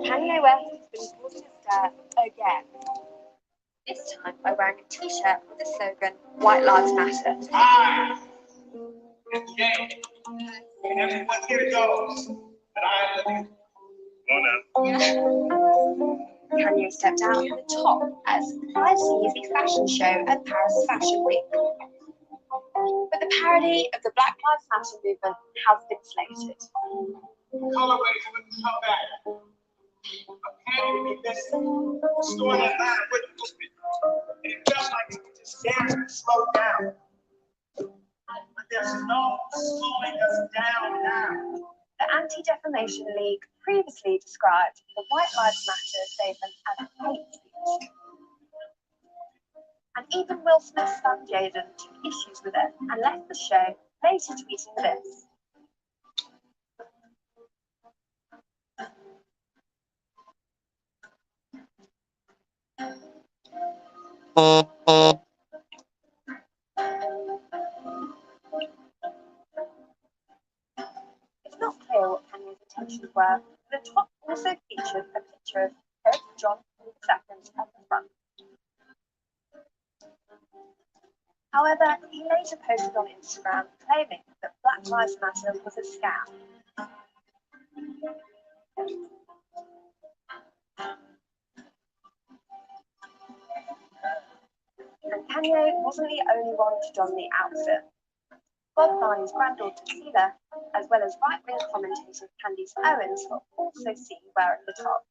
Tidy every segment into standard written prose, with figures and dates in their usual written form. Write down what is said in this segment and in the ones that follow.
Kanye West has been causing a stir again. This time by wearing a t-shirt with the slogan "White Lives Matter." I am gay, and everyone here knows that I am living. Kanye stepped out in the top at a surprise-easy fashion show at Paris Fashion Week. But the parody of the Black Lives Matter movement has been slated. Colorways wouldn't come back. A pen would be missing. The store that line wouldn't open. And it felt like it was just staring to slow down. But there's no slowing us down now. The Anti-Defamation League previously described the White Lives Matter statement as hate speech. And even Will Smith's son Jaden took issues with it and left the show, later tweeting this. It's not clear what Kanye's intentions were, but the top also featured a picture of Pope John II on the front. However, he later posted on Instagram claiming that Black Lives Matter was a scam. And Kanye wasn't the only one to don the outfit. Bob Marley's granddaughter Sheila, as well as right-wing commentator Candace Owens, were also seen wearing the top.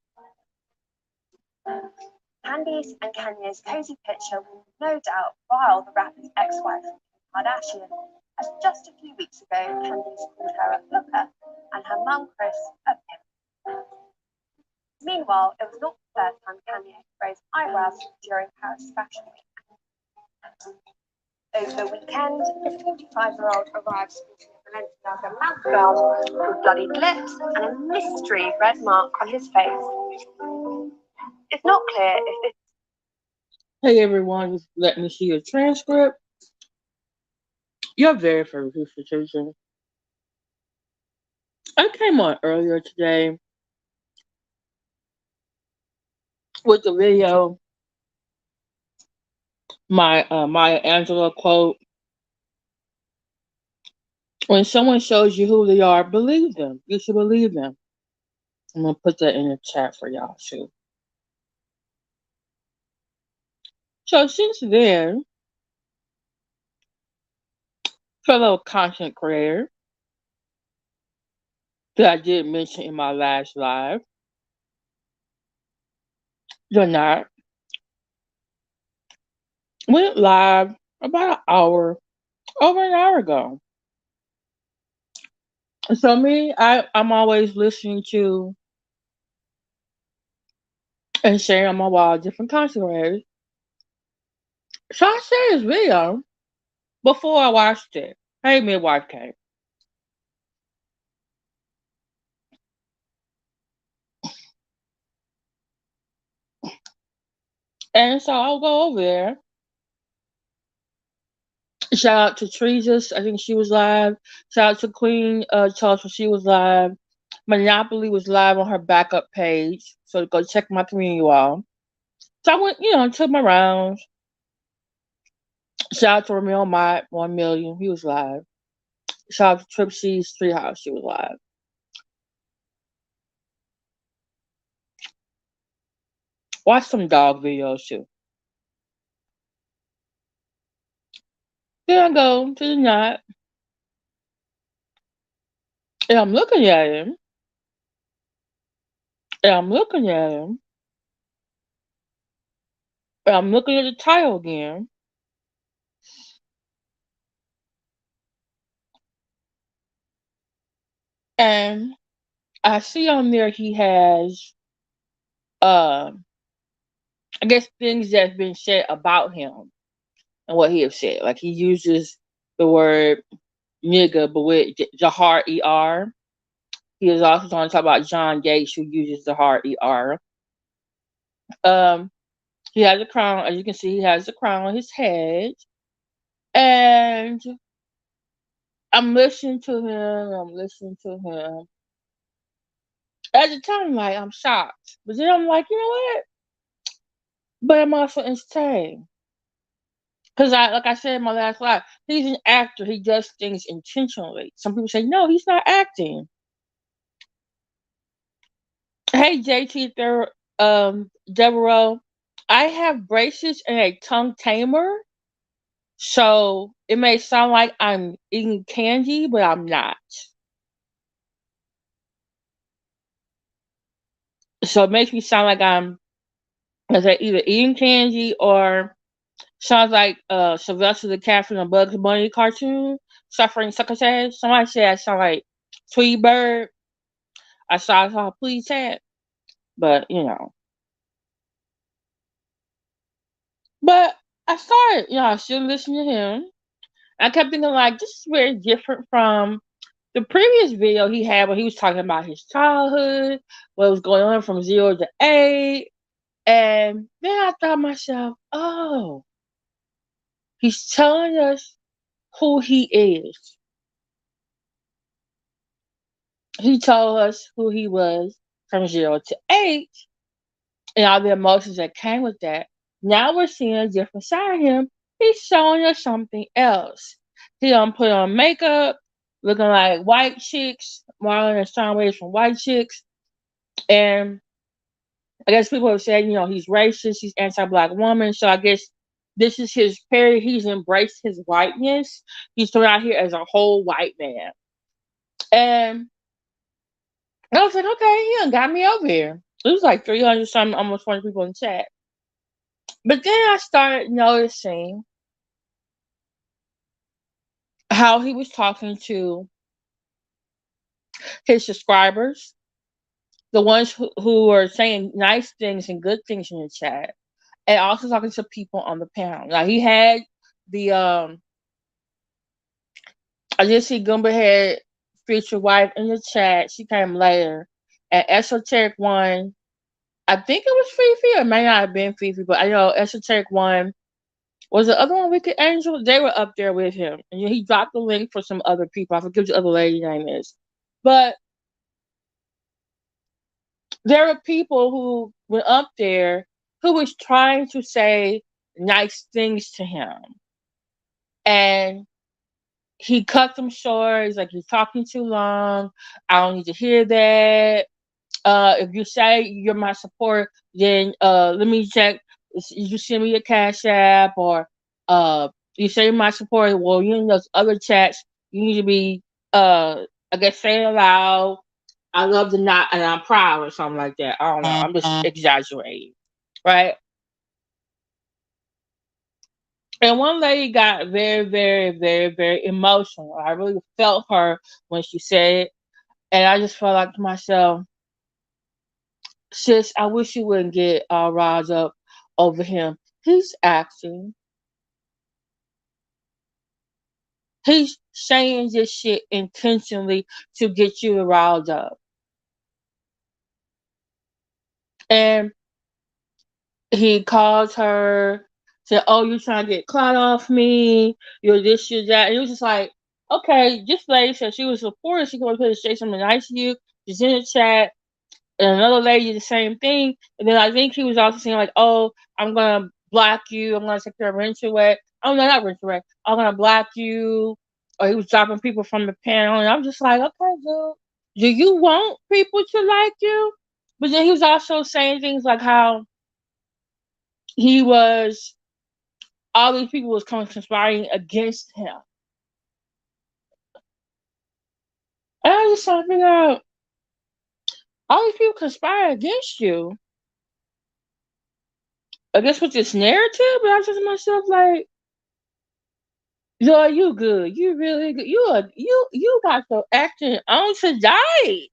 Candace and Kanye's cozy picture will no doubt rile the rapper's ex-wife Kardashian, as just a few weeks ago Candace called her a hooker and her mum Chris a pimp. Meanwhile, it was not the first time Kanye raised eyebrows during Paris Fashion Week. Over the weekend, the 45-year-old arrived sporting a Balenciaga mouth guard with bloodied lips and a mystery red mark on his face. It's not clear if this. Hey everyone, just let me see your transcript. Your very first institution. I came on earlier today with the video, my Maya Angelou quote. When someone shows you who they are, believe them. You should believe them. I'm gonna put that in the chat for y'all too. So since then, fellow content creator that I did mention in my last live, Goodnight, went live about over an hour ago. So me, I'm always listening to and sharing on my wall different content creators. So I shared this video before I watched it. Hey, midwife Kate. And so I'll go over there. Shout out to Treasures. I think she was live. Shout out to Queen Charles, she was live. Monopoly was live on her backup page. So go check my community wall. So I went, took my rounds. Shout out to Ramil Mott, 1 million. He was live. Shout out to Trip C's Treehouse. She was live. Watch some dog videos too. Then I go to the knot. And I'm looking at him. And I'm looking at him. And I'm looking at the title again. And I see on there he has I guess things that's been said about him and what he has said. Like he uses the word nigga but with the hard ER. He is also going to talk about John Gates, who uses the hard ER. He has a crown, as you can see, he has a crown on his head. And I'm listening to him. At the time, like, I'm shocked. But then I'm like, you know what? But I'm also entertained. Because like I said in my last live, he's an actor. He does things intentionally. Some people say, no, he's not acting. Hey, JT, Devereaux, I have braces and a tongue tamer. So it may sound like I'm eating candy, but I'm not. So it makes me sound like I'm, as I either eating candy or sounds like Sylvester the Cat from the Bugs Bunny cartoon, suffering succotash. Somebody said I sound like Tweety Bird. I saw please chat, but you know. But I started, I still listening to him. I kept thinking like this is very different from the previous video he had where he was talking about his childhood, what was going on from 0 to 8. And then I thought to myself, oh, he's telling us who he is. He told us who he was from 0 to 8 and all the emotions that came with that. Now we're seeing a different side of him. He's showing us something else. He don't put on makeup, looking like white chicks, Marlon and Sean Ways from White Chicks. And I guess people have said, he's racist, he's anti-black woman. So I guess this is his period. He's embraced his whiteness. He's coming out here as a whole white man. And I was like, okay, he done got me over here. It was like 300 something, almost 400 people in the chat. But then I started noticing how he was talking to his subscribers, the ones who were saying nice things and good things in the chat, and also talking to people on the panel. Now he had the I did see Goomba had Future Wife in the chat. She came later. And Esoteric One, I think it was Fifi, or it may not have been Fifi, but I know Esoteric One was the other one Wicked Angel. They were up there with him. And he dropped the link for some other people. I forget what the other lady's name is. But there were people who were up there who was trying to say nice things to him. And he cut them short. He's like, you're talking too long. I don't need to hear that. If you say you're my support, then let me check. You send me your Cash App, or you say you're my support. Well, you in those other chats, you need to be I guess say it aloud. I love the not, and I'm proud, or something like that. I don't know. I'm just exaggerating, right? And one lady got very, very, very, very emotional. I really felt her when she said it, and I just felt like to myself, sis, I wish you wouldn't get all riled up over him. He's acting. He's saying this shit intentionally to get you riled up. And he called her, said, oh, you're trying to get clout off me. You're this, you're that. And it was just like, okay, this lady said she was supportive. She going to say something nice to you. She's in the chat. And another lady did the same thing. And then I think he was also saying like, oh, I'm going to block you. I'm going to take your rent away. Oh, no, not rent away. I'm going to block you. Or he was dropping people from the panel. And I'm just like, okay, dude, do you want people to like you? But then he was also saying things like how all these people was conspiring against him. And I was just trying to figure out, all these people conspire against you. I guess with this narrative, but I was just to myself like, yo, you good. You really good. You got your acting on tonight.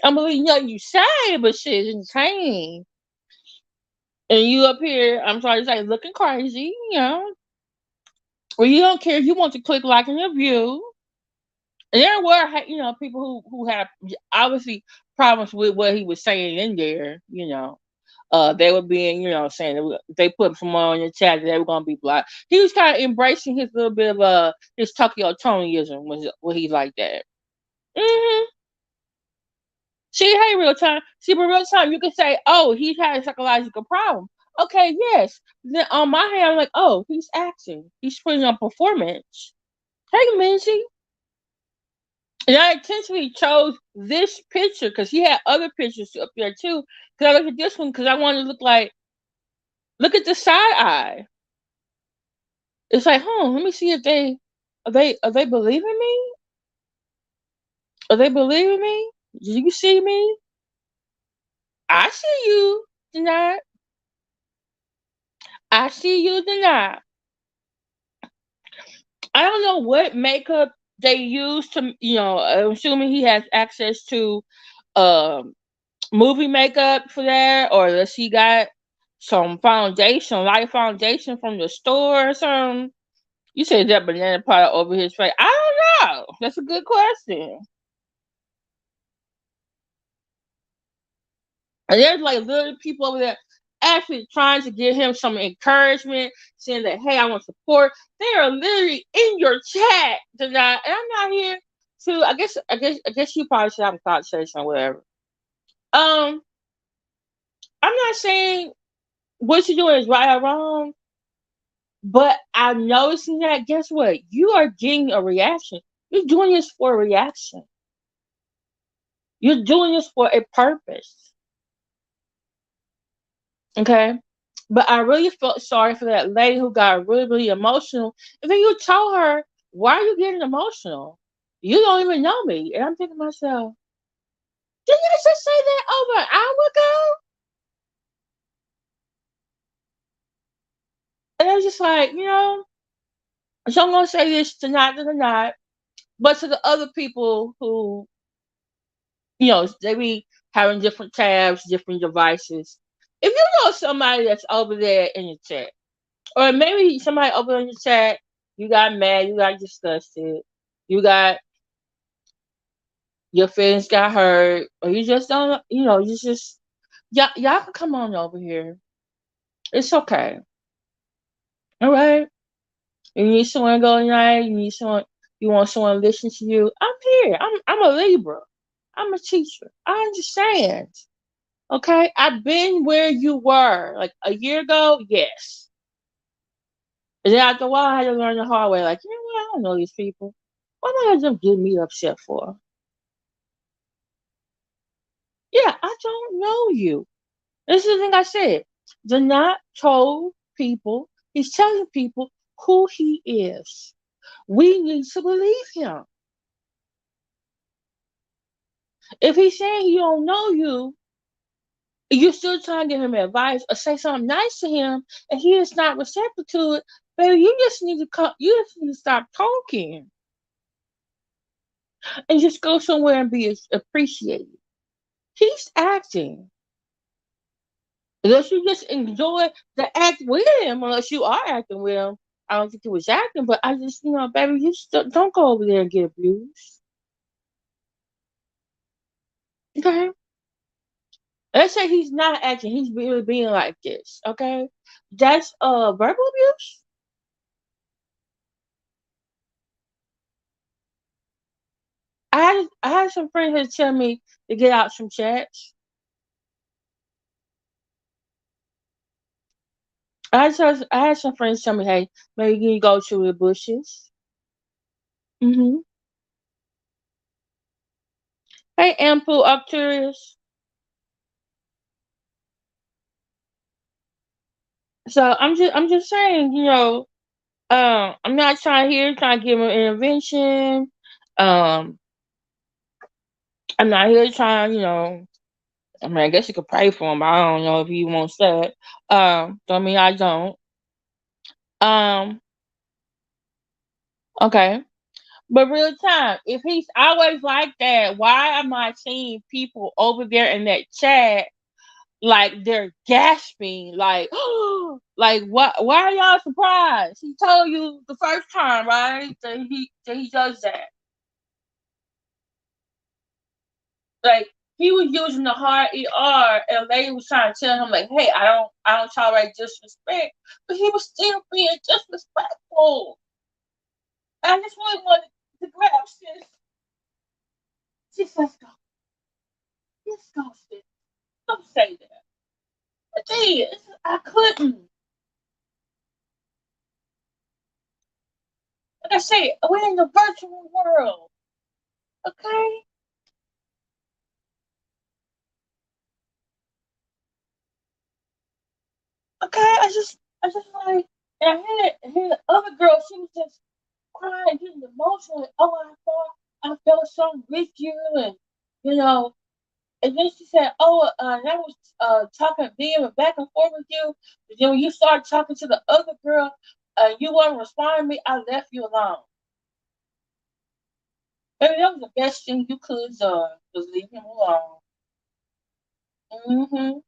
I'm believing nothing you say, but shit is insane. And you up here, I'm sorry to say, looking crazy, Or you don't care if you want to click like and review. And there were, people who had obviously problems with what he was saying in there, they were being, saying that they put someone on your chat that they were going to be blocked. He was kind of embracing his little bit of his Tokyo Tonyism, was what he like that. See, hey, real time. See, but real time, you can say, oh, he's had a psychological problem. Okay, yes. Then on my hand, I'm like, oh, he's acting. He's putting on performance. Hey, Minzy. And I intentionally chose this picture because he had other pictures up there too. Because I looked at this one because I wanted to look at the side eye. It's like, let me see if are they believing me? Are they believing me? Do you see me? I see you tonight. I see you tonight. I don't know what makeup they use to, I'm assuming he has access to um movie makeup for that, or does he got some foundation, light foundation from the store or something? You said that banana product over his face. I don't know. That's a good question. And there's like little people over there actually trying to give him some encouragement, saying that, hey, I want support. They are literally in your chat tonight. And I'm not here to I guess you probably should have a conversation or whatever. I'm not saying what you're doing is right or wrong, but I'm noticing that guess what? You are getting a reaction. You're doing this for a reaction. You're doing this for a purpose. Okay? But I really felt sorry for that lady who got really, really emotional. And then you tell her, why are you getting emotional? You don't even know me. And I'm thinking to myself, didn't you just say that over an hour ago? And I was just like, so I'm going to say this tonight, but to the other people who, they be having different tabs, different devices. If you know somebody that's over there in the chat, or maybe somebody over in the chat, you got mad, you got disgusted, you got your feelings got hurt, or you just don't, you just y'all can come on over here. It's okay. All right. You need someone to go tonight. You want someone to listen to you. I'm here. I'm a Libra. I'm a teacher. I understand. Okay, I've been where you were like a year ago. Yes, and then after a while, I had to learn the hard way. Like, what? I don't know these people. Why am I just getting me upset for? Yeah, I don't know you. This is the thing I said. Do not tell people. He's telling people who he is. We need to believe him. If he's saying he don't know you, you're still trying to give him advice or say something nice to him, and he is not receptive to it, baby, you just need to come. You just need to stop talking and just go somewhere and be appreciated. He's acting. Unless you just enjoy the act with him, unless you are acting with him. I don't think he was acting, but I just, baby, you just don't go over there and get abused. Okay? Let's say he's not acting, he's really being like this. Okay? That's verbal abuse. I had some friends that tell me to get out some chats. I had some friends tell me, hey, maybe you go to the bushes. Mm-hmm. Hey, Ample Arcturus. So I'm just saying, I'm not trying to give him an intervention. Um, I'm not here trying, I mean, I guess you could pray for him. But I don't know if he wants that. Don't mean I don't. Um, okay. But real time, if he's always like that, why am I seeing people over there in that chat like they're gasping, like, like what? Why are y'all surprised? He told you the first time, right? That he does that. Like he was using the hard ER, and a lady was trying to tell him, like, hey, I don't tolerate disrespect, but he was still being disrespectful. I just really wanted to grab sis. Sis, let's go. disgusting. Don't say that. But I couldn't. Like I say, we're in the virtual world. Okay? Okay, I just like, and I had the other girl, she was just crying, getting emotional. Oh, I thought I felt something with you, and you know, and then she said, oh, and I was talking, being back and forth with you. But then when you started talking to the other girl, you weren't responding to me, I left you alone. Maybe that was the best thing you could have done, was leave him alone. Mm-hmm.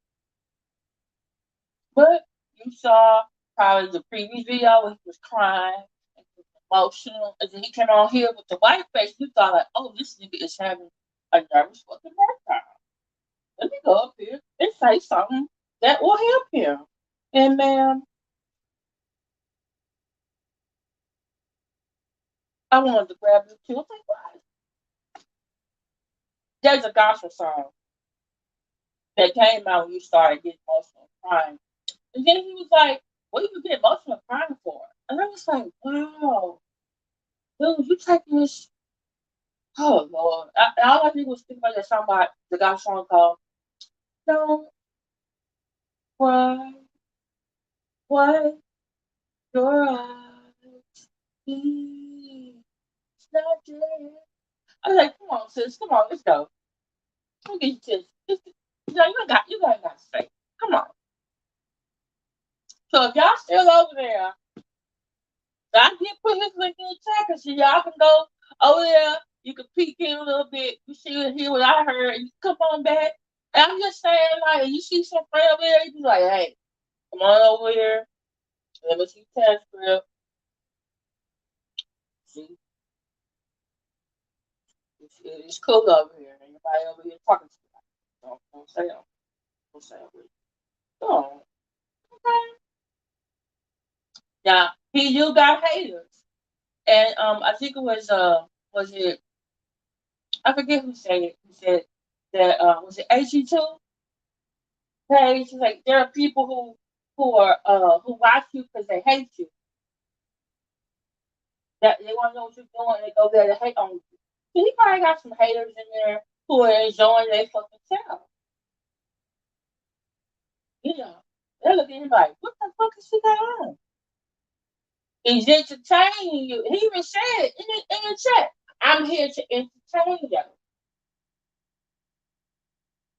But you saw probably the previous video where he was crying and he was emotional, and then he came on here with the white face. You thought like, oh, this nigga is having a nervous fucking breakdown. Let me go up here and say something that will help him. And man, I wanted to grab you too. I was like, what? There's a gospel song that came out when you started getting emotional and crying. And then he was like, what you get emotional and crying for? And I was like, wow, dude, you taking this. Oh Lord. All I did was think about that song by the gospel song called Don't Cry, Wipe Your Eyes. He's not dead. I was like, come on, sis, come on, let's go. Look at this. You got to say. Come on. So if y'all still over there, so I did put his link in the chat, so y'all can go over there. You can peek in a little bit. You see and hear what I heard. And you come on back. And I'm just saying, like, you see some friend over there, you be like, hey, come on over here. Let me see test script. See, it's cool over here. Ain't nobody over here talking to you. Don't say them. Don't say them. Don't. Okay. Now he do got haters, and I think it was it I forget who said it. Who said that was it AG2 page? Like there are people who watch you because they hate you. That they want to know what you're doing. And they go there to hate on you. So he probably got some haters in there who are enjoying their fucking self. You know, they're looking at him like, what the fuck is she got on? He's entertaining you. He even said it in the chat. I'm here to entertain you.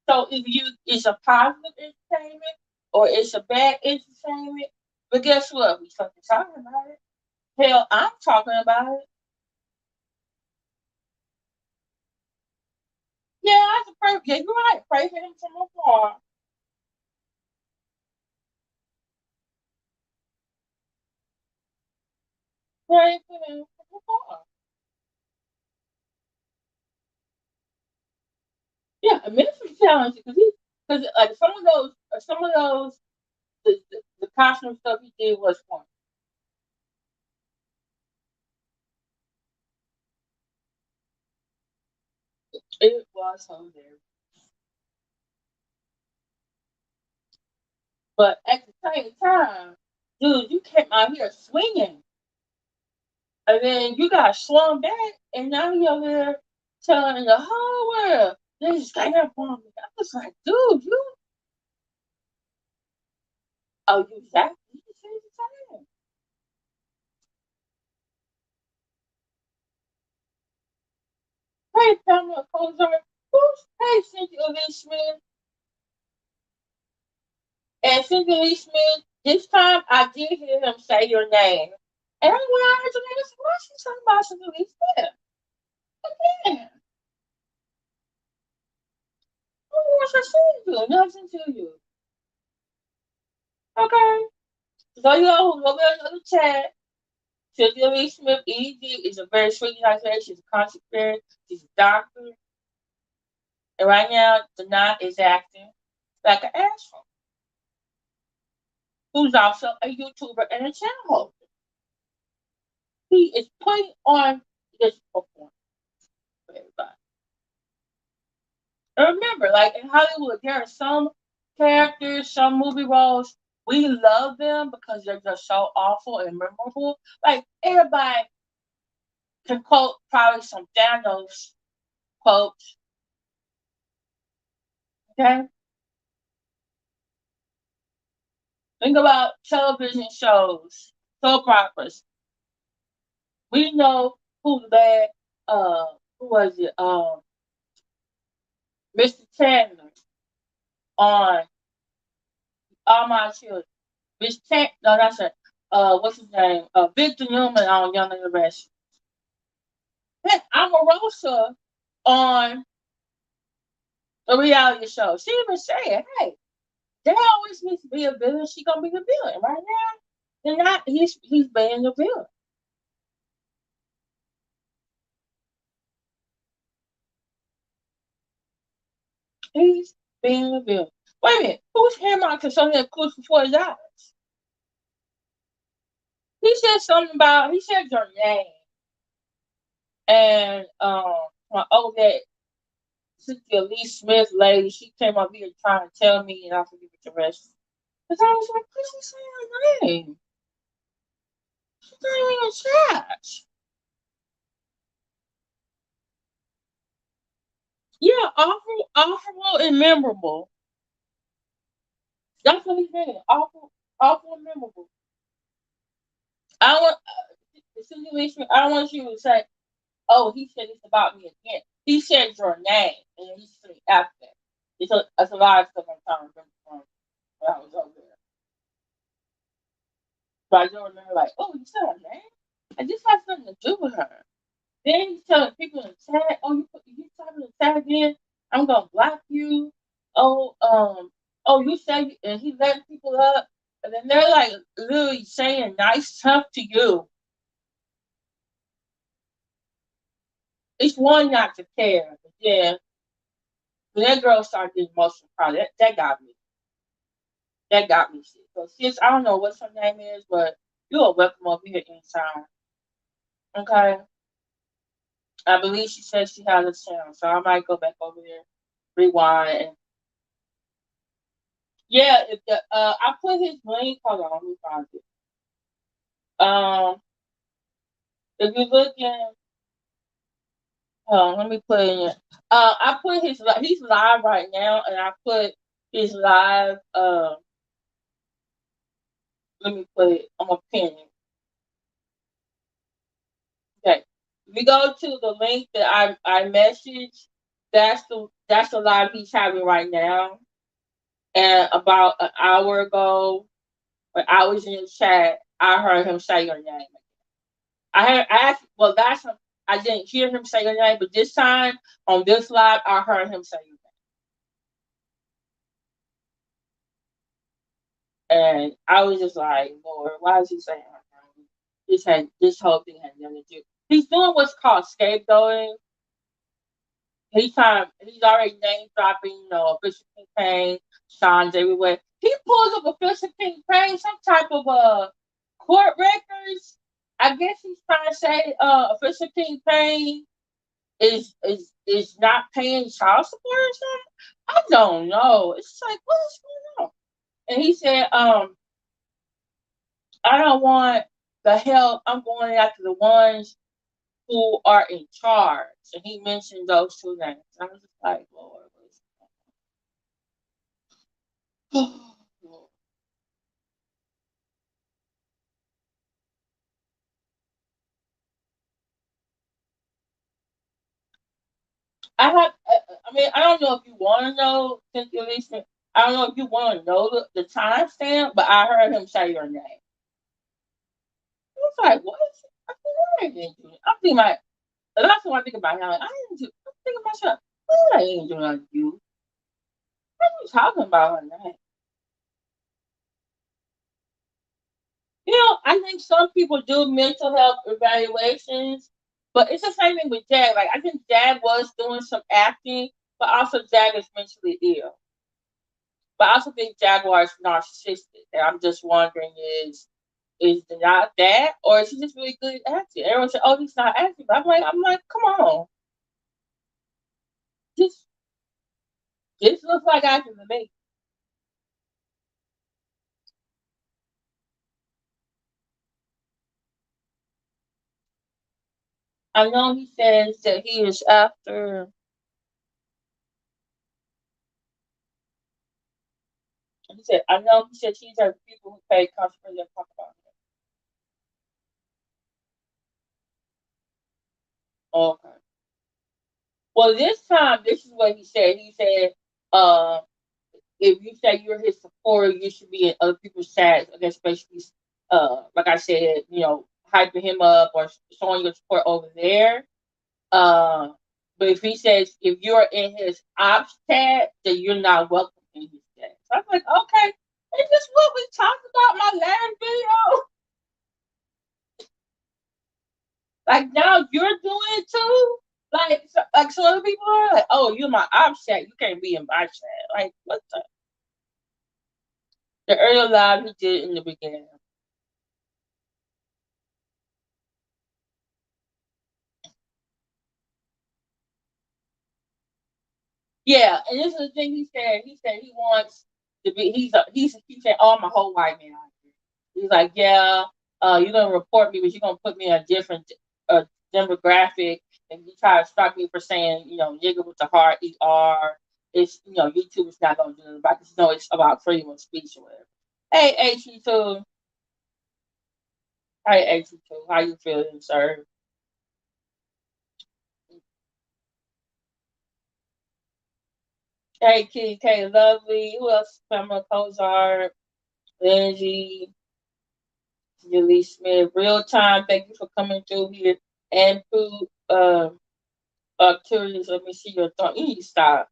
So if it's a positive entertainment or it's a bad entertainment, but guess what? We fucking talking about it. Hell, I'm talking about it. Yeah, I can pray. Yeah, you're right. Pray for him from afar. Pray for him from afar. Yeah, a ministry challenge because like some of those the costume stuff he did was fun. It was hilarious. But at the same time, dude, you came out here swinging, and then you got swung back, and now you're over there telling the whole world they just got up on me. I was like, dude, you exactly you the same. Hey, Pamela Kozar, who's hey Cynthia Lee Smith, and Cynthia Lee Smith. This time I did hear him say your name, and when I heard your name, I said, why is she talking about Cynthia Lee Smith? Yeah. What's I saying to you? Nothing to you. Okay. So you know who's over there in the chat. Cynthia Lee Smith, ED, is a very sweet young lady. She's a concert parent. She's a doctor. And right now, Dani is acting like an asshole. Who's also a YouTuber and a channel holder. He is putting on this performance for everybody. And remember, Like in Hollywood, there are some characters, some movie roles, we love them because they're just so awful and memorable. Like everybody can quote probably some Thanos quotes. Okay? Think about television shows, soap operas. We know who's bad. Who was it? Mr. Chandler on All My Children. No, that's it. What's his name? Victor Newman on Young and the Restless. Heck, Omarosa on a reality show. She even said, "Hey, there always needs to be a villain. She gonna be the villain right now. They're not. He's being the villain. He's being the villain. Wait a minute. Who's Hamilton something that close before his eyes? He said something about. He said your name and that Cynthia Lee Smith lady. She came up here trying to tell me, and I forget what the rest. Because I was like, please say her name. She's not even in chat. Yeah, awful and memorable. That's what he said. Awful and memorable. I don't want the situation. I don't want you to say, "Oh, he said this about me again." He said your name, and then he said after that. It's a lot of stuff I'm trying to remember from when I was over there. But I don't remember like, "Oh, you said her name," and this has something to do with her. Then he's telling people in the chat, "Oh, you type in the chat again, I'm gonna block you." Oh, you say, and he letting people up, and then they're like literally saying nice stuff to you. It's one not to care, but yeah, when that girl started getting emotional, probably that got me. That got me sick. So sis, I don't know what her name is, but you are welcome over here anytime. Okay. I believe she said she has a channel, so I might go back over there, rewind, and yeah, if the I put his link. Hold on, let me find it. If you look in, let me put it in. I put he's live right now, and I put his live. Let me put it. I'm gonna pin it. Okay. If you go to the link that I messaged, that's the live he's having right now. And about an hour ago, when I was in the chat, I heard him say your name. I didn't hear him say your name, but this time on this live, I heard him say your name. And I was just like, Lord, why is he saying her name? This whole thing had nothing to do. He's doing what's called scapegoating. He's already name dropping, official campaign, signs everywhere. He pulls up official campaign, some type of court records. I guess he's trying to say official campaign is not paying child support or something. I don't know. It's like what is going on? And he said, I don't want the help. I'm going after the ones who are in charge. And he mentioned those two names. I was just like, Lord, what is going on? I don't know if you want to know, Cynthia Lisa. I don't know if you want to know the timestamp, but I heard him say your name. I was like, what? I didn't do it. I'm thinking about, that's what I think about him. I'm thinking about myself, I ain't doing nothing to you. What are you talking about her name? I think some people do mental health evaluations, but it's the same thing with Jag. Like, I think Jag was doing some acting, but also Jag is mentally ill. But I also think Jaguar is narcissistic. And I'm just wondering is it not that, or is he just really good at acting? Everyone said, "Oh, he's not acting." But I'm like, come on, just like asking for me. I know he says that he is after. He said, I know he said these are people who pay customers and talk about it. Okay. Well, this time, this is what he said. He said, if you say you're his supporter, you should be in other people's chats, especially, like I said, hyping him up or showing your support over there. But if he says if you're in his ops chat, then you're not welcome in his chat. So I'm like, okay, is this what we talked about in my last video? Like now you're doing it too. Like some other people are like, oh, you're my ops chat, you can't be in my chat. Like what the earlier live he did in the beginning. Yeah, and this is the thing he said. He said he wants to be. He said, "Oh, I'm a whole white man." He's like, "Yeah, you're gonna report me, but you're gonna put me in a different demographic, and you try to stop me for saying, nigga with the heart, It's YouTube is not gonna do it about this. It's about freedom of speech or whatever." Hey, HE2. Hey, HE2. How you feeling, sir? Hey, Kitty K, lovely. Who else? Pamela Cozart, Lindsay. Julie Smith, real time. Thank you for coming through here. And food, curious. Let me see your thought. You need to stop.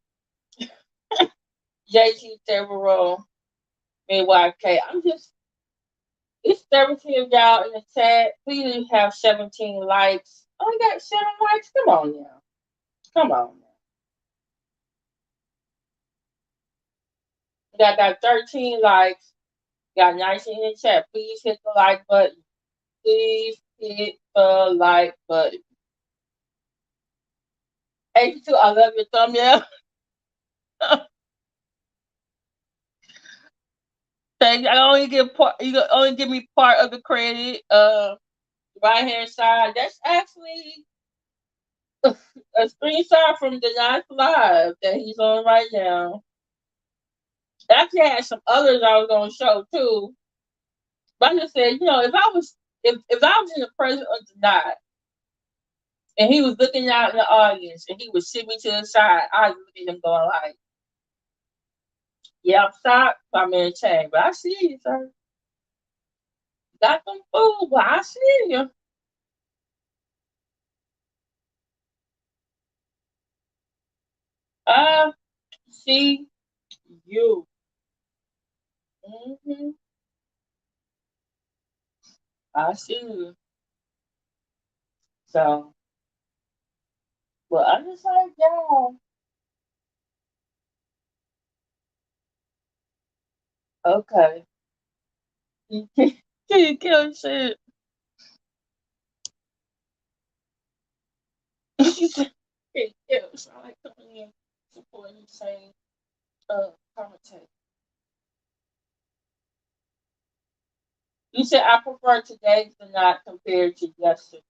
JG Devereaux, midwife K. It's 17 of y'all in the chat. Please have 17 likes. I only got 7 likes. Come on now. Come on now. I got 13 likes. Got 19 in the chat. Please hit the like button. Please hit the like button. 82, I love your thumbnail. Thank you. I only give part. You can only give me part of the credit. Right hand side. That's actually a screenshot from the ninth live that he's on right now. Actually, I had some others I was gonna show too. But I just said, if I was in the presence of the night and he was looking out in the audience and he would sit me to the side, I'd look at him going like, "Yeah, I'm sorry, I'm in chain, but I see you, sir. Got them food, but I see you." I see you. Mm-hmm. I see you. So, well, I just like, yeah. Okay. You kill shit. She said, "Hey, kill." So I like coming in, supporting, saying, commentate. You said I prefer today to not compared to yesterday.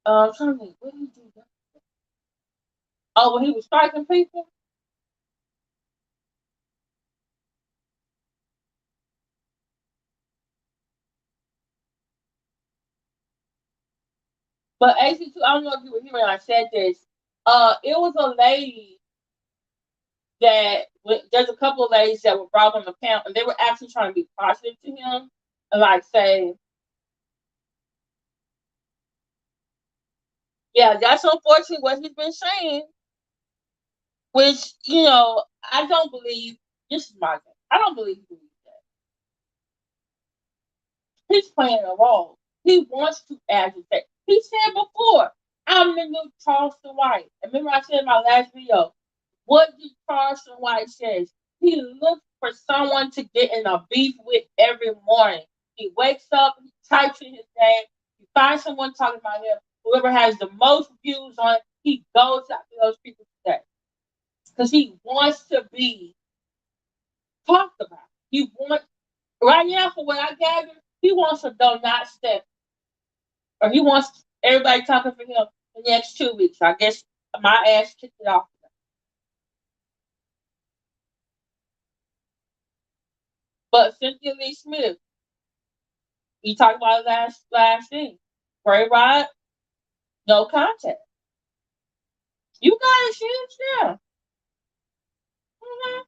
I'm trying to think, what did he do yesterday? Oh, when he was striking people? But AC2, I don't know if you were here when I said this. It was a lady that there's a couple of ladies that were brought on the panel, and they were actually trying to be positive to him and like say, yeah, that's unfortunately what he's been saying. Which I don't believe. This is my thing. I don't believe he believes that. He's playing a role. He wants to agitate. He said before, "I'm the new Charleston White." And remember, I said in my last video, what did Charleston White say? He looks for someone to get in a beef with every morning. He wakes up, he types in his name, he finds someone talking about him. Whoever has the most views on it, he goes after those people today. Because he wants to be talked about. He wants, right now, for what I gather, he wants a do not step. Or he wants everybody talking for him the next 2 weeks. I guess my ass kicked it off. But Cynthia Lee Smith, we talked about it last thing. Bray Rod, no contact. You got it, shit, yeah. Mm-hmm.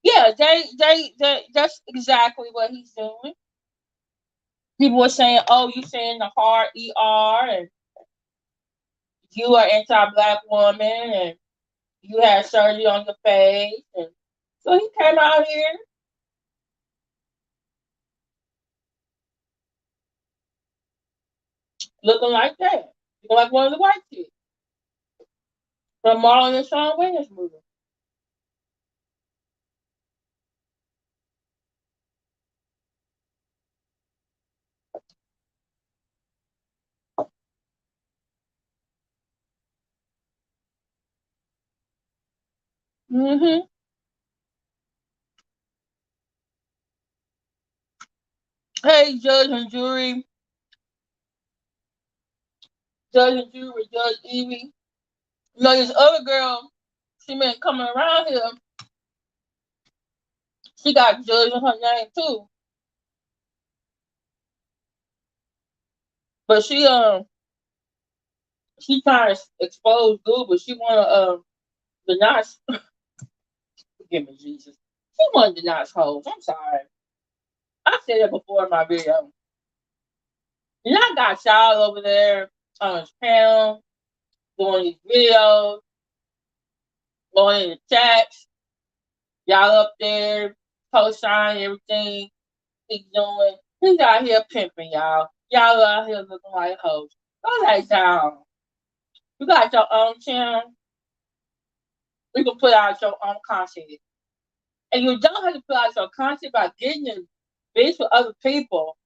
Yeah, that's exactly what he's doing. People were saying, "Oh, you saying the hard ER, and you are anti-black woman, and you had surgery on your face," and so he came out here looking like that, looking like one of the white kids from Marlon and Sean Williams movie. Mm-hmm. Hey, Judge and jury, Judge Evie. You know, this other girl, she been coming around here. She got Judge in her name too, but she trying to expose Google. She wanna deny. Forgive me, Jesus. She wanna deny hoes. I'm sorry. I said it before in my video. And I got y'all over there on his panel doing these videos, going in the chats. Y'all up there, co-signing everything he's doing. He's out here pimping y'all. Y'all out here looking like hoes. Go that down. You got your own channel. You can put out your own content. And you don't have to put out your content by getting in bitch with other people.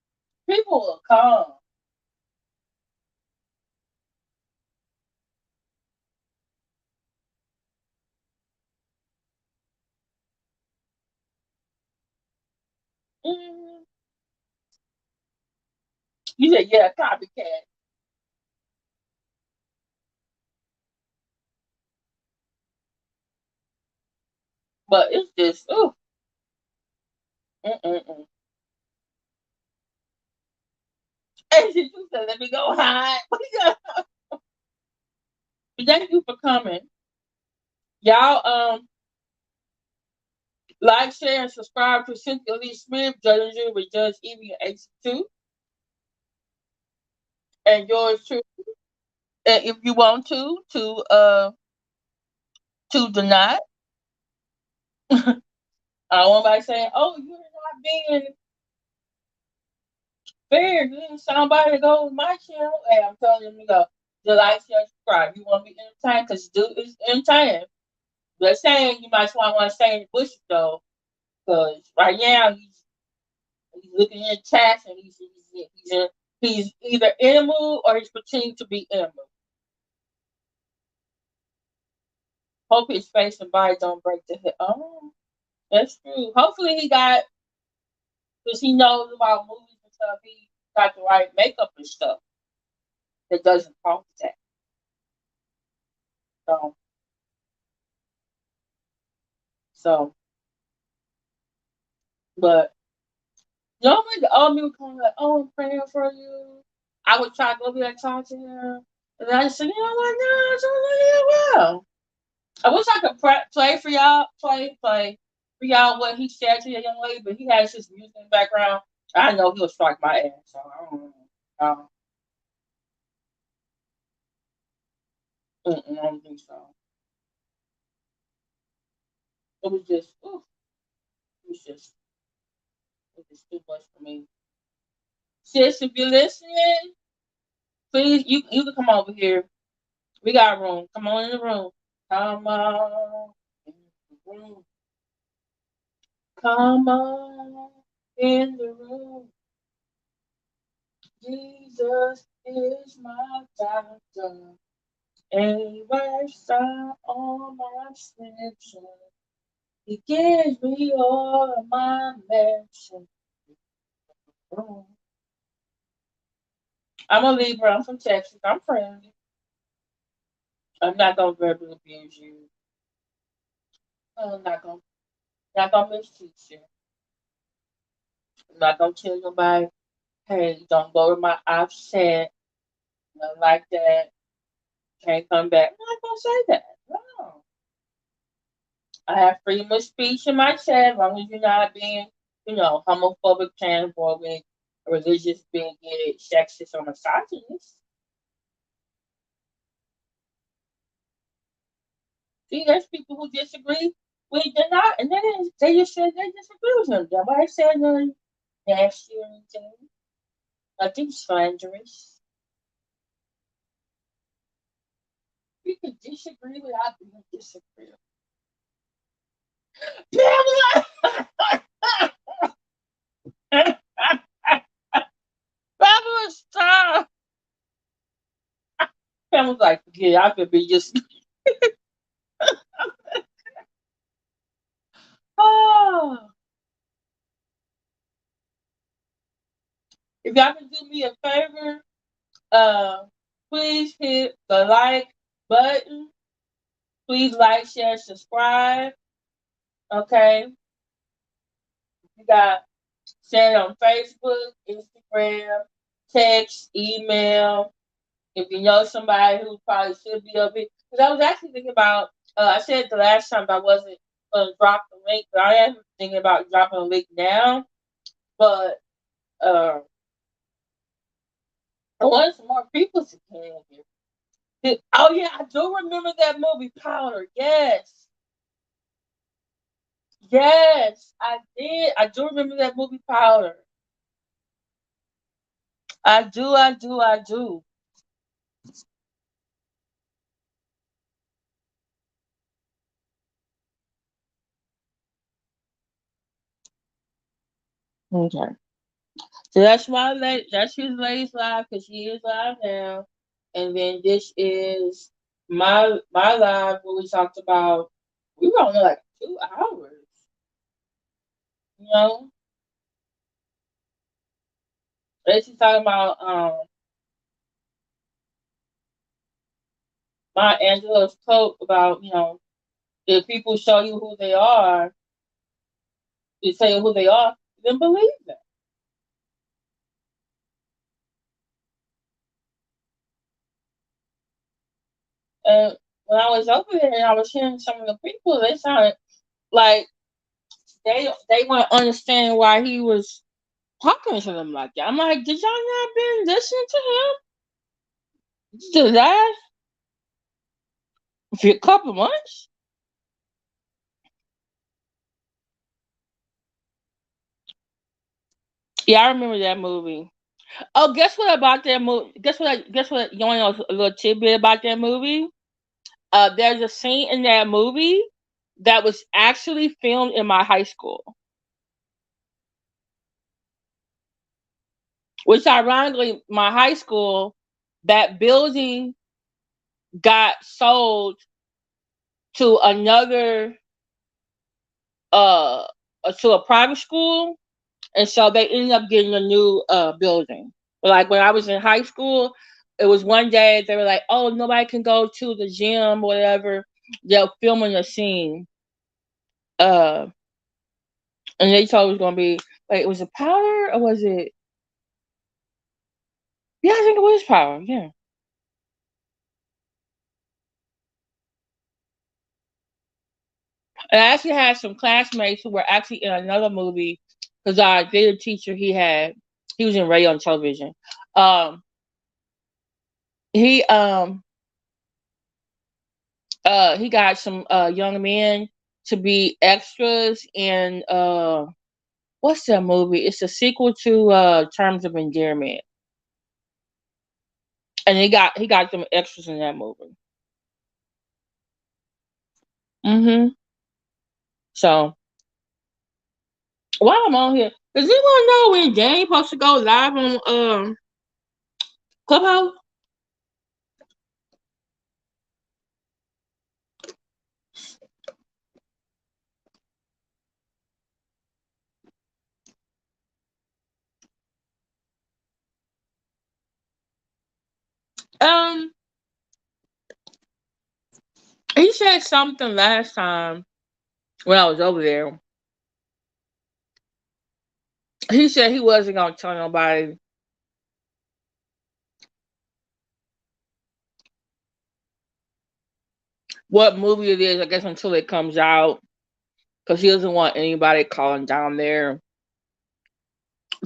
People will come. Mm-hmm. You said, yeah, copycat. But it's just, ooh. Mm-mm-mm. And she said, let me go hide. Thank you for coming. Y'all, like, share, and subscribe to Cynthia Lee Smith, Judge You with Judge Evie and 82. And yours too. And if you want to deny. I don't want anybody saying, "Oh, you're not being fair." You need somebody to go with my channel. Hey, I'm telling you to go. The like, share, subscribe. You want to be entertained because dude is entertaining. But saying you might want to stay in the bush though, because right now he's looking in chats and he's either in a mood or he's pretending to be in a mood. Hope his face and body don't break the head. Oh, that's true. Hopefully he got, because he knows about movies and stuff. He got the right makeup and stuff that doesn't cause that. So, so, but normally the old me would come like, "Oh, I'm praying for you." I would try to go be like talk to him, and I just said, "You know what? No, it's all well." I wish I could play for y'all, play for y'all what he said to the young lady, but he has his music in the background. I know he'll strike my ass, so I don't know. I don't think so. It was just, ooh, it was just, it was too much for me. Sis, if you're listening, please, you can come over here. We got room. Come on in the room. Come on in the room. Come on in the room. Jesus is my doctor. And works out all my symptoms. He gives me all of my medicine. I'm a Libra. I'm from Texas. I'm friendly. I'm not gonna verbally abuse you. I'm not gonna mistreat you. I'm not gonna tell nobody, hey, don't go to my offset. Nothing like that. Can't come back. I'm not gonna say that. No. I have freedom of speech in my chat as long as you're not being, homophobic, transphobic, religious, bigot, sexist, or misogynist. See, there's people who disagree with Dani, and then they just said they disagree with him. Nobody said nothing nasty or anything. Nothing slanderous. We can disagree without being disagreeable. Pamela! Pamela, stop! Pamela's like, yeah, I could be just. Oh. If y'all can do me a favor, please hit the like button. Please like, share, subscribe. Okay. You got share it on Facebook, Instagram, text, email. If you know somebody who probably should be up here. Because I was actually thinking about, I said the last time I wasn't going to drop the link, but I am thinking about dropping a link now. But I want some more people to come in here. Oh, yeah, I do remember that movie, Powder. Yes. Yes, I did. I do remember that movie, Powder. I do. Okay. So that's his latest live because she is live now. And then this is my live where we talked about we were only like 2 hours. You know? She's talking about my Angela's quote about, if people show you who they are, you say who they are, then believe them. And when I was over there and I was hearing some of the people, they sounded like they weren't understanding why he was talking to them like that. I'm like, did y'all not been listening to him the last few couple months? Yeah, I remember that movie. Oh, guess what about that movie? Guess what? You want to know a little tidbit about that movie? There's a scene in that movie that was actually filmed in my high school. Which ironically, my high school, that building got sold to another uh to a private school, and so they ended up getting a new building. But like when I was in high school, it was one day they were like, oh, nobody can go to the gym or whatever. They're filming a scene. And they told it was gonna be like, was it Power or was it? Yeah, I think it was Power. Yeah. And I actually had some classmates who were actually in another movie because our theater teacher he was in radio and television. Um, he he got some young men to be extras in what's that movie? It's a sequel to Terms of Endearment, and he got them extras in that movie. Mm-hmm. So While I'm on here, does anyone know when Dani supposed to go live on Clubhouse? Um, he said something last time when I was over there. He said he wasn't gonna tell nobody what movie it is. I guess until it comes out, because he doesn't want anybody calling down there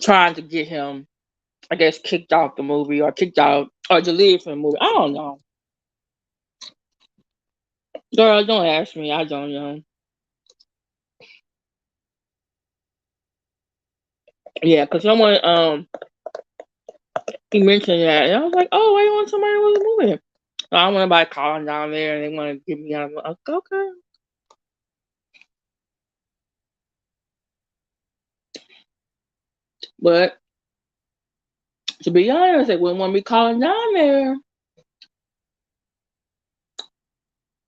trying to get him, I guess, kicked off the movie or kicked out or deleted from the movie. I don't know. Girl, don't ask me. I don't know. Yeah, because someone he mentioned that, and I was like, oh, why you want somebody to watch the movie? So I don't want anybody calling down there and they want to get me out. Of okay. But to be honest, they wouldn't want me calling down there.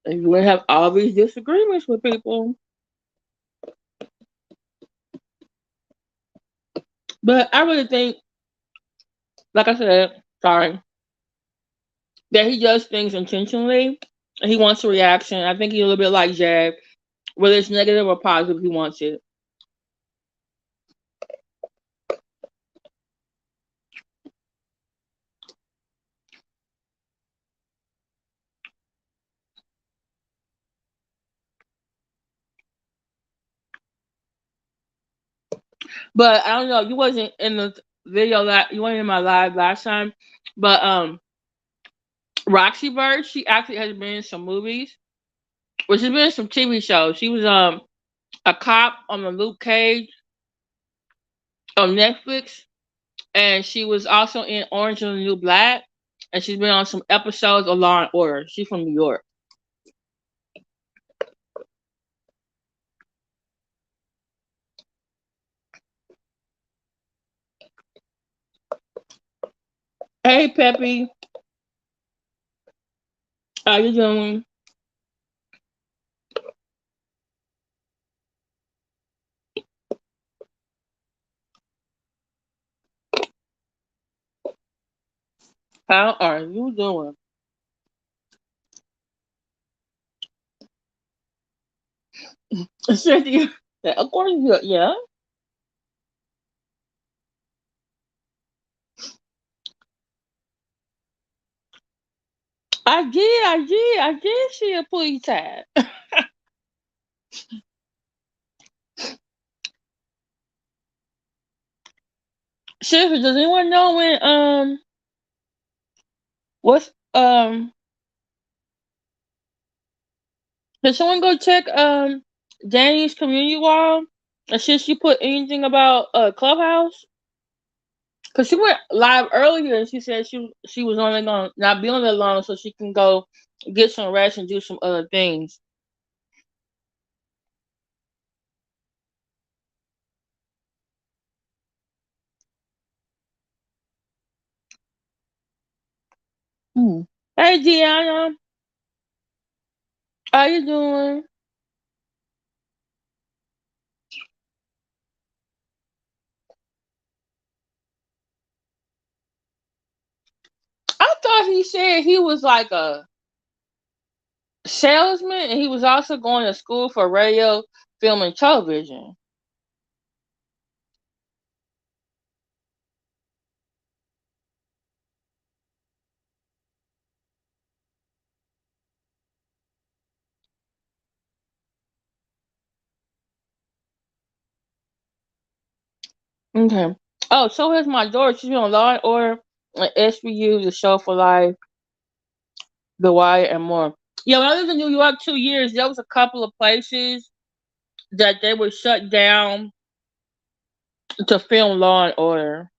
And you wouldn't have all these disagreements with people. But I really think, like I said, sorry, that he does things intentionally. He wants a reaction. I think he's a little bit like Jag. Whether it's negative or positive, he wants it. But I don't know. You wasn't in the video you weren't in my live last time. But Roxy Bird, she actually has been in some movies. Well, she's been in some TV shows. She was a cop on the Luke Cage on Netflix, and she was also in Orange and the New Black, and she's been on some episodes of Law and Order. She's from New York. Hey, Peppy, how you doing? How are you doing? Cynthia, of course, yeah. I did see a police tag. Seriously, does anyone know when what's can someone go check Dani's community wall and see if she put anything about Clubhouse? Cause she went live earlier and she said she was only gonna not be on that long so she can go get some rest and do some other things. Hmm. Hey Deanna, how you doing? I thought he said he was like a salesman and he was also going to school for radio, film, and television. Okay. Oh, so has my daughter. She's been on Law and Order, SVU, The Show for Life, The Wire, and more. Yeah, when I lived in New York 2 years, there was a couple of places that they would shut down to film Law and Order.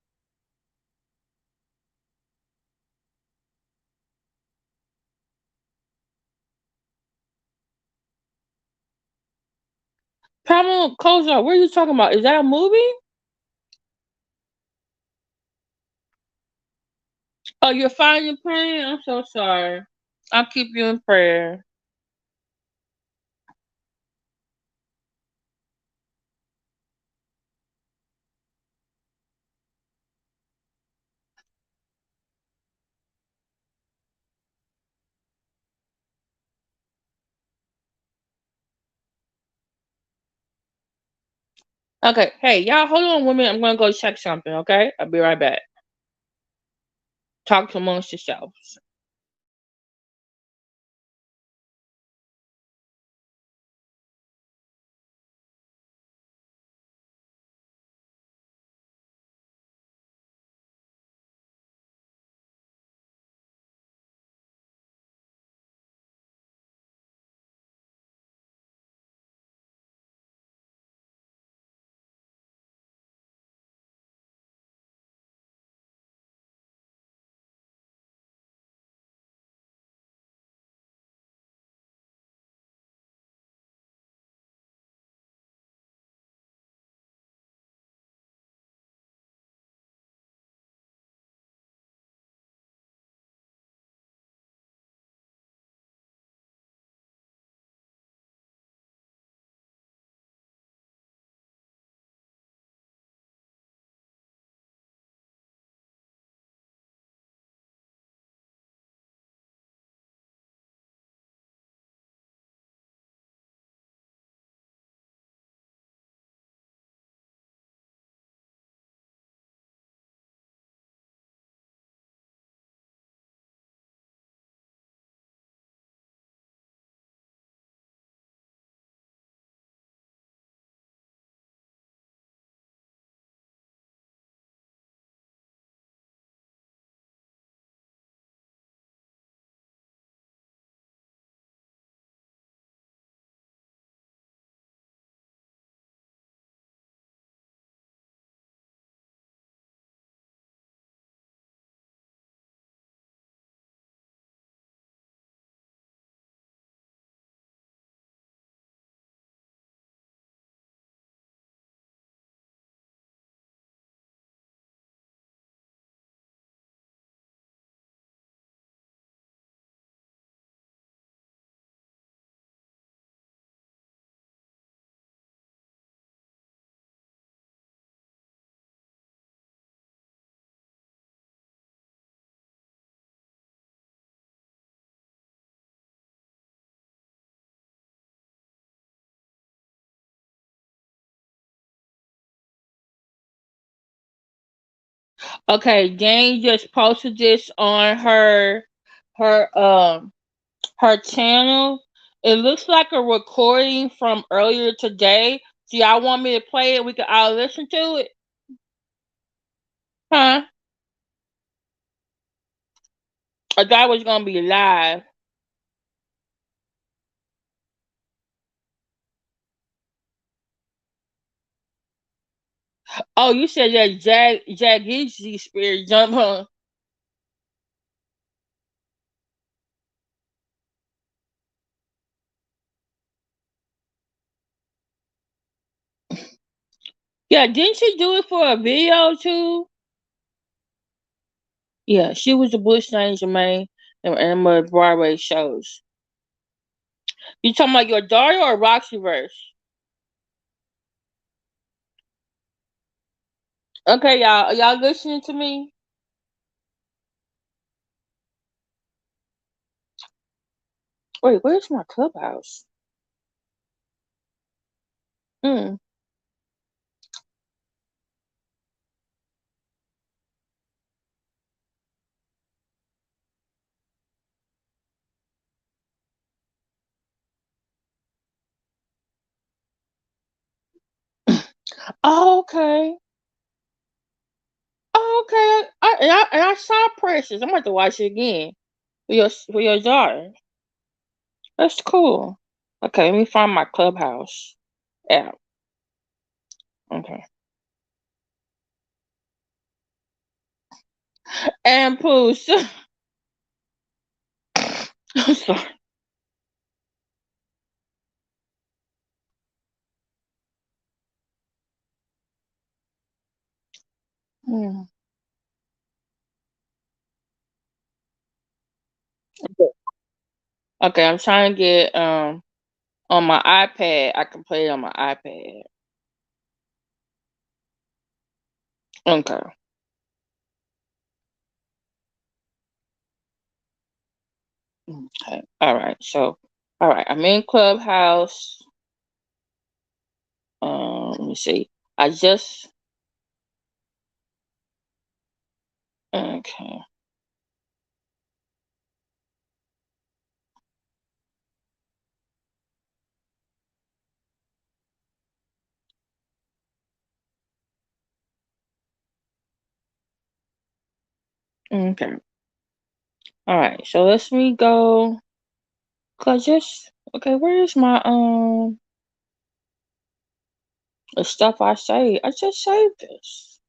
Pamela Kozar, what are you talking about? Is that a movie? Oh, you're finding pain? I'm so sorry. I'll keep you in prayer. Okay, hey, y'all, hold on 1 minute. I'm gonna go check something, okay? I'll be right back. Talk amongst yourselves. Okay, Jane just posted this on her her channel. It looks like a recording from earlier today. Do y'all want me to play it? We can all listen to it. Huh? I thought it was gonna be live. Oh, you said that Easy spirit jump on. Yeah, didn't she do it for a video too? Yeah, she was the Bush Danger main and my Broadway shows. You talking about your daughter or Roxyverse? Okay, y'all, are y'all listening to me? Wait, where's my Clubhouse? Hmm. Oh, okay. Oh, okay. I saw Precious. I'm going to watch it again for your daughter. That's cool. Okay, let me find my Clubhouse app. Okay. And Poos. I'm sorry. Mm. Okay, I'm trying to get on my iPad. I can play it on my iPad. Okay. Okay. All right. So, all right. I'm in Clubhouse. Let me see. I just okay. Okay. All right. So let me go. Cause just okay. Where is my the stuff I saved? I just saved this.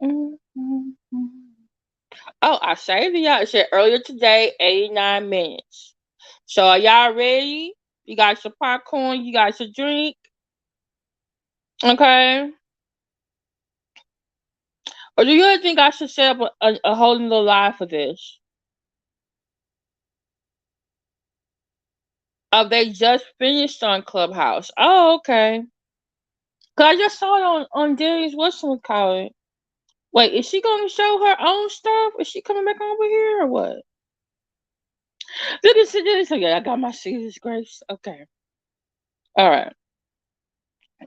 Mm. Oh, I saved it. Y'all. It said earlier today, 89 minutes. So are y'all ready? You got your popcorn. You got your drink. Okay. Or do you really think I should set up a whole little live for this? Oh, they just finished on Clubhouse. Oh, okay. Cause I just saw it on Dani's what's it call it. Wait, is she gonna show her own stuff? Is she coming back over here or what? Look at this. Okay, I got my Caesar's grace. Okay. All right.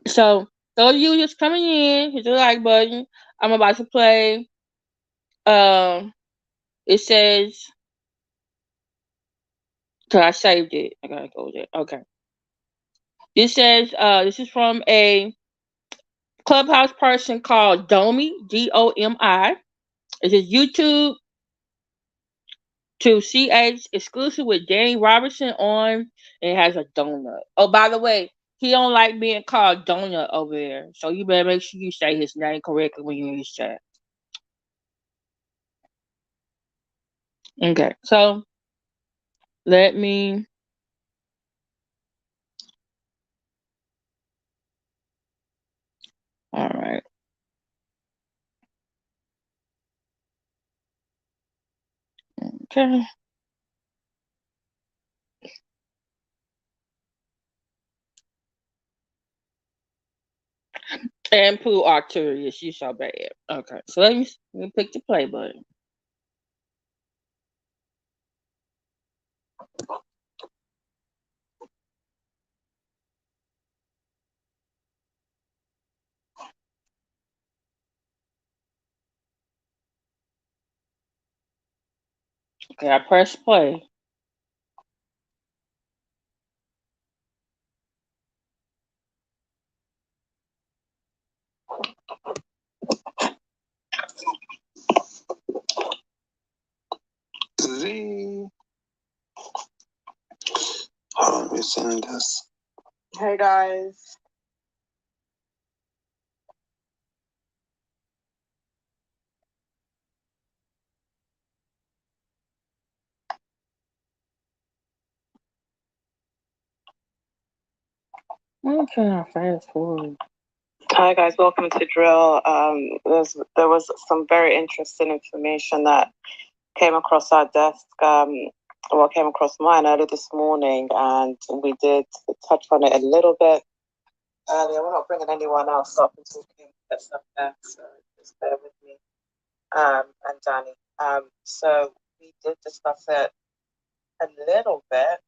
So those of you just coming in, hit the like button. I'm about to play. It says, cause I saved it. I gotta go there. Okay. This says, this is from a Clubhouse person called Domi, Domi. It says YouTube to CH exclusive with Dani Robertson on, and it has a donut. Oh, by the way, he don't like being called donut over there, so you better make sure you say his name correctly when you in his chat. Okay, so let me. All right. Okay. And Pooh Arterius, you so bad. Okay, so let me pick the play button. Okay, I press play. Z. Hold on, we're sending this. Hey guys. Okay, I fast forward. Hi guys, welcome to Drill. There was some very interesting information that came across our desk. Came across mine early this morning, and we did touch on it a little bit earlier. We're not bringing anyone else up and talking that stuff there, so just bear with me. And Dani. So we did discuss it a little bit.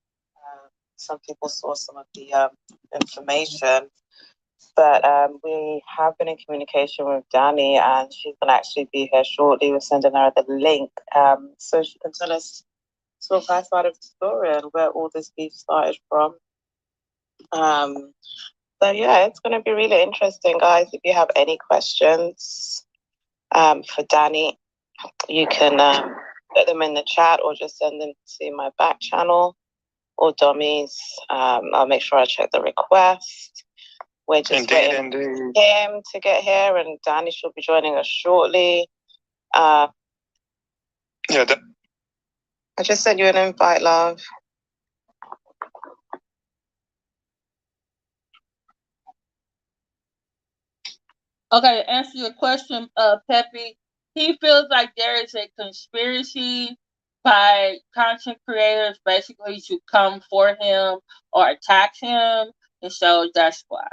Some people saw some of the information, but we have been in communication with Dani, and she's going to actually be here shortly. We're sending her the link so she can tell us sort of her side of the story and where all this beef started from. So yeah, it's going to be really interesting, guys. If you have any questions for Dani, you can put them in the chat or just send them to my back channel or Domi's. I'll make sure I check the request. We're just waiting for him to get here, and Dani should be joining us shortly. I just sent you an invite, love. Okay, to answer your question, Peppy, he feels like there is a conspiracy by content creators basically to come for him or attack him, and so that's why.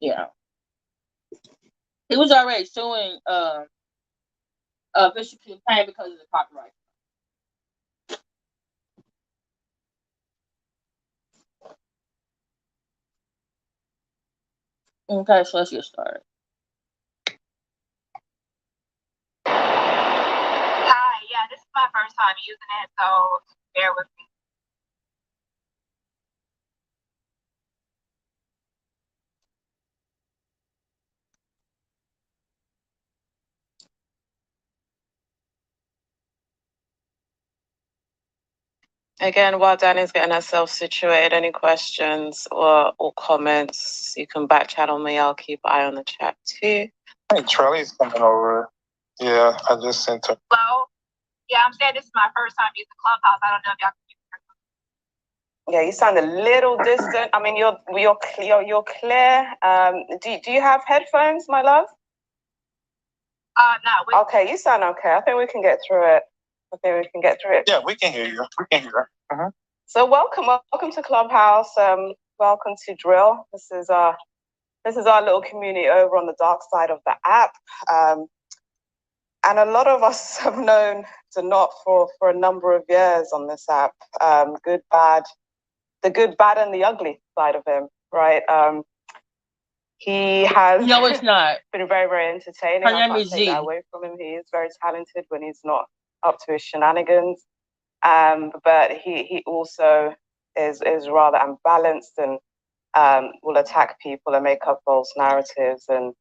Yeah. He was already suing Bishop Campaign because of the copyright. Okay, so let's get started. Hi, yeah, this is my first time using it, so bear with me. Again, while Dani's getting herself situated, any questions or comments, you can back channel me. I'll keep an eye on the chat too. Hey, Charlie's coming over. Yeah, I just sent her. Hello? Yeah, I'm saying this is my first time using Clubhouse. I don't know if y'all can hear me. Yeah, you sound a little distant. I mean, you're clear. Do you have headphones, my love? No. Okay, you sound okay. I think we can get through it. Yeah, we can hear you. Uh-huh. So welcome to Clubhouse. Welcome to Drill. This is our little community over on the dark side of the app. And a lot of us have known Denot for a number of years on this app. The good, bad, and the ugly side of him, right? He has No, it's not. been very, very entertaining. Her name is I can't take that away from him. He is very talented when he's not up to his shenanigans. But he also is rather unbalanced and will attack people and make up false narratives and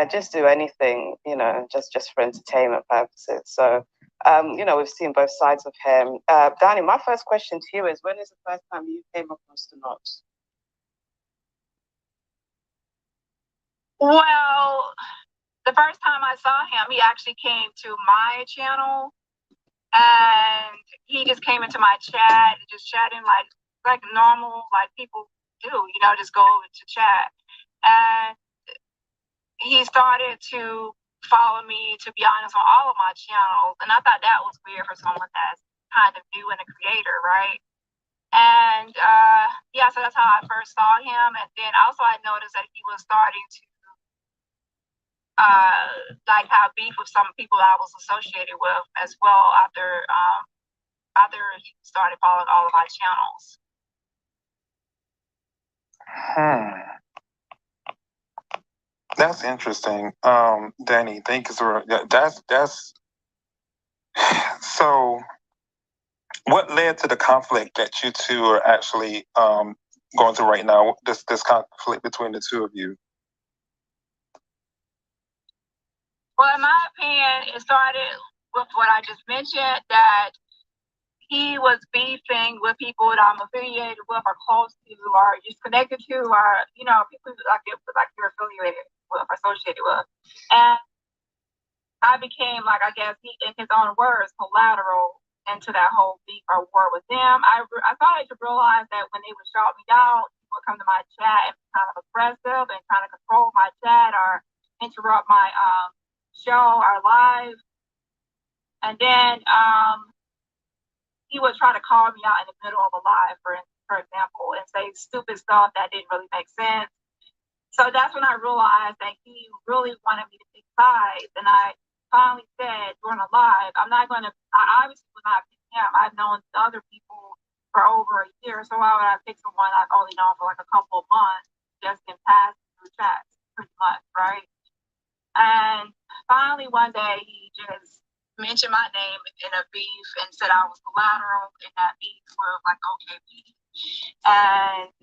just do anything, just for entertainment purposes. So, we've seen both sides of him. Dani, my first question to you is, when is the first time you came across the Denot? Well, the first time I saw him, he actually came to my channel, and he just came into my chat and just chatting like normal, like people do, just go over to chat. And he started to follow me, to be honest, on all of my channels. And I thought that was weird for someone that's kind of new and a creator, right? And so that's how I first saw him. And then also I noticed that he was starting to have beef with some people I was associated with as well after he started following all of my channels. That's interesting. Dani, thank you for that's so what led to the conflict that you two are actually going through right now, this conflict between the two of you? Well, in my opinion, it started with what I just mentioned, that he was beefing with people that I'm affiliated with or close to or just connected to, or, people like you're affiliated with, associated with. And I became, I guess, in his own words, collateral into that whole beef or war with them. I started to realize that when they would shout me down, people would come to my chat and be kind of aggressive and kind of control my chat or interrupt my show or live. And then he would try to call me out in the middle of a live, for example, and say stupid stuff that didn't really make sense. So that's when I realized that he really wanted me to pick sides. And I finally said during a live, I obviously would not pick him. I've known other people for over a year. So why would I pick someone I've only known for a couple of months, just in past through chats, pretty much, right? And finally one day he just mentioned my name in a beef and said I was collateral in that beef for OKB. And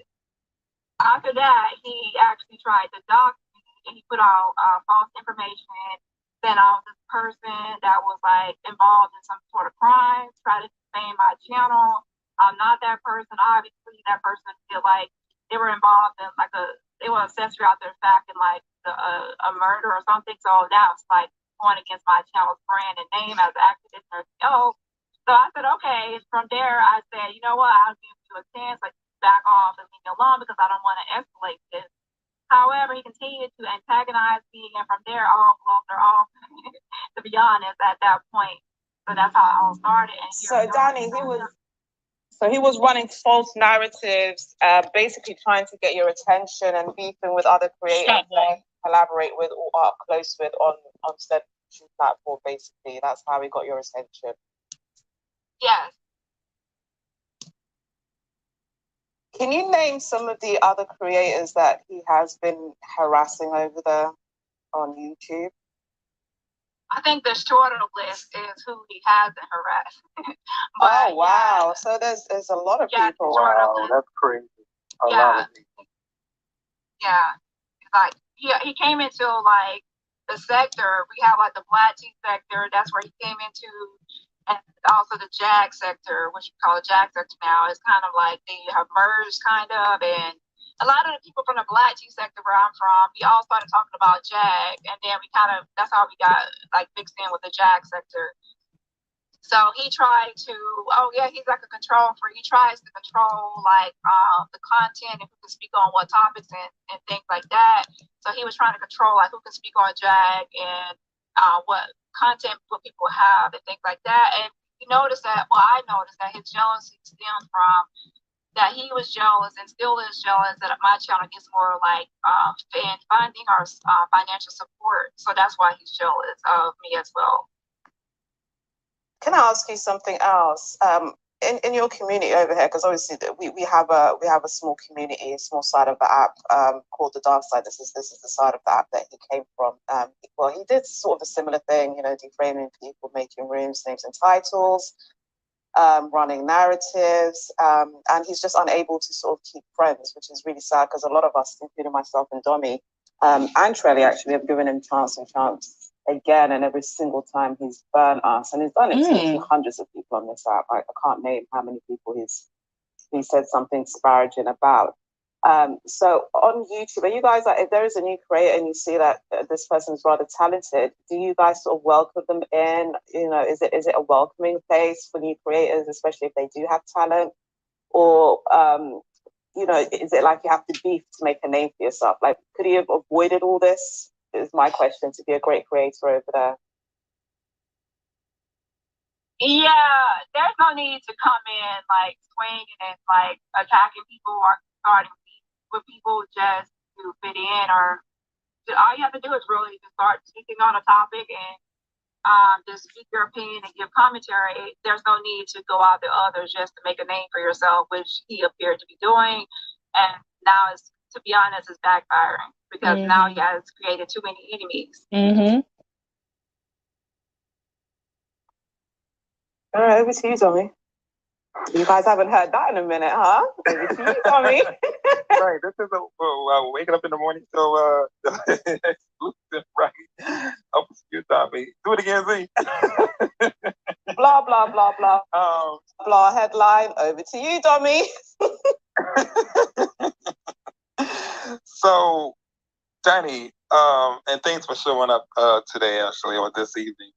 after that, he actually tried to dox me, and he put out false information, saying I was this person that was involved in some sort of crime, tried to defame my channel. I'm not that person. Obviously, that person feel like they were involved in they were accessory out there fact in a murder or something. So now it's going against my channel's brand and name as an activist or CEO. So I said, okay. From there, I said, you know what? I'll give you a chance. Back off and leave me me alone because I don't want to escalate this. However, he continued to antagonize me, and from there, all blows are off, to be honest, at that point. So that's how it all started. And so, Dani, he was running false narratives, basically trying to get your attention and beefing with other creators that he collaborate with or are close with on said platform, basically. That's how he got your attention. Yes. Can you name some of the other creators that he has been harassing over there on YouTube? I think the short of the list is who he hasn't harassed. Oh, wow. So there's a lot of people. Wow, that's crazy. A lot of people. Yeah. Like, he came into, like, the sector. We have, like, the Black tea sector. That's where he came into. And also the JAG sector, which we call the JAG sector now, is kind of like they have merged, kind of. And a lot of the people from the Black tea sector where I'm from, we all started talking about JAG. And then that's how we got, like, mixed in with the JAG sector. So he tried to, he's like a control freak. He tries to control, like, the content and who can speak on what topics and things like that. So he was trying to control, like, who can speak on JAG and what content what people have and things like that. And I noticed that his jealousy stemmed from that he was jealous and still is jealous that my channel gets more like fan funding or financial support. So that's why he's jealous of me as well. Can I ask you something else? In your community over here, because obviously we have a small community, a small side of the app called the dark side. This is the side of the app that he came from. Well, he did sort of a similar thing, deframing people, making rooms, names and titles, running narratives, and he's just unable to sort of keep friends, which is really sad because a lot of us, including myself and Dani, and Trelly actually have given him chance again, and every single time he's burned us, and he's done it to hundreds of people on this app. I can't name how many people he said something disparaging about. So on YouTube, are you guys like, if there is a new creator and you see that this person is rather talented, do you guys sort of welcome them in? Is it a welcoming place for new creators, especially if they do have talent, or is it like you have to beef to make a name for yourself? Like, could he have avoided all this? Is my question, to be a great creator over there. Yeah, there's no need to come in like swinging and like attacking people or starting with people just to fit in, or all you have to do is really just start speaking on a topic and just speak your opinion and give commentary. There's no need to go out to others just to make a name for yourself, which he appeared to be doing, and now it's, to be honest, it's backfiring because now he has created too many enemies. All right, over to you, Tommy. You guys haven't heard that in a minute, huh? Over to you, Tommy. Right, this is waking up in the morning, so exclusive, right? Up to you, Tommy. Do it again, Z. Blah, blah, blah, blah. Blah headline. Over to you, Tommy. So, Dani, and thanks for showing up today, actually, or this evening.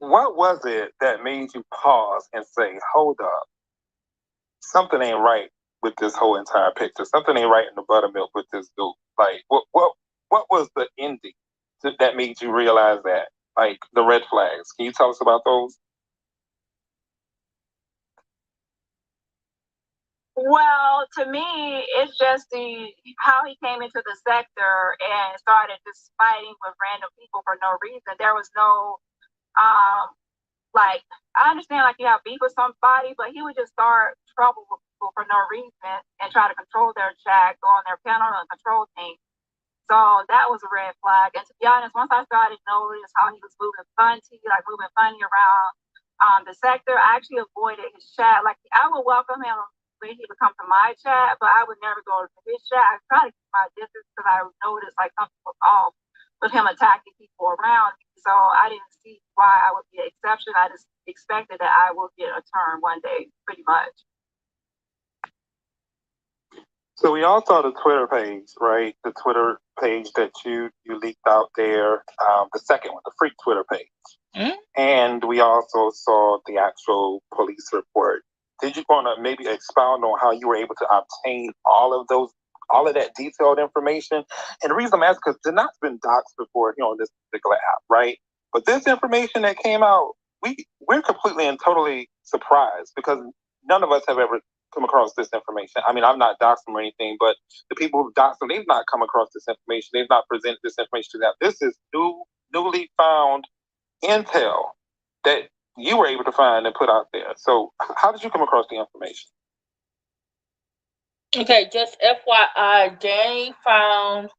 What was it that made you pause and say, hold up, something ain't right with this whole entire picture? Something ain't right in the buttermilk with this dude. Like, what was the ending that made you realize that? Like, the red flags. Can you tell us about those? Well, to me, it's just how he came into the sector and started just fighting with random people for no reason. There was no, like, I understand, like, you have beef with somebody, but he would just start trouble with people for no reason and try to control their chat, go on their panel and control things. So that was a red flag. And to be honest, once I started noticing how he was moving funny around the sector, I actually avoided his chat. Like, I would welcome him when he would come to my chat, but I would never go to his chat. I try to keep my distance because I noticed like something was off with him attacking people around me. So I didn't see why I would be an exception. I just expected that I would get a turn one day, pretty much. So we all saw the Twitter page, right? The Twitter page that you leaked out there, the second one, the freak Twitter page. And we also saw the actual police report did you want to maybe expound on how you were able to obtain all of that detailed information? And the reason I'm asking, because Denat's been doxxed before, on this particular app, right? But this information that came out, we're completely and totally surprised because none of us have ever come across this information. I mean, I'm not doxxed or anything, but the people who've doxxed them, they've not come across this information. They've not presented this information to them. This is newly found intel that you were able to find and put out there. So how did you come across the information? Okay, just FYI, Dani found,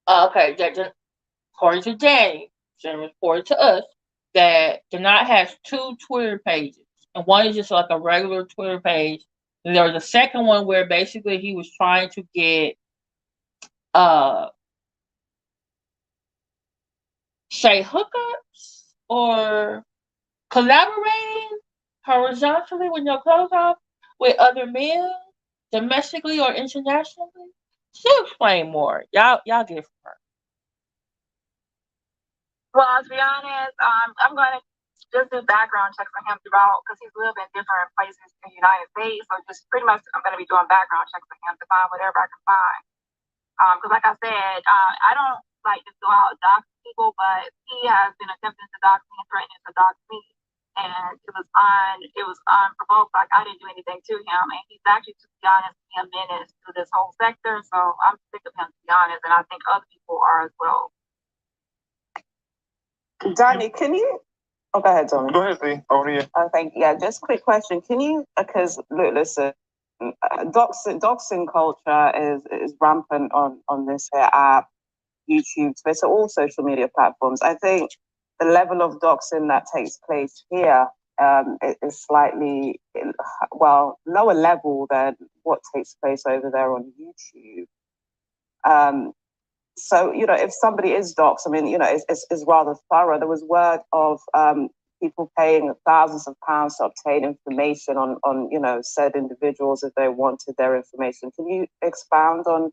according to Dani, she reported to us that Denat has 2 Twitter pages. And one is just like a regular Twitter page. And there was a second one where basically he was trying to get, say, hookups or collaborating horizontally with your clothes off with other men, domestically or internationally. She'll explain more. Y'all get from her. Well, to be honest, I'm going to just do background checks on him throughout because he's lived in different places in the United States. So just pretty much I'm going to be doing background checks on him to find whatever I can find. Because like I said, I don't like to go out and dox people, but he has been attempting to dox me and threatening to dox me. And it was unprovoked. Like I didn't do anything to him. And he's actually, to be honest, a menace to this whole sector. So I'm sick of him, to be honest. And I think other people are as well. Dani, can you? Oh, go ahead, Tommy. Go ahead, see. Over here. Thank you. Yeah, just a quick question. Can you? Because look, listen, doxing culture is rampant on this here app, YouTube, Twitter, all social media platforms. I think the level of doxing that takes place here is slightly lower level than what takes place over there on YouTube. So, if somebody is doxxed, I mean, it's rather thorough. There was word of people paying thousands of pounds to obtain information on said individuals if they wanted their information. Can you expound on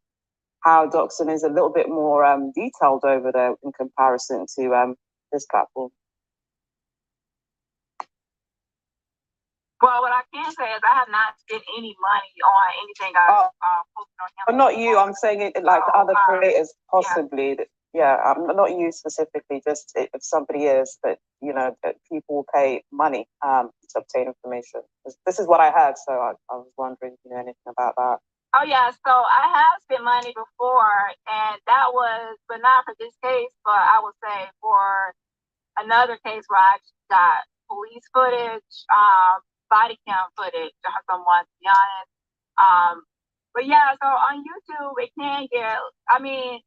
how doxing is a little bit more detailed over there in comparison to this platform? Well, what I can say is I have not spent any money on anything I posted on him. But not you. I'm saying it like other creators, possibly. Yeah, not you specifically. Just if somebody is that that people pay money to obtain information. This is what I heard, so I was wondering if you know anything about that. Oh yeah, so I have spent money before, and that was, but not for this case. But I would say for another case where I actually got police footage, body cam footage of someone, to be honest. But yeah, so on YouTube it can get, I mean,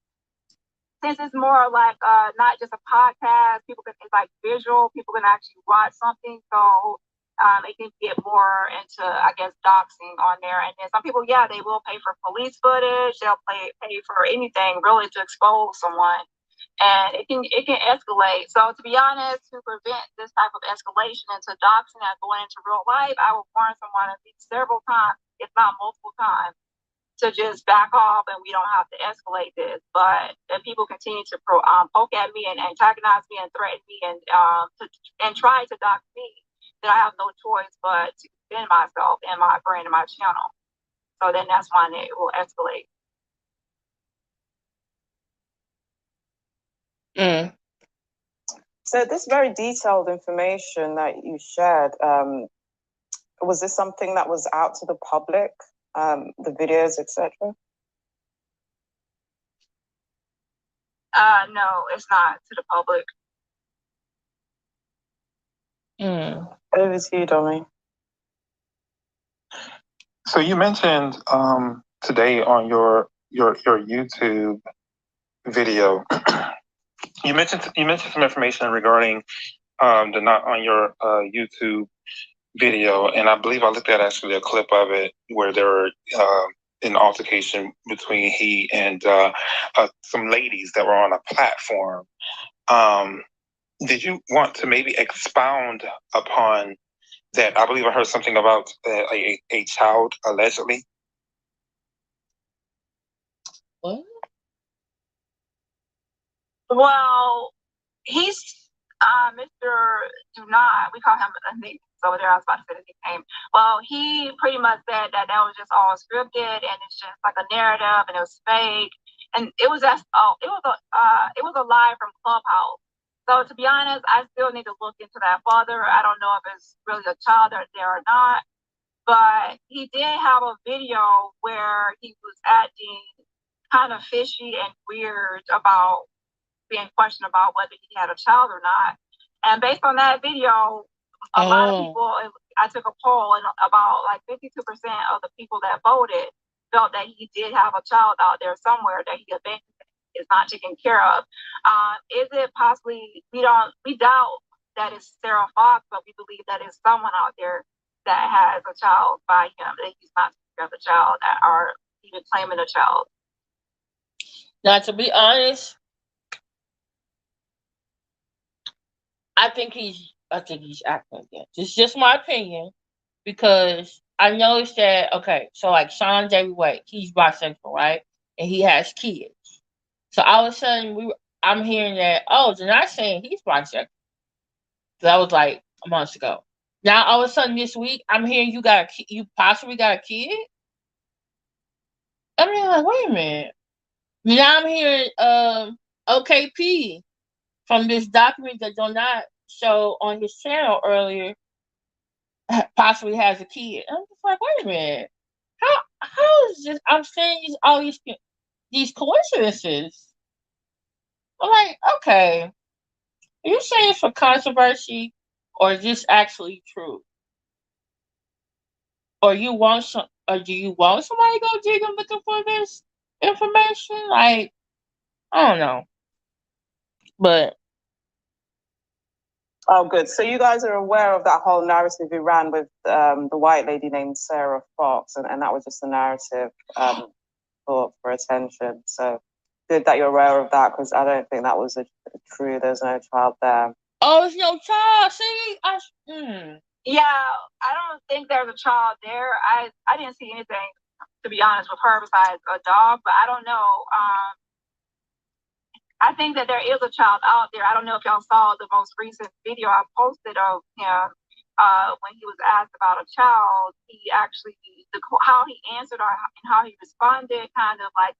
since it's more like not just a podcast, it's like visual, people can actually watch something. So it can get more into, I guess, doxing on there. And then some people, they will pay for police footage, they'll pay for anything really to expose someone. And it can escalate. So to be honest, to prevent this type of escalation into doxing and going into real life, I will warn someone at least several times, if not multiple times, to just back off and we don't have to escalate this. But if people continue to poke at me and antagonize me and threaten me and try to dox me, then I have no choice but to defend myself and my brand and my channel. So then that's when it will escalate. So this very detailed information that you shared, was this something that was out to the public, the videos, etc.? No, it's not to the public. Over to you, Dani. So you mentioned today on your YouTube video, you mentioned some information regarding the not on your YouTube video, and I believe I looked at actually a clip of it where there were an altercation between he and some ladies that were on a platform. Did you want to maybe expound upon that? I believe I heard something about a child allegedly. What? Well, he's Mr. Do Not. We call him over there. I was about to say the nickname. Well, he pretty much said that was just all scripted and it's just like a narrative and it was fake. And it was just it was a lie from Clubhouse. So to be honest, I still need to look into that further. I don't know if it's really a child there or not. But he did have a video where he was acting kind of fishy and weird about being questioned about whether he had a child or not. And based on that video, a lot of people, I took a poll and about like 52% of the people that voted felt that he did have a child out there somewhere that he abandoned, is not taken care of. Is it possibly, we doubt that it's Sarah Fox, but we believe that it's someone out there that has a child by him, that he's not taking care of the child, that are even claiming a child. Now, to be honest, I think he's acting again. It's just my opinion, because I noticed that, okay, so like Sean Davy White, he's bisexual, right? And he has kids. So all of a sudden, I'm hearing that, oh, they're not saying he's bisexual. That was like a month ago. Now all of a sudden this week, I'm hearing you possibly got a kid. I mean, like, wait a minute. Now I'm hearing OKP from this document that do not show on his channel earlier possibly has a kid. I'm just like, wait a minute. How is this? I'm saying all these coincidences. I'm like, okay, are you saying it's for controversy, or is this actually true? Or do you want somebody to go dig and looking for this information? Like, I don't know. But oh, good. So you guys are aware of that whole narrative he ran with the white lady named Sarah Fox, and that was just a narrative for attention. So good that you're aware of that, because I don't think that was true. There's no child there. Oh, there's no child. See, Yeah, I don't think there's a child there. I didn't see anything, to be honest, with her besides a dog, but I don't know. I think that there is a child out there. I don't know if y'all saw the most recent video I posted of him when he was asked about a child. He actually, how he answered and how he responded kind of like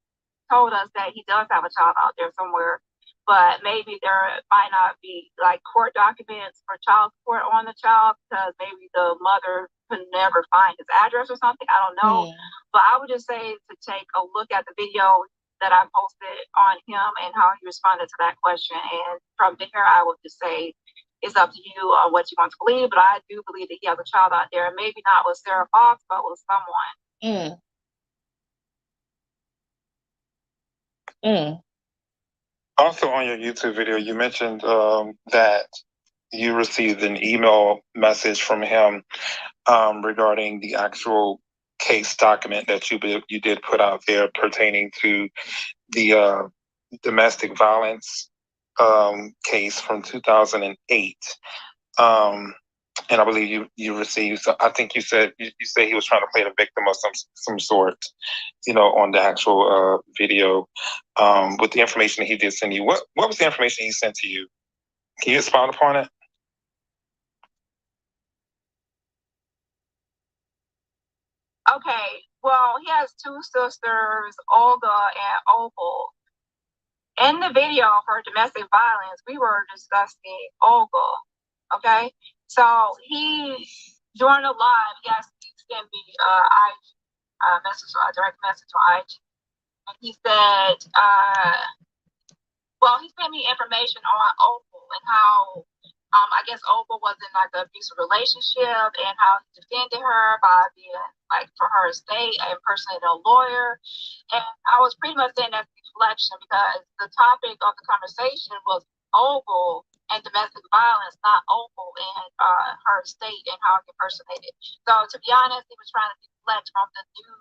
told us that he does have a child out there somewhere. But maybe there might not be like court documents for child support on the child, because maybe the mother could never find his address or something. I don't know. But I would just say to take a look at the video that I posted on him and how he responded to that question. And from there, I would just say it's up to you on what you want to believe. But I do believe that he has a child out there, maybe not with Sarah Fox, but with someone. Also on your YouTube video, you mentioned that you received an email message from him regarding the actual case document that you did put out there pertaining to the domestic violence case from 2008. And I believe you received. So I think you said he was trying to play the victim of some sort, on the actual video with the information that he did send you. What was the information he sent to you? Can you expound upon it? Okay, well, he has two sisters, Olga and Opal. In the video for domestic violence, we were discussing Olga. Okay, so he during the live, he asked me to send me a direct message on IG, and he said, he sent me information on Opal and how I guess Opal was in like an abusive relationship, and how he defended her by being like for her estate and impersonating a lawyer. And I was pretty much saying that's deflection, because the topic of the conversation was Opal and domestic violence, not Opal and her estate and how he impersonated. So to be honest, he was trying to deflect from the new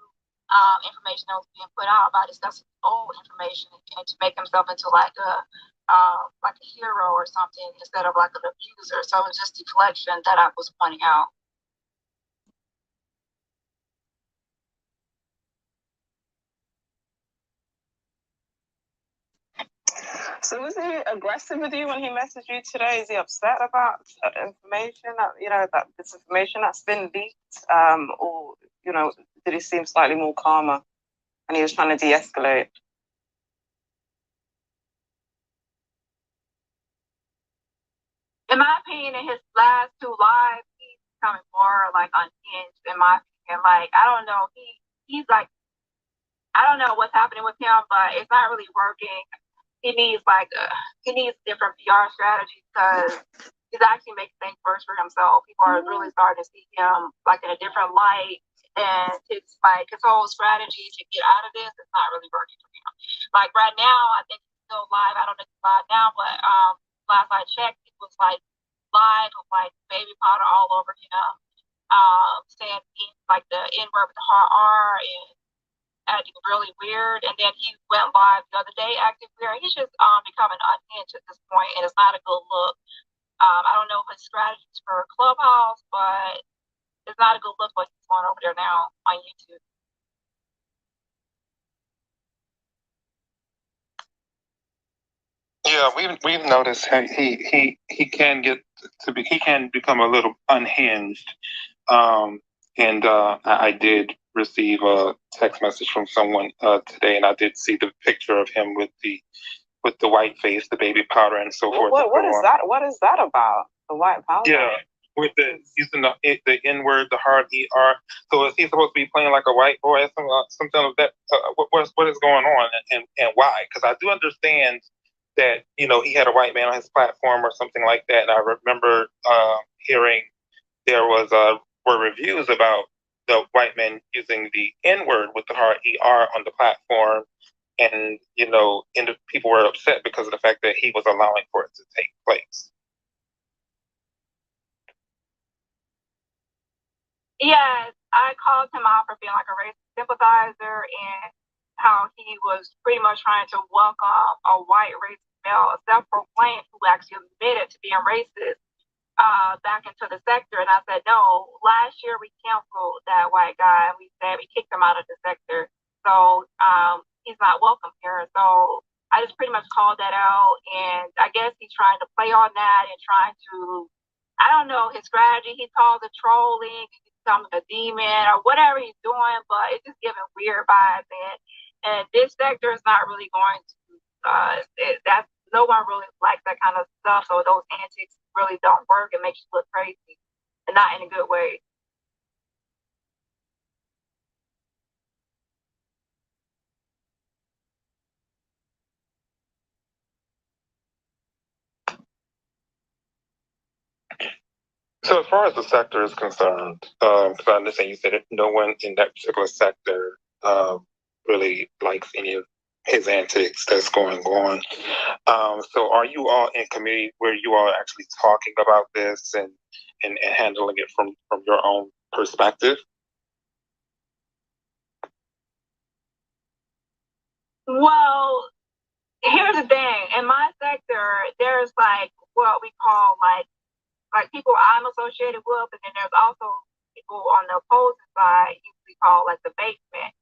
information that was being put out by discussing old information, and to make himself into like a hero or something instead of like an abuser. So it was just deflection that I was pointing out. So was he aggressive with you when he messaged you today? Is he upset about information, that this information that's been leaked? Or, did he seem slightly more calmer and he was trying to de-escalate? In my opinion, in his last two lives, he's becoming more like unhinged. In my opinion, like I don't know, he's like I don't know what's happening with him, but it's not really working. He needs different PR strategy because he's actually making things worse for himself. People are really starting to see him like in a different light, and it's like his whole strategy to get out of this is not really working for him. Like right now, I think he's still live. I don't know if he's live now, but last I checked, he was like live with like baby powder all over him, saying like the N word with the hard R and acting really weird. And then he went live the other day acting weird. He's just becoming unhinged at this point, and it's not a good look. I don't know his strategies for Clubhouse, but it's not a good look what he's going over there now on YouTube. Yeah, we've noticed he can become a little unhinged. I did receive a text message from someone today, and I did see the picture of him with the white face, the baby powder, and so forth. What is that? What is that about? The white powder? Yeah, with using the N word, the hard ER. So is he supposed to be playing like a white boy or something of that? What is going on and why? Because I do understand that he had a white man on his platform or something like that. And I remember hearing there were reviews about the white man using the N word with the hard ER on the platform, and people were upset because of the fact that he was allowing for it to take place. Yes, I called him out for being like a racist sympathizer and how he was pretty much trying to welcome a white racist male, a self-proclaimed, who actually admitted to being racist back into the sector. And I said, no, last year we canceled that white guy. We said we kicked him out of the sector. So he's not welcome here. So I just pretty much called that out. And I guess he's trying to play on that and trying to, I don't know, his strategy. He calls it trolling. He's becoming a demon or whatever he's doing, but it's just giving weird vibes. And this sector is not really going to, that's no one really likes that kind of stuff. So those antics really don't work. It makes you look crazy and not in a good way. So as far as the sector is concerned, because I understand you said that no one in that particular sector really likes any of his antics that's going on. So are you all in community where you all are actually talking about this and handling it from your own perspective? Well, here's the thing. In my sector, there's like what we call like people I'm associated with, and then there's also people on the opposing side, usually called like the basement.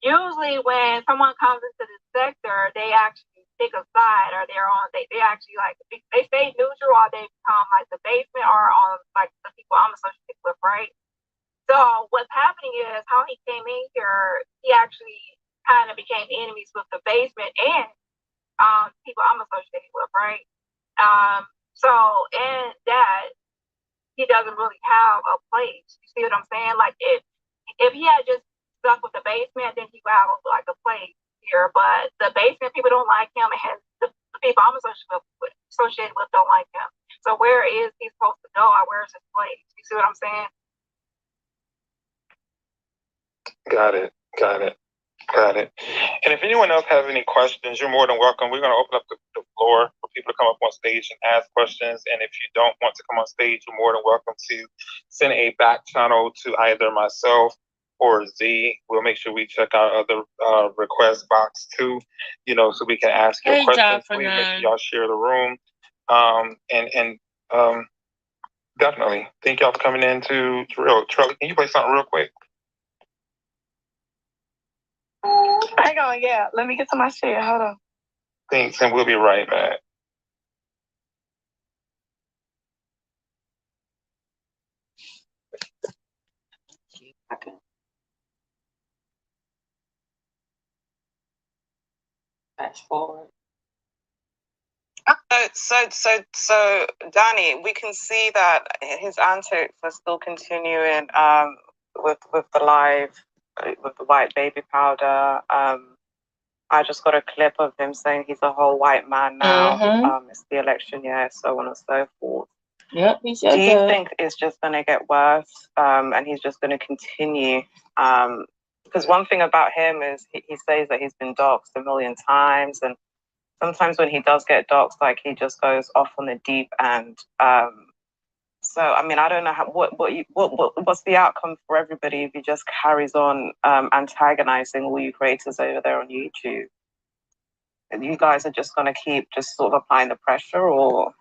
Usually when someone comes into this sector, they actually pick a side, or they actually like, they stay neutral, or they become like the basement or on like the people I'm associated with, right? So what's happening is how he came in here, he actually kind of became enemies with the basement and people I'm associated with, right? So in that, he doesn't really have a place. You see what I'm saying? Like if he had just stuck with the basement, then he would have like a place here. But the basement people don't like him, and the people I'm associated with don't like him. So where is he supposed to go, or where's his place? You see what I'm saying? Got it. And if anyone else has any questions, you're more than welcome. We're going to open up the floor for people to come up on stage and ask questions. And if you don't want to come on stage, you're more than welcome to send a back channel to either myself or Z. We'll make sure we check our other request box too, so we can ask your questions. Please make sure y'all share the room. Definitely. Thank y'all for coming in to Trill. Can you play something real quick? Hang on, yeah. Let me get to my shit. Hold on. Thanks, and we'll be right back. Okay. Fast forward. So, Dani, we can see that his antics are still continuing with the live, with the white baby powder. I just got a clip of him saying he's a whole white man now. It's the election year, so on and so forth. Yep, he said Do you that. think it's just going to get worse, and he's just going to continue? Because one thing about him is he says that he's been doxxed a million times, and sometimes when he does get doxxed, like he just goes off on the deep end. So I mean, I don't know what's the outcome for everybody if he just carries on antagonizing all you creators over there on YouTube. And you guys are just going to keep just sort of applying the pressure, or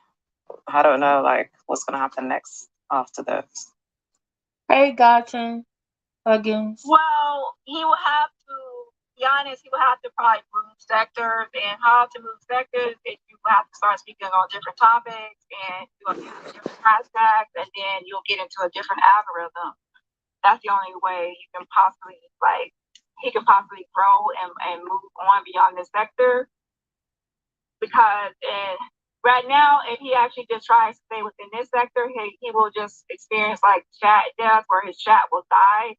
I don't know, like what's going to happen next after this. Hey, Gotcha. Huggins. Well, he will have to be honest. He will have to probably move sectors, and how to move sectors is you have to start speaking on different topics, and you'll use different hashtags, and then you'll get into a different algorithm. That's the only way you can possibly he can possibly grow and move on beyond this sector. Because right now, if he actually just tries to stay within this sector, he will just experience like chat death, where his chat will die.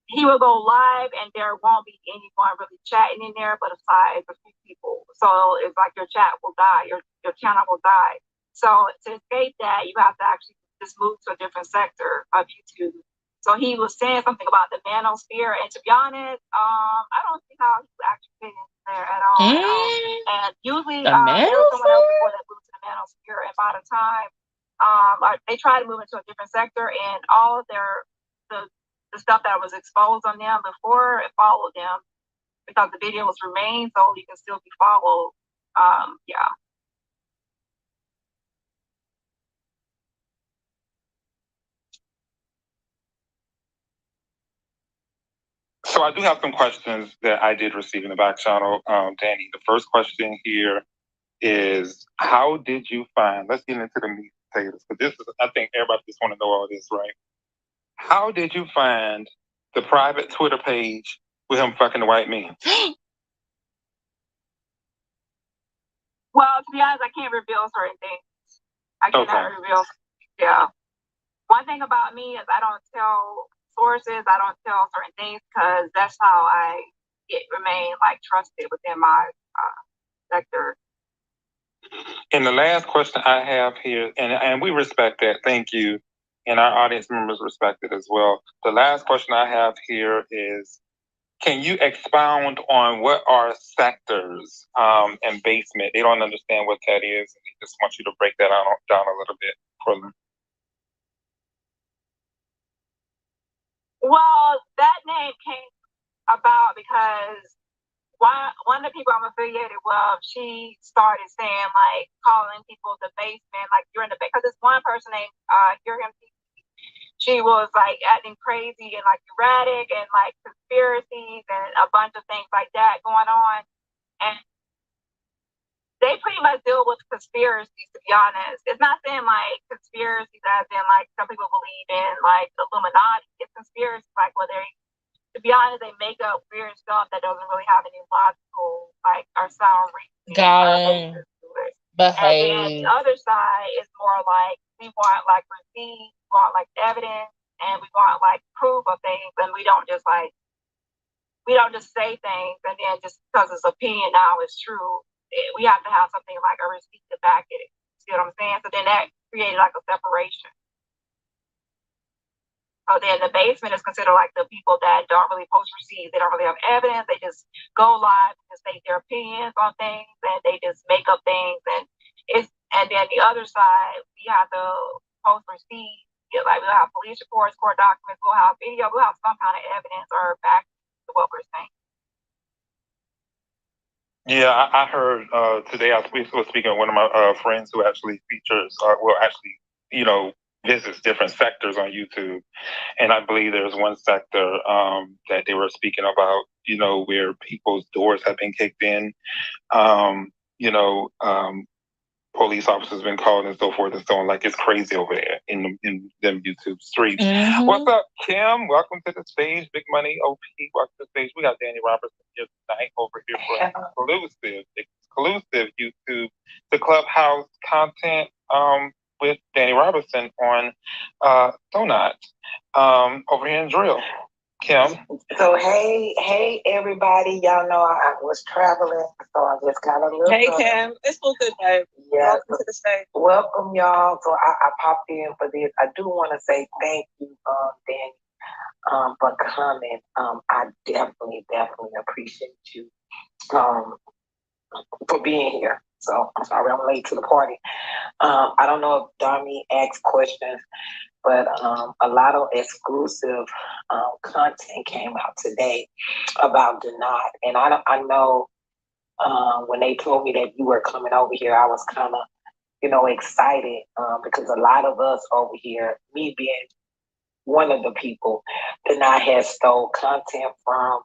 He will go live and there won't be anyone really chatting in there but aside a few people. So it's like your chat will die, your channel will die. So to escape that, you have to actually just move to a different sector of YouTube. So he was saying something about the manosphere, and to be honest, I don't see how he would actually fit in there at all. And usually there was someone else before that moved to the manosphere, and by the time they try to move into a different sector, and all of the stuff that was exposed on them before, it followed them because the video was remained, so you can still be followed. Yeah. So I do have some questions that I did receive in the back channel, Dani. The first question here is, how did you find? Let's get into the meat and potatoes, because this is, I think everybody just want to know all this, right? How did you find the private Twitter page with him fucking the white men? Well, to be honest, I can't reveal certain things. I cannot reveal. Yeah. One thing about me is I don't tell sources. I don't tell certain things because that's how I remain like trusted within my sector. And the last question I have here, and we respect that, thank you, and our audience members respect it as well. The last question I have here is, can you expound on what are sectors and basement? They don't understand what that is, and they just want you to break that down a little bit for them. Well, that name came about because one of the people I'm affiliated with, she started saying like calling people the basement, like you're in the basement. Because this one person named Hear Him. She was like acting crazy and like erratic and like conspiracies and a bunch of things like that going on. And they pretty much deal with conspiracies, to be honest. It's not saying like conspiracies as in like some people believe in like Illuminati. It's conspiracies like where to be honest, they make up weird stuff that doesn't really have any logical like or sound reason. Got and then the other side is more like we want like receipts, we want like evidence, and we want like proof of things, and we don't just say things and then just because it's opinion now it's true. We have to have something like a receipt to back it. See what I'm saying? So then that created like a separation. So then the basement is considered like the people that don't really post receipts. They don't really have evidence. They just go live and state their opinions on things, and they just make up things. And then the other side, we have to post receipts. Like we'll have police reports, court documents. We'll have video. We'll have some kind of evidence or back to what we're saying. Yeah, I heard today I was speaking with one of my friends who actually features, visits different sectors on YouTube. And I believe there's one sector that they were speaking about, you know, where people's doors have been kicked in, you know, police officers been called and so forth and so on. Like, it's crazy over there in them YouTube streets. Mm-hmm. What's up, Kim? Welcome to the stage. Big Money OP, welcome to the stage. We got Dani Robertson here tonight over here for exclusive YouTube, the Clubhouse content with Dani Robertson on Donut over here in Drill. Kim. So hey everybody, y'all know I was traveling, so I just got a little. Hey Kim, it's all good, babe. Yeah. Welcome to the stage. Welcome y'all. So I popped in for this. I do want to say thank you, Dani, for coming. I definitely appreciate you for being here. So I'm sorry I'm late to the party. I don't know if Dani asked questions, but a lot of exclusive content came out today about Dani. And I know when they told me that you were coming over here, I was kind of, you know, excited because a lot of us over here, me being one of the people Dani has stole content from.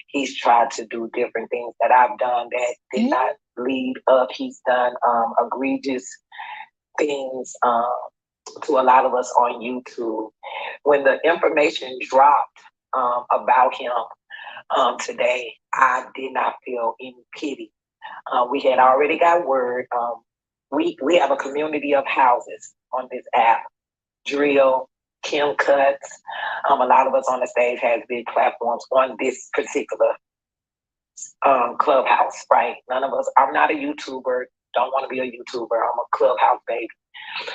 He's tried to do different things that I've done that did not lead up. He's done egregious things to a lot of us on YouTube. When the information dropped about him today, I did not feel any pity. We had already got word. We have a community of houses on this app. Drill, Kim Cuts. A lot of us on the stage has big platforms on this particular Clubhouse, right? None of us, I'm not a YouTuber, don't want to be a YouTuber, I'm a Clubhouse baby.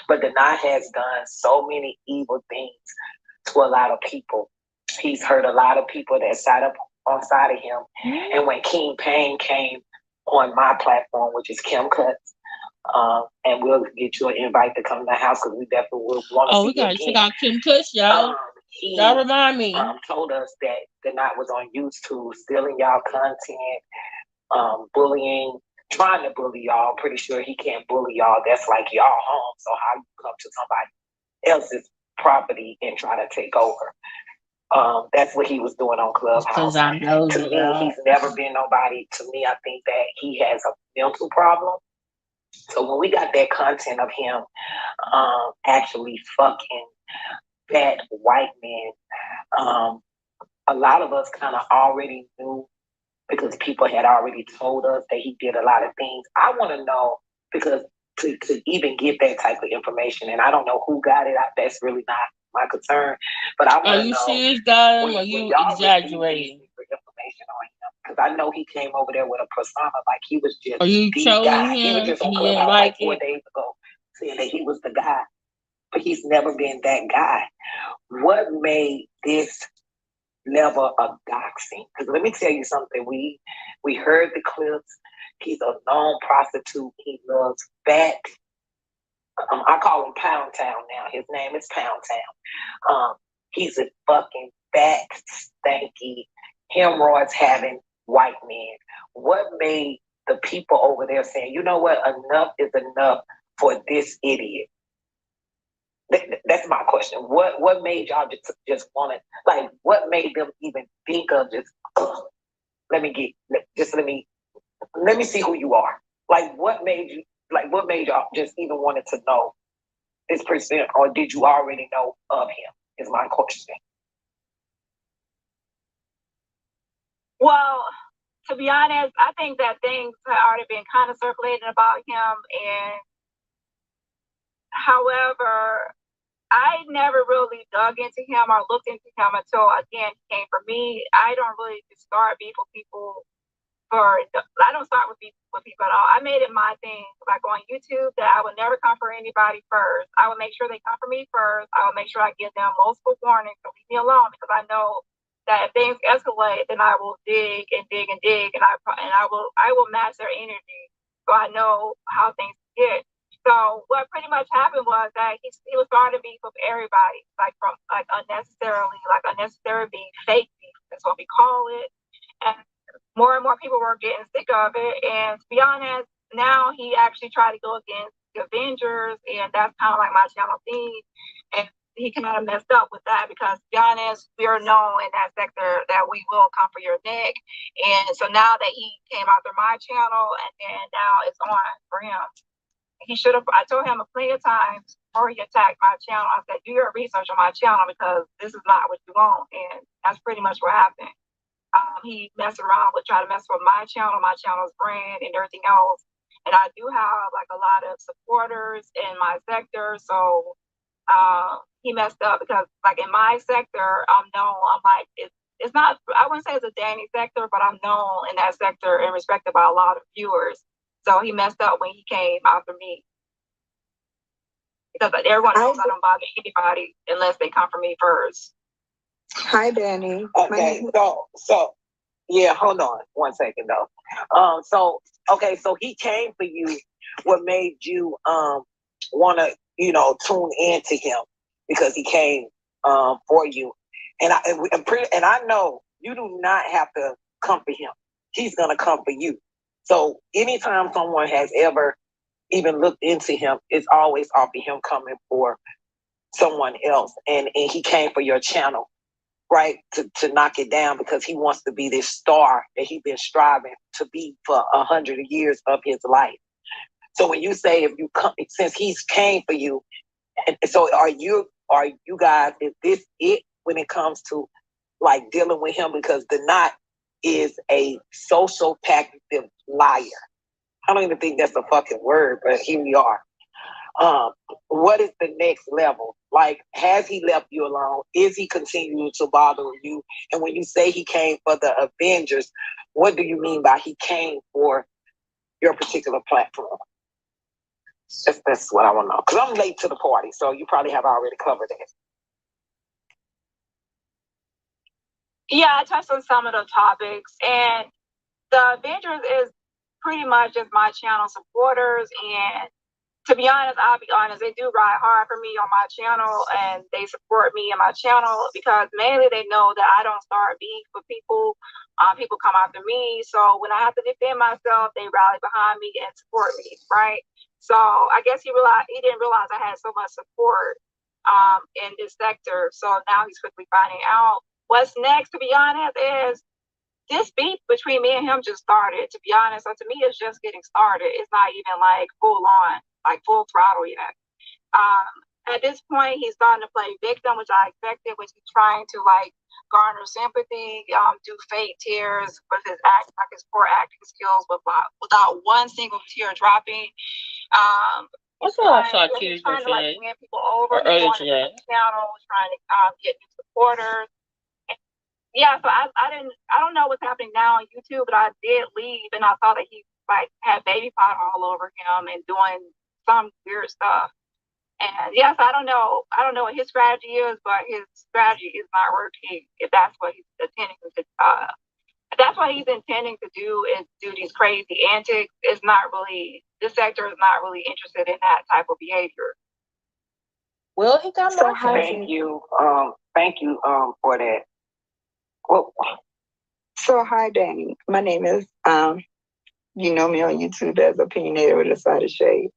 But Dani has done so many evil things to a lot of people. He's hurt a lot of people that sat up on side of him. And when King Payne came on my platform, which is Kim Cuts, and we'll get you an invite to come to the house because we definitely will want to see you again. Oh, we got to check out Kim Cuts, y'all. Y'all remind me. Told us that Dani was on YouTube stealing y'all content, bullying, trying to bully y'all. Pretty sure he can't bully y'all. That's like y'all home. So how you come to somebody else's property and try to take over? That's what he was doing on Clubhouse. To me, he's never been nobody. To me, I think that he has a mental problem. So when we got that content of him actually fucking fat white men, a lot of us kind of already knew because people had already told us that he did a lot of things. I want to know because to even get that type of information, and I don't know who got it. That's really not my concern. But I want to know. Are you serious, guys? Are you exaggerating? Information on him because I know he came over there with a persona like he was just. Are you trolling him? He was just on Clubhouse like 4 days ago saying that he was the guy, but he's never been that guy. What made this level of doxing? Because let me tell you something. We heard the clips. He's a known prostitute. He loves fat. I call him Pound Town now. His name is Pound Town. He's a fucking fat, stanky, hemorrhoids having white man. What made the people over there saying, you know what, enough is enough for this idiot? That's my question. What made y'all just want to, like, what made them even think of just, let me see who you are. Like, what made y'all just even wanted to know this person, or did you already know of him, is my question. Well, to be honest, I think that things had already been kind of circulating about him. And however, I never really dug into him or looked into him until, again, he came for me. I don't really start beef with people. I don't start with people at all. I made it my thing, like on YouTube, that I would never come for anybody first. I would make sure they come for me first. I would make sure I give them multiple warnings to leave me alone, because I know that if things escalate, then I will dig and dig and dig, and I will match their energy, so I know how things get. So what pretty much happened was that he was starting to beef with everybody, like from unnecessary beef, fake beef. That's what we call it. And more and more people were getting sick of it. And to be honest, now he actually tried to go against the Avengers, and that's kind of like my channel thing. And he kind of messed up with that because, to be honest, we are known in that sector that we will come for your neck. And so now that he came after my channel and then now it's on for him. He should have, I told him a plenty of times before he attacked my channel, I said, do your research on my channel because this is not what you want. And that's pretty much what happened. He messed around with trying to mess with my channel's brand and everything else. And I do have like a lot of supporters in my sector. So he messed up because like in my sector, I'm known, I'm like, it's not, I wouldn't say it's a Dani sector, but I'm known in that sector and respected by a lot of viewers. So he messed up when he came after me. Because everyone knows I don't bother anybody unless they come for me first. Hi, Dani. Okay, so yeah, hold on 1 second though. So he came for you. What made you want to tune into him because he came for you, and I know you do not have to come for him. He's gonna come for you. So anytime someone has ever even looked into him, it's always off of him coming for someone else. And he came for your channel, right? To knock it down because he wants to be this star that he's been striving to be for 100 years of his life. So when you say if you come, since he's came for you, and so are you guys, is this it when it comes to like dealing with him? Because the knot is a social passive liar. I don't even think that's a fucking word, but here we are. What is the next level? Like, has he left you alone? Is he continuing to bother you? And when you say he came for the Avengers, what do you mean by he came for your particular platform? That's what I want to know. Because I'm late to the party, so you probably have already covered it. Yeah, I touched on some of the topics. And the Avengers is pretty much just my channel supporters. And to be honest, I'll be honest, they do ride hard for me on my channel and they support me in my channel because mainly they know that I don't start beef with people. People come after me. So when I have to defend myself, they rally behind me and support me, right? So I guess he didn't realize I had so much support in this sector. So now he's quickly finding out. What's next, to be honest, is this beef between me and him just started, to be honest. So to me, it's just getting started. It's not even like full on, like full throttle yet. At this point, he's starting to play victim, which I expected, which he's trying to like garner sympathy, do fake tears with his his poor acting skills without one single tear dropping. What's up, saw tears trying to like win people over. Or earlier today. Channel, trying to get new supporters. Yeah, so I don't know what's happening now on YouTube, but I did leave and I saw that he like had baby pot all over him and doing some weird stuff. And yes, I don't know what his strategy is, but his strategy is not working. If that's what he's intending to if that's what he's intending to do is do these crazy antics, this sector is not really interested in that type of behavior. Well, he got more. Thank you for that. Well, so hi, Dani. My name is, you know me on YouTube as Opinionated with a Side of Shade.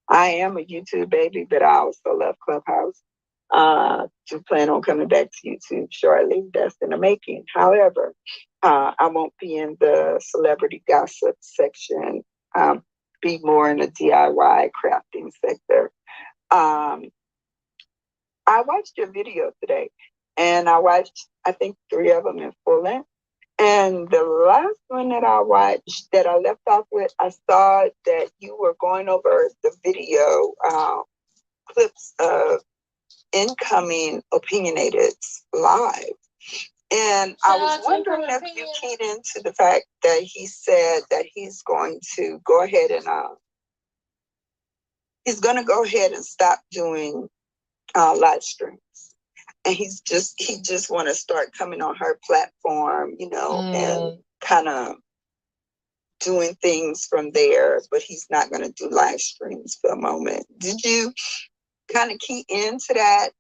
I am a YouTube baby, but I also love Clubhouse. To plan on coming back to YouTube shortly. That's in the making. However, I won't be in the celebrity gossip section. Be more in the DIY crafting sector. I watched your video today, and I watched, I think, 3 of them in full length. And the last one that I watched that I left off with, I saw that you were going over the video clips of incoming Opinionated live. And I was wondering if you keyed into the fact that he said that he's going to go ahead and stop doing live streams. And he just want to start coming on her platform, and kind of doing things from there, but he's not going to do live streams for a moment. Did you kind of key into that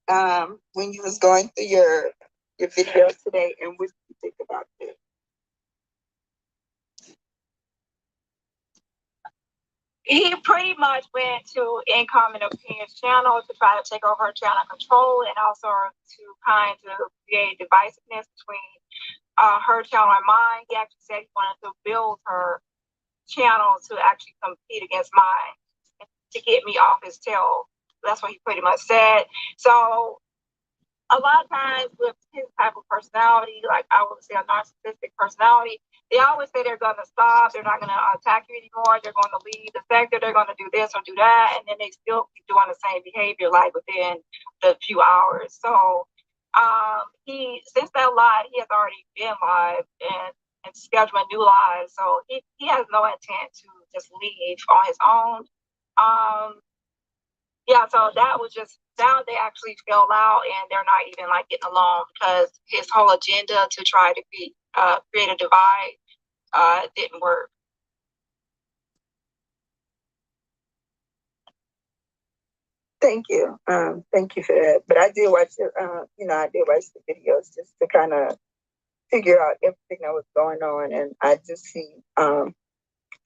when you was going through your video today, and what do you think about it? He pretty much went to Income and Opinions channel to try to take over her channel control, and also to kind of create divisiveness between her channel and mine. He actually said he wanted to build her channel to actually compete against mine to get me off his tail. That's what he pretty much said. So a lot of times with his type of personality, like I would say a narcissistic personality, they always say they're going to stop, they're not going to attack you anymore, they're going to leave the sector, they're going to do this or do that, and then they still keep doing the same behavior like within the few hours. So he, since that live, he has already been live and scheduling new lives. So he has no intent to just leave on his own. Yeah, so that was just, now they actually fell out and they're not even like getting along because his whole agenda to try to create a divide didn't work. Thank you. Thank you for that. But I did watch it, I did watch the videos just to kind of figure out everything that was going on. And I just see, I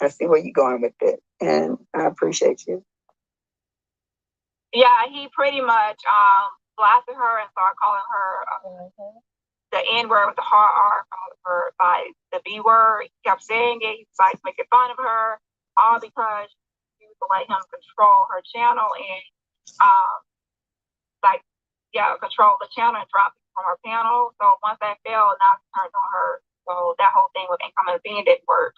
see where you're going with it. And I appreciate you. Yeah, he pretty much blasted her and started calling her the N word with the hard R, calling her by the B word. He kept saying it. He was like making fun of her, all because she was to let him control her channel and control the channel and drop it from her panel. So once that failed, now it's turned on her. So that whole thing with Income and Opinion didn't work.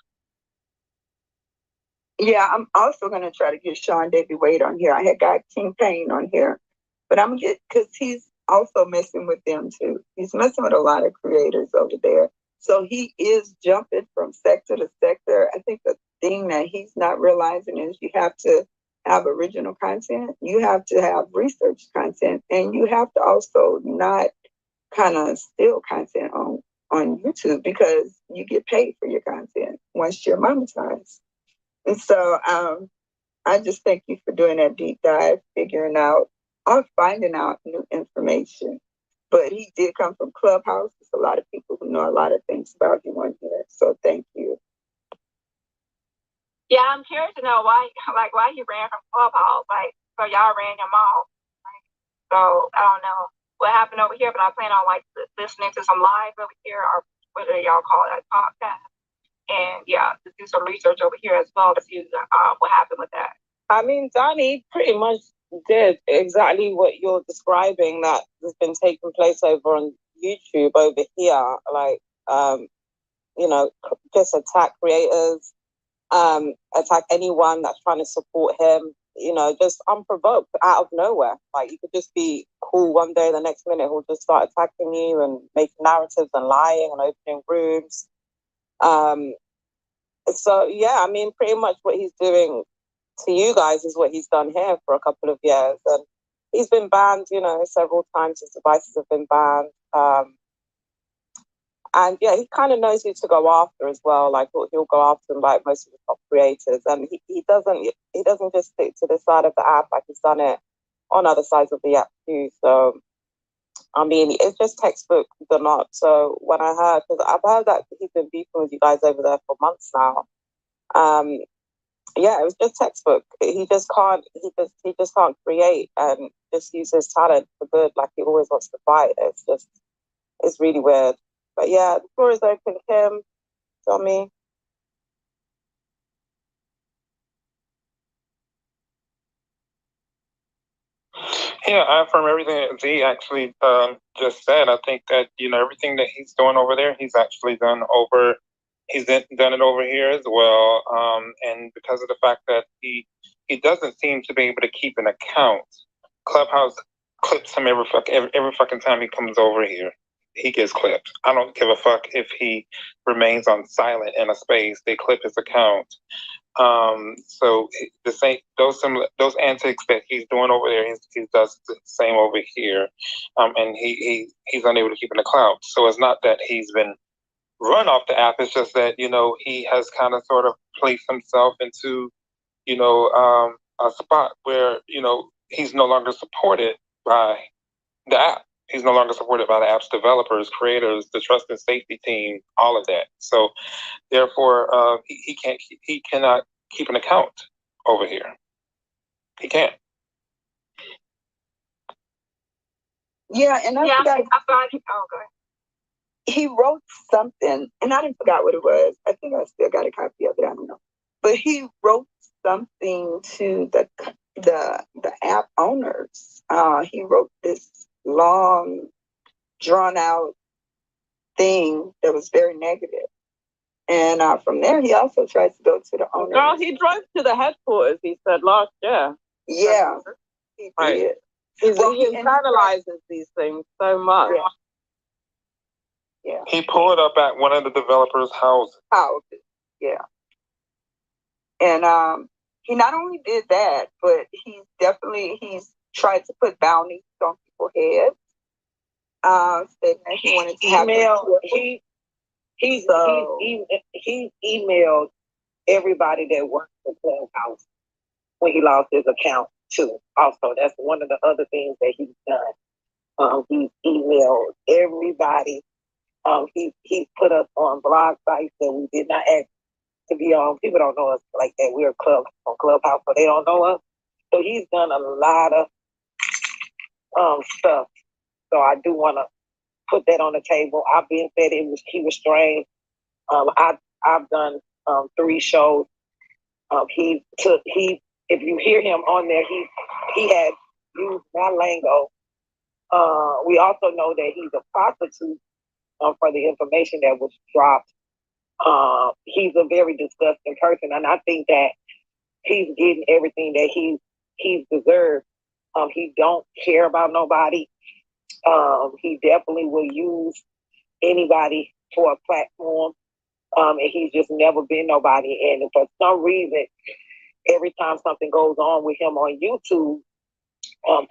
Yeah, I'm also going to try to get Sean Davy Wade on here. I had got King Payne on here, but I'm going to get, because he's also messing with them too. He's messing with a lot of creators over there. So he is jumping from sector to sector. I think the thing that he's not realizing is you have to have original content, you have to have research content, and you have to also not kind of steal content on YouTube, because you get paid for your content once you're monetized. And so I just thank you for doing that deep dive, figuring out or finding out new information. But he did come from Clubhouse. There's a lot of people who know a lot of things about him on here. So thank you. Yeah, I'm curious to know why he ran from Clubhouse. Like, so y'all ran him off. So I don't know what happened over here, but I plan on like listening to some live over here, or whether y'all call it a podcast. And yeah, to do some research over here as well to see what happened with that. I mean, Dani pretty much did exactly what you're describing that has been taking place over on YouTube over here. Like, just attack creators, attack anyone that's trying to support him, just unprovoked out of nowhere. Like, you could just be cool one day, the next minute he'll just start attacking you and making narratives and lying and opening rooms. So yeah, I mean, pretty much what he's doing to you guys is what he's done here for a couple of years. And he's been banned, several times. His devices have been banned. And yeah, he kind of knows who to go after as well. Like, he'll go after like most of the top creators, and he doesn't just stick to this side of the app. Like, he's done it on other sides of the app too. So I mean, it's just textbook the not. So when I heard, because I've heard that he's been beefing with you guys over there for months now. Yeah, it was just textbook. He just can't create and just use his talent for good. Like, he always wants to fight. It's really weird. But yeah, the floor is open. Kim, tell me. Yeah, I affirm everything that Z actually just said. I think that, everything that he's doing over there, he's actually done it over here as well. And because of the fact that he doesn't seem to be able to keep an account, Clubhouse clips him every fucking time he comes over here. He gets clipped. I don't give a fuck if he remains on silent in a space. They clip his account. So those antics that he's doing over there, he does the same over here. And he's unable to keep in the cloud. So it's not that he's been run off the app. It's just that, he has kind of sort of placed himself into, a spot where, he's no longer supported by the app. He's no longer supported by the app's developers, creators, the trust and safety team, all of that. So therefore, he cannot keep an account over here. He can't. Yeah, and I forgot. Oh, go ahead. He wrote something, and I didn't forget what it was. I think I still got a copy of it. I don't know, but he wrote something to the app owners. He wrote this long, drawn out thing that was very negative. And from there, he also tried to go to the owners. Girl, he drove to the headquarters, he said last year. Yeah, he did. He internalizes these things so much. Yeah. He pulled up at one of the developers' houses. Yeah. And he not only did that, but he's tried to put bounties on people's heads. Stating that he wanted to he emailed everybody that worked for Clubhouse when he lost his account too. Also, that's one of the other things that he's done. He emailed everybody. He put us on blog sites that we did not ask to be on. People don't know us like that. We're on Clubhouse, but they don't know us. So he's done a lot of stuff. So I do want to put that on the table. I've been said he was strange. I've done 3 shows. If you hear him on there, he had used my lingo. We also know that he's a prostitute for the information that was dropped. He's a very disgusting person, and I think that he's getting everything that he's deserved. He don't care about nobody. He definitely will use anybody for a platform. And he's just never been nobody. And for some reason, every time something goes on with him on YouTube,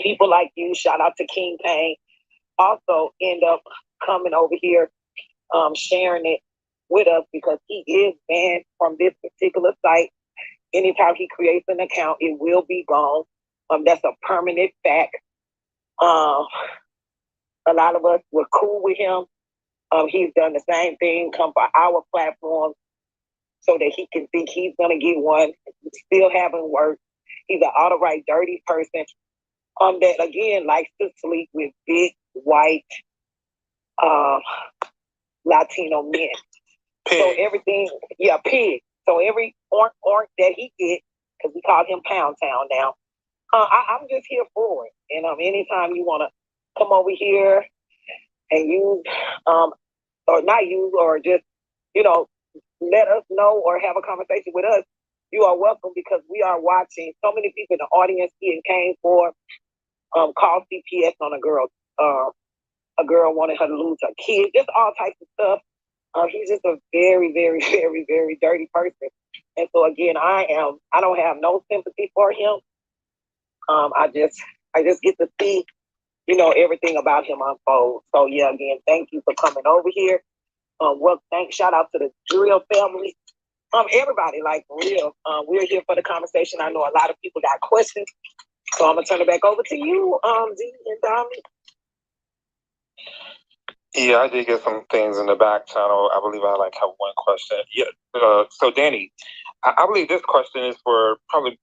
people like you, shout out to King Payne, also end up coming over here, sharing it with us because he is banned from this particular site. Anytime he creates an account, it will be gone. That's a permanent fact. A lot of us were cool with him. He's done the same thing, come for our platform so that he can think he's going to get one. Still haven't worked. He's an outright dirty person that, again, likes to sleep with big, white, Latino men. Pig. So everything, pig. So every ork that he gets, because we call him Pound Town now, I'm just here for it. And anytime you want to come over here and use, or not use, or just, let us know or have a conversation with us, you are welcome because we are watching so many people in the audience getting came for, call CPS on a girl. A girl wanted her to lose her kid, just all types of stuff. He's just a very, very, very, very dirty person. And so again, I don't have no sympathy for him. I just get to see, everything about him unfold. So yeah, again, thank you for coming over here. Shout out to the Drill family. Everybody, like for real. We're here for the conversation. I know a lot of people got questions. So I'm gonna turn it back over to you, Dee and Dani. Yeah, I did get some things in the back channel. I believe I have one question. Yeah. So Dani, I believe this question is for probably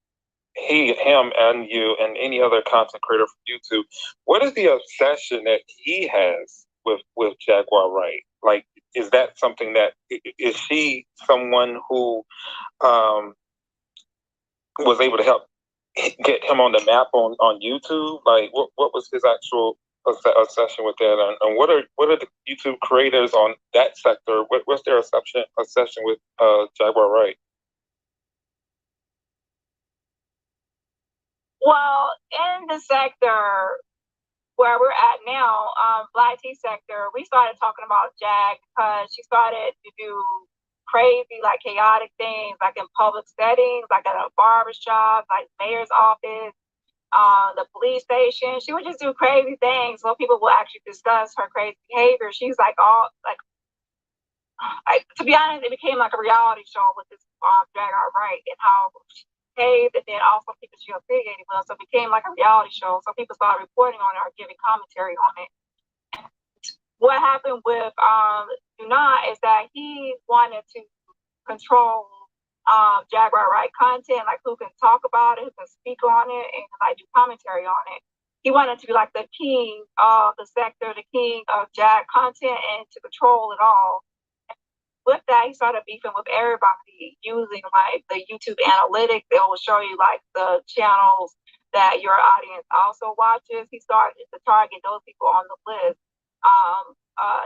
him and you and any other content creator from YouTube. What is the obsession that he has with Jaguar Wright? Like, is that something that is she someone who was able to help get him on the map on YouTube? Like, what was his actual obsession with that, and what are the YouTube creators on that sector? What's their obsession with Jaguar Wright? Well, in the sector where we're at now, Black Tea sector, we started talking about Jag because she started to do crazy, like chaotic things, like in public settings, like at a barbershop, like mayor's office, the police station. She would just do crazy things so people will actually discuss her crazy behavior. She's like to be honest, it became like a reality show with this Jaguar Wright and how she behaved, and then also people she affiliated with. So it became like a reality show. So people started reporting on her, giving commentary on it. What happened with Dani is that he wanted to control Jaguar Right content, like who can talk about it, who can speak on it, and like do commentary on it. He wanted to be like the king of the sector, the king of Jag content, and to control it all. With that, he started beefing with everybody using like the YouTube analytics. It will show you like the channels that your audience also watches. He started to target those people on the list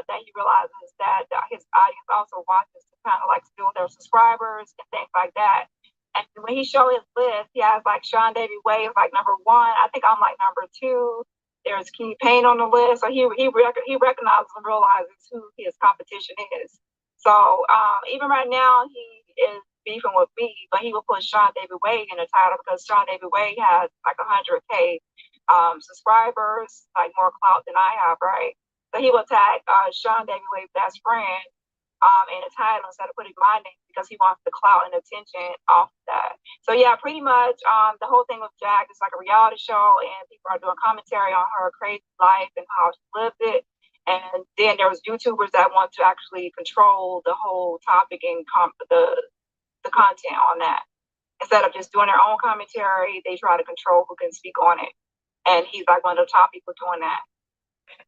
that he realizes that his audience also watches to kind of like steal their subscribers and things like that. And when he showed his list, he has like Sean Davy Wave like number 1. I think I'm like number 2. There's Key Payne on the list. So he recognizes and realizes who his competition is. So even right now, he is beefing with me, but he will put Sean David Wade in the title because Sean David Wade has like 100K subscribers, like more clout than I have, right? So he will tag Sean David Wade's best friend in the title instead of putting my name because he wants the clout and attention off that. So yeah, pretty much the whole thing with Jack is like a reality show, and people are doing commentary on her crazy life and how she lived it. And then there was YouTubers that want to actually control the whole topic and the content on that. Instead of just doing their own commentary, they try to control who can speak on it. And he's like one of the top people doing that.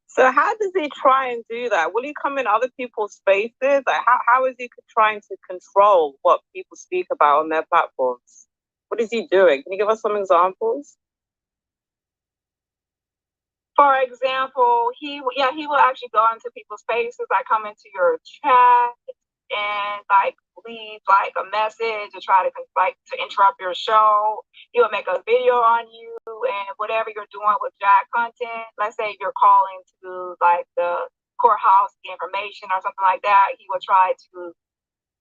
So how does he try and do that? Will he come in other people's spaces? Like how is he trying to control what people speak about on their platforms? What is he doing? Can you give us some examples? For example, he will actually go into people's faces, like come into your chat and like leave like a message to try to like to interrupt your show. He will make a video on you and whatever you're doing with Jag content. Let's say you're calling to like the courthouse information or something like that. He will try to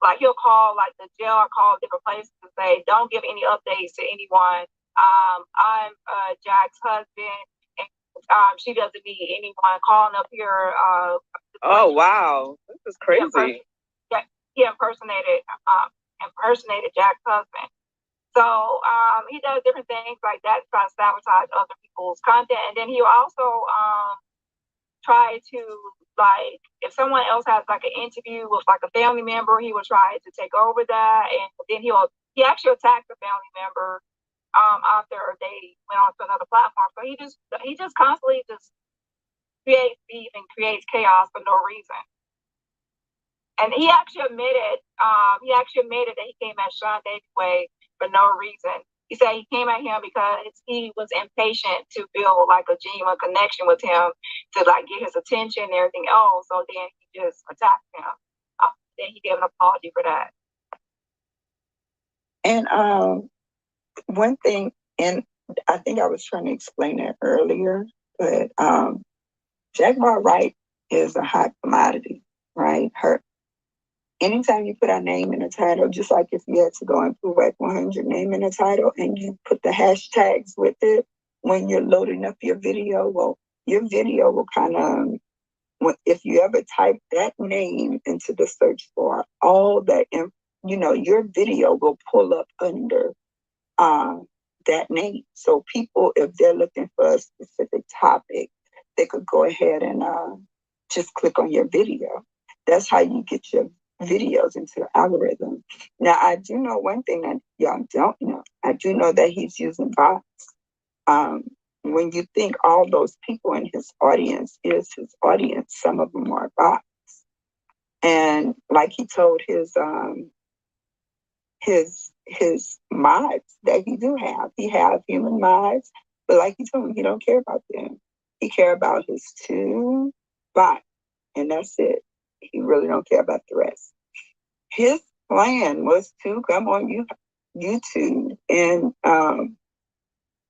like he'll call like the jail or call different places to say, don't give any updates to anyone. I'm Jag's husband. She doesn't need anyone calling up here. Oh wow, this is crazy. He impersonated Jack's husband. So he does different things like that to try to sabotage other people's content, and then he'll also try to like if someone else has like an interview with like a family member, he will try to take over that, and then he actually attacked the family member. After they went on to another platform. So he just constantly just creates beef and creates chaos for no reason. And he actually admitted that he came at Sean David Wade for no reason. He said he came at him because he was impatient to build like a genuine connection with him to like get his attention and everything else. So then he just attacked him. Then he gave an apology for that. And one thing, and I think I was trying to explain that earlier, but Jaguar Right is a hot commodity, right? Anytime you put our name in a title, just like if you had to go and put WAC 100 name in a title and you put the hashtags with it, when you're loading up your video, well, your video will kind of, if you ever type that name into the search bar, all that, your video will pull up under that name. So people, if they're looking for a specific topic, they could go ahead and just click on your video. That's how you get your videos into the algorithm. Now, I do know one thing that y'all don't know. I do know that he's using bots. When you think all those people in his audience is his audience, some of them are bots. And like he told his mods that he do have. He have human mods, but like he told me, he don't care about them. He care about his 2 bots, and that's it. He really don't care about the rest. His plan was to come on YouTube and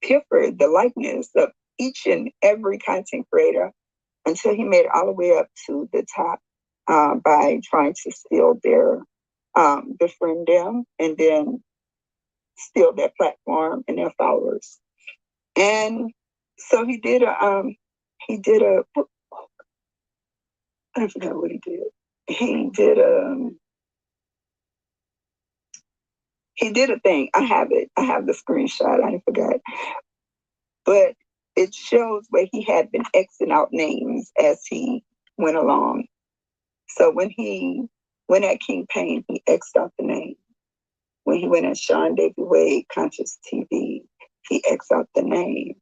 pilfer the likeness of each and every content creator until he made it all the way up to the top by trying to steal their befriend them and then steal their platform and their followers. And so he did I forgot what he did. He did a thing. I have it. I have the screenshot. I forgot. But it shows where he had been Xing out names as he went along. So when at King Payne, he X'd out the name. when he went at Sean David Wade, Conscious TV, he X'd out the name.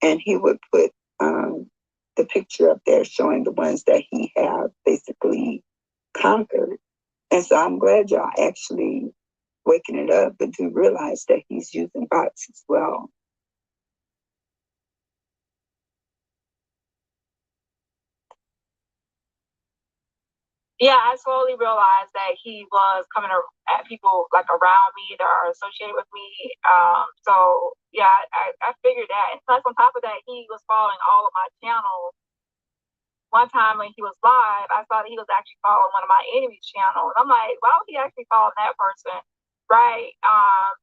And he would put the picture up there showing the ones that he had basically conquered. And so I'm glad y'all actually waking it up, but do realize that he's using bots as well. Yeah, I slowly realized that he was coming at people like around me that are associated with me. So yeah, I figured that. And plus, on top of that, he was following all of my channels. One time when he was live, I saw that he was actually following one of my enemies' channels. And I'm like, why would he actually follow that person? Right?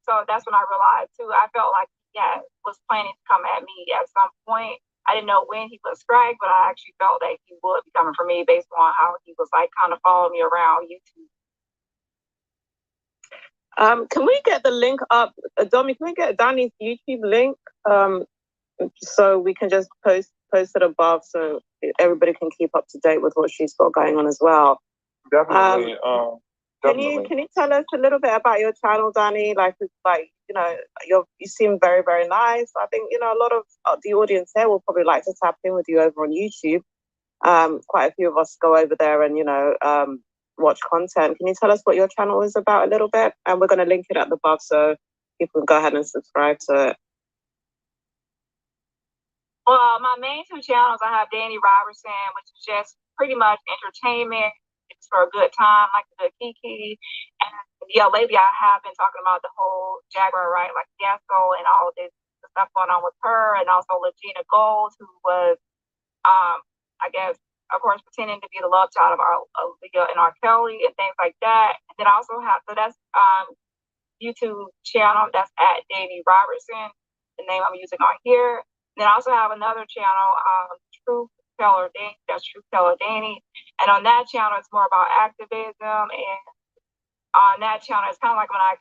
So that's when I realized too, I felt like he was planning to come at me at some point. I didn't know when he would strike, but I actually felt that he would be coming for me based on how he was like kind of following me around YouTube. Can we get the link up? Domi, can we get Dani's YouTube link? So we can just post it above so everybody can keep up to date with what she's got going on as well. Definitely. Can you tell us a little bit about your channel, Dani? You seem very, very nice. I think, a lot of the audience here will probably like to tap in with you over on YouTube. Quite a few of us go over there and, watch content. Can you tell us what your channel is about a little bit? And we're going to link it at the above so people can go ahead and subscribe to it. Well, my main two channels, I have Dani Robertson, which is just pretty much entertainment. It's for a good time, like a good kiki. And yeah, lately I have been talking about the whole Jaguar, right? Like Fiasco and all of this stuff going on with her, and also Legina Gold, who was, I guess, of course, pretending to be the love child of Aaliyah and R. Kelly and things like that. And then I also have, so that's YouTube channel, that's at Dani Robertson, the name I'm using on here. And then I also have another channel, Truth Teller Dani, that's Truth Teller Dani. And on that channel, it's more about activism. And on that channel, it's kind of like when I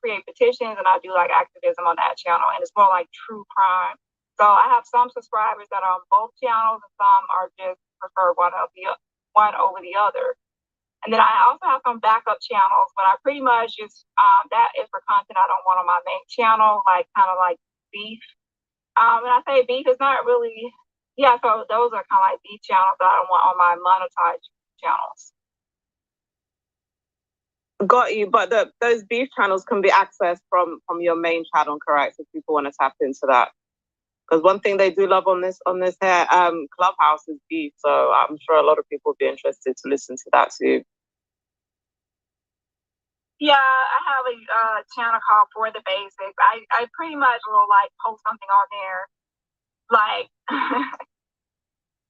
create petitions and I do like activism on that channel. And it's more like true crime. So I have some subscribers that are on both channels and some are just prefer one over the other. And then I also have some backup channels, but I pretty much just, that is for content I don't want on my main channel, like kind of like beef. When I say beef, it's not really, so those are kind of like beef channels that I don't want on my monetized channels. Got you, but those beef channels can be accessed from your main channel, correct? If people want to tap into that. Because one thing they do love on this here, Clubhouse is beef, so I'm sure a lot of people would be interested to listen to that too. Yeah, I have a channel called For the Basics. I pretty much will like post something on there, like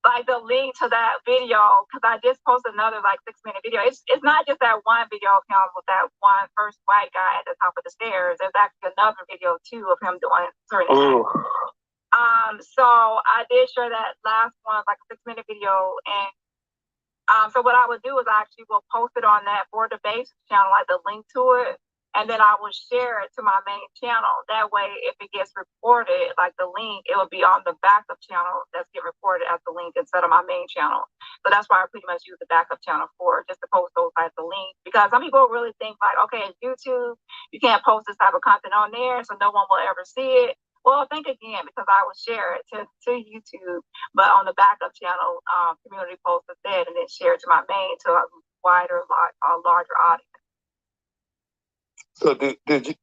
like the link to that video, because I just posted another like 6-minute video. It's not just that one video of him with that one first white guy at the top of the stairs. There's actually another video too of him doing certain acts. So I did share that last one, like a 6-minute video, and so what I would do is I actually will post it on that For the Basics channel, like the link to it, and then I will share it to my main channel. That way, if it gets reported, like the link, it will be on the backup channel that's get reported as the link instead of my main channel. So that's why I pretty much use the backup channel for, just to post those types of links. Because some people really think like, okay, it's YouTube, you can't post this type of content on there, so no one will ever see it. Well, think again, because I would share it to YouTube, but on the backup channel, community post instead, and then share it to my main to a wider, larger audience. So did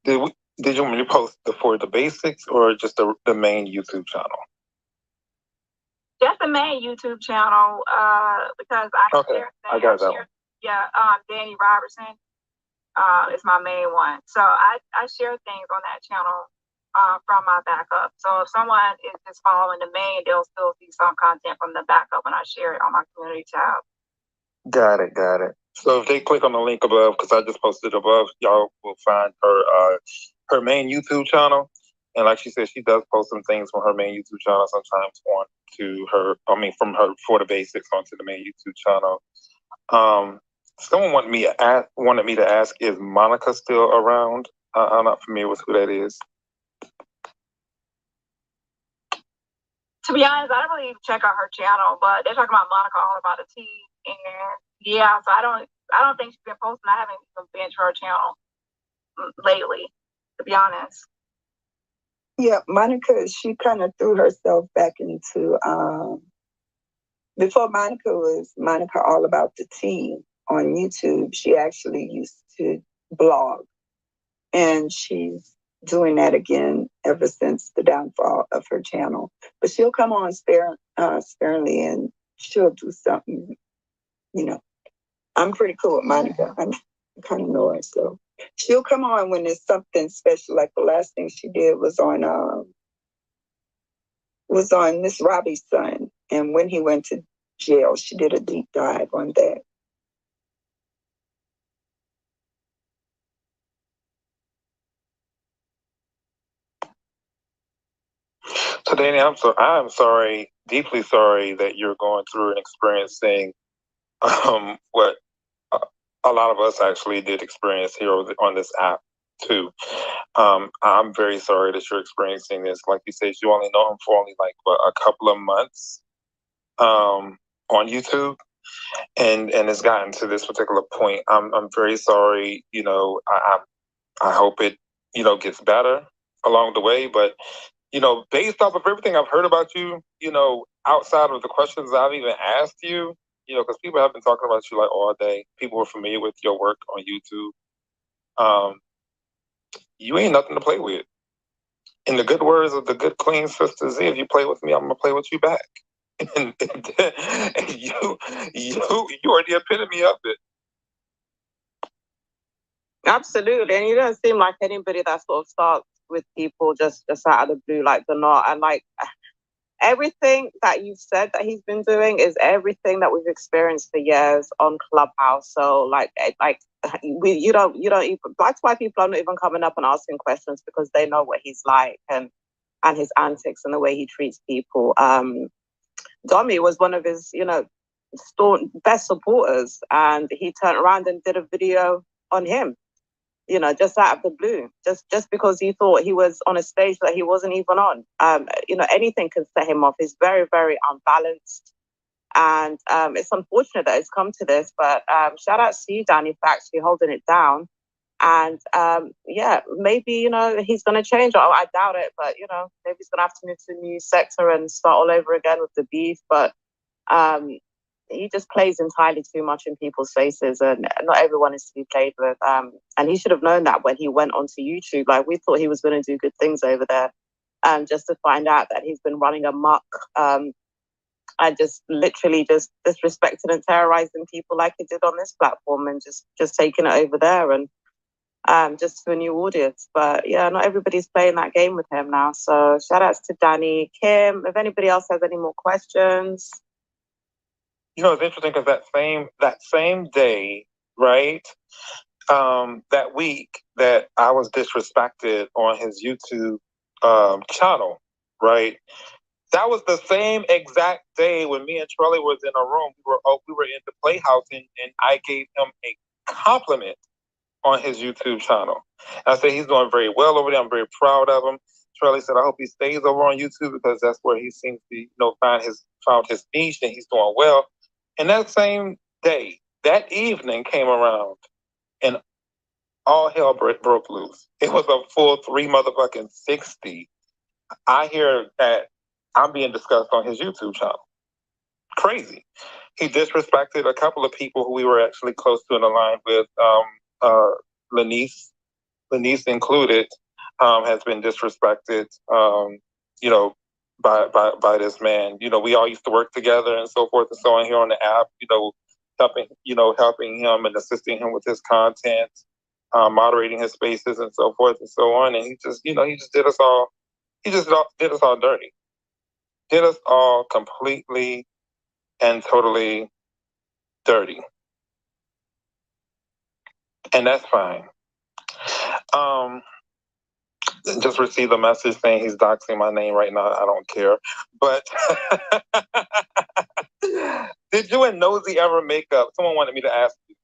you want me to post For the Basics or just the main YouTube channel? Just the main YouTube channel, because I got that one. Yeah, Dani Robertson is my main one. So I share things on that channel from my backup. So if someone is just following the main, they'll still see some content from the backup when I share it on my community tab. Got it. So if they click on the link above, because I just posted above, y'all will find her main YouTube channel. And like she said, she does post some things from her main YouTube channel sometimes from her For the Basics onto the main YouTube channel. Someone wanted me to ask, is Monica still around? I'm not familiar with who that is. To be honest, I don't really check out her channel, but they're talking about Monica All About the Tea, and yeah, so I don't think she's been posting. I haven't even been to her channel. lately, to be honest. Yeah, Monica, she kind of threw herself back into, before Monica was Monica All About the Tea on YouTube, she actually used to blog. And she's doing that again ever since the downfall of her channel. But she'll come on sparingly and she'll do something, you know. I'm pretty cool with Monica. I kind of know her. So she'll come on when there's something special. Like the last thing she did was on Miss Robbie's son. And when he went to jail, she did a deep dive on that. So, Dani, I'm sorry, deeply sorry that you're going through and experiencing what a lot of us actually did experience here on this app too. I'm very sorry that you're experiencing this. Like you said, you only know him for only like a couple of months on YouTube, and it's gotten to this particular point. I'm very sorry. You know, I hope it gets better along the way, but based off of everything I've heard about you, outside of the questions I've even asked you, because people have been talking about you like all day. People are familiar with your work on YouTube. You ain't nothing to play with. In the good words of the good clean sister Z, if you play with me, I'm gonna play with you back. And you are the epitome of it. Absolutely, and you don't seem like anybody that sort of starts with people just out of the blue, like they're not. And like everything that you've said that he's been doing is everything that we've experienced for years on Clubhouse. So you don't even. That's why people are not even coming up and asking questions, because they know what he's like and his antics and the way he treats people. Domi was one of his, best supporters, and he turned around and did a video on him. Just out of the blue, just because he thought he was on a stage that he wasn't even on. Anything can set him off. He's very, very unbalanced. And it's unfortunate that it's come to this, but shout out to you, Dani, for actually holding it down. And maybe, he's going to change. I doubt it, but, maybe he's going to have to move to a new sector and start all over again with the beef. But he just plays entirely too much in people's faces, and not everyone is to be played with. And he should have known that when he went onto YouTube. Like, we thought he was going to do good things over there, just to find out that he's been running amok and just literally just disrespecting and terrorizing people like he did on this platform, and just taking it over there and just to a new audience. But yeah, not everybody's playing that game with him now. So shout outs to Dani, Kim. If anybody else has any more questions. It's interesting because that same day, right? That week that I was disrespected on his YouTube channel, right? That was the same exact day when me and Trelly was in a room. We were in the Playhouse, and I gave him a compliment on his YouTube channel. And I said he's doing very well over there. I'm very proud of him. Trelly said, I hope he stays over on YouTube because that's where he seems to found his niche, and he's doing well. And that same day, that evening came around, and all hell broke loose. It was a full 360. I hear that I'm being discussed on his YouTube channel. Crazy. He disrespected a couple of people who we were actually close to and aligned with. Lanice included, has been disrespected, by this man. We all used to work together and so forth and so on here on the app, helping him and assisting him with his content, moderating his spaces and so forth and so on. And he just did us all dirty. Did us all completely and totally dirty. And that's fine. Just received a message saying he's doxing my name right now. I don't care. But did you and Nosy ever make up? Someone wanted me to ask you.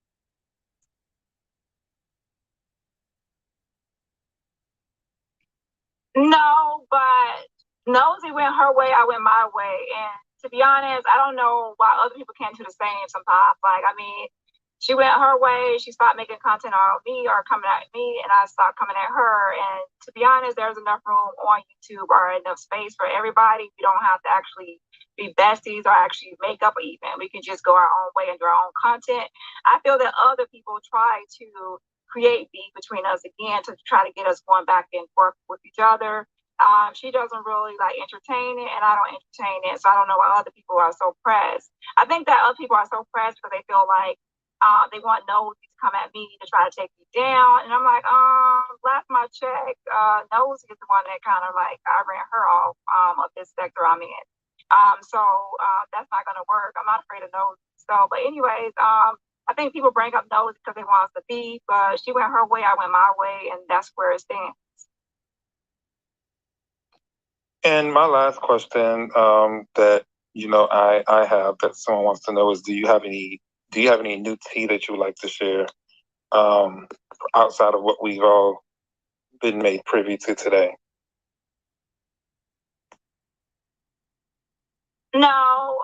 No, but Nosy went her way, I went my way. And to be honest, I don't know why other people can't do the same sometimes. Like, I mean, she went her way. She stopped making content on me or coming at me, and I stopped coming at her. And to be honest, there's enough room on YouTube or enough space for everybody. We don't have to actually be besties or actually make up even. We can just go our own way and do our own content. I feel that other people try to create beef between us again to try to get us going back and forth with each other. She doesn't really like entertain it, and I don't entertain it. So I don't know why other people are so pressed. I think that other people are so pressed because they feel like they want Nosy to come at me to try to take me down. And I'm like, last my check, Nosy is the one that kind of like, I ran her off of this sector I'm in. So that's not going to work. I'm not afraid of Nosy. So, but anyways, I think people bring up Nosy because they want us to be, but she went her way, I went my way, and that's where it stands. And my last question that I have that someone wants to know is, do you have any new tea that you would like to share outside of what we've all been made privy to today? No,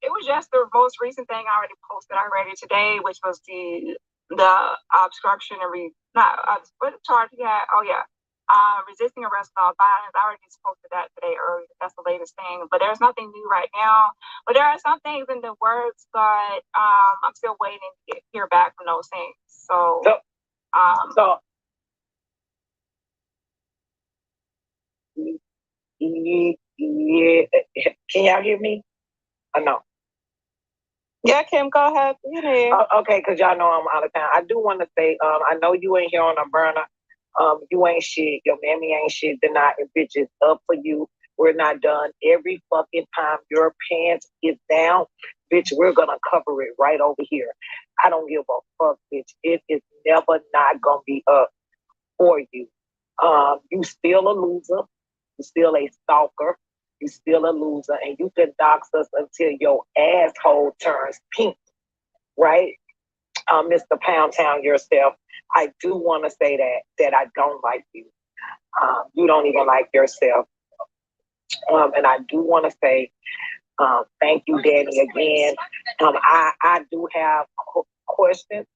it was just the most recent thing I already posted already today, which was the obstruction and what charge he had? Oh yeah. Resisting arrest without violence. I already just posted that today earlier. That's the latest thing. But there's nothing new right now. But there are some things in the works, but I'm still waiting to hear back from those things. So yeah. Can y'all hear me? Or no? Yeah, Kim, go ahead. Okay, because y'all know I'm out of town. I do want to say, I know you ain't here on a burner. You ain't shit. Your mammy ain't shit. They're not. Bitches up for you. We're not done. Every fucking time your pants is down, bitch, we're gonna cover it right over here. I don't give a fuck, bitch. It is never not gonna be up for you. You still a loser. You still a stalker. You still a loser, and you can dox us until your asshole turns pink, right? Mr. Pound Town yourself. I do want to say that I don't like you. You don't even like yourself. And I do want to say thank you, Dani, again. I do have questions,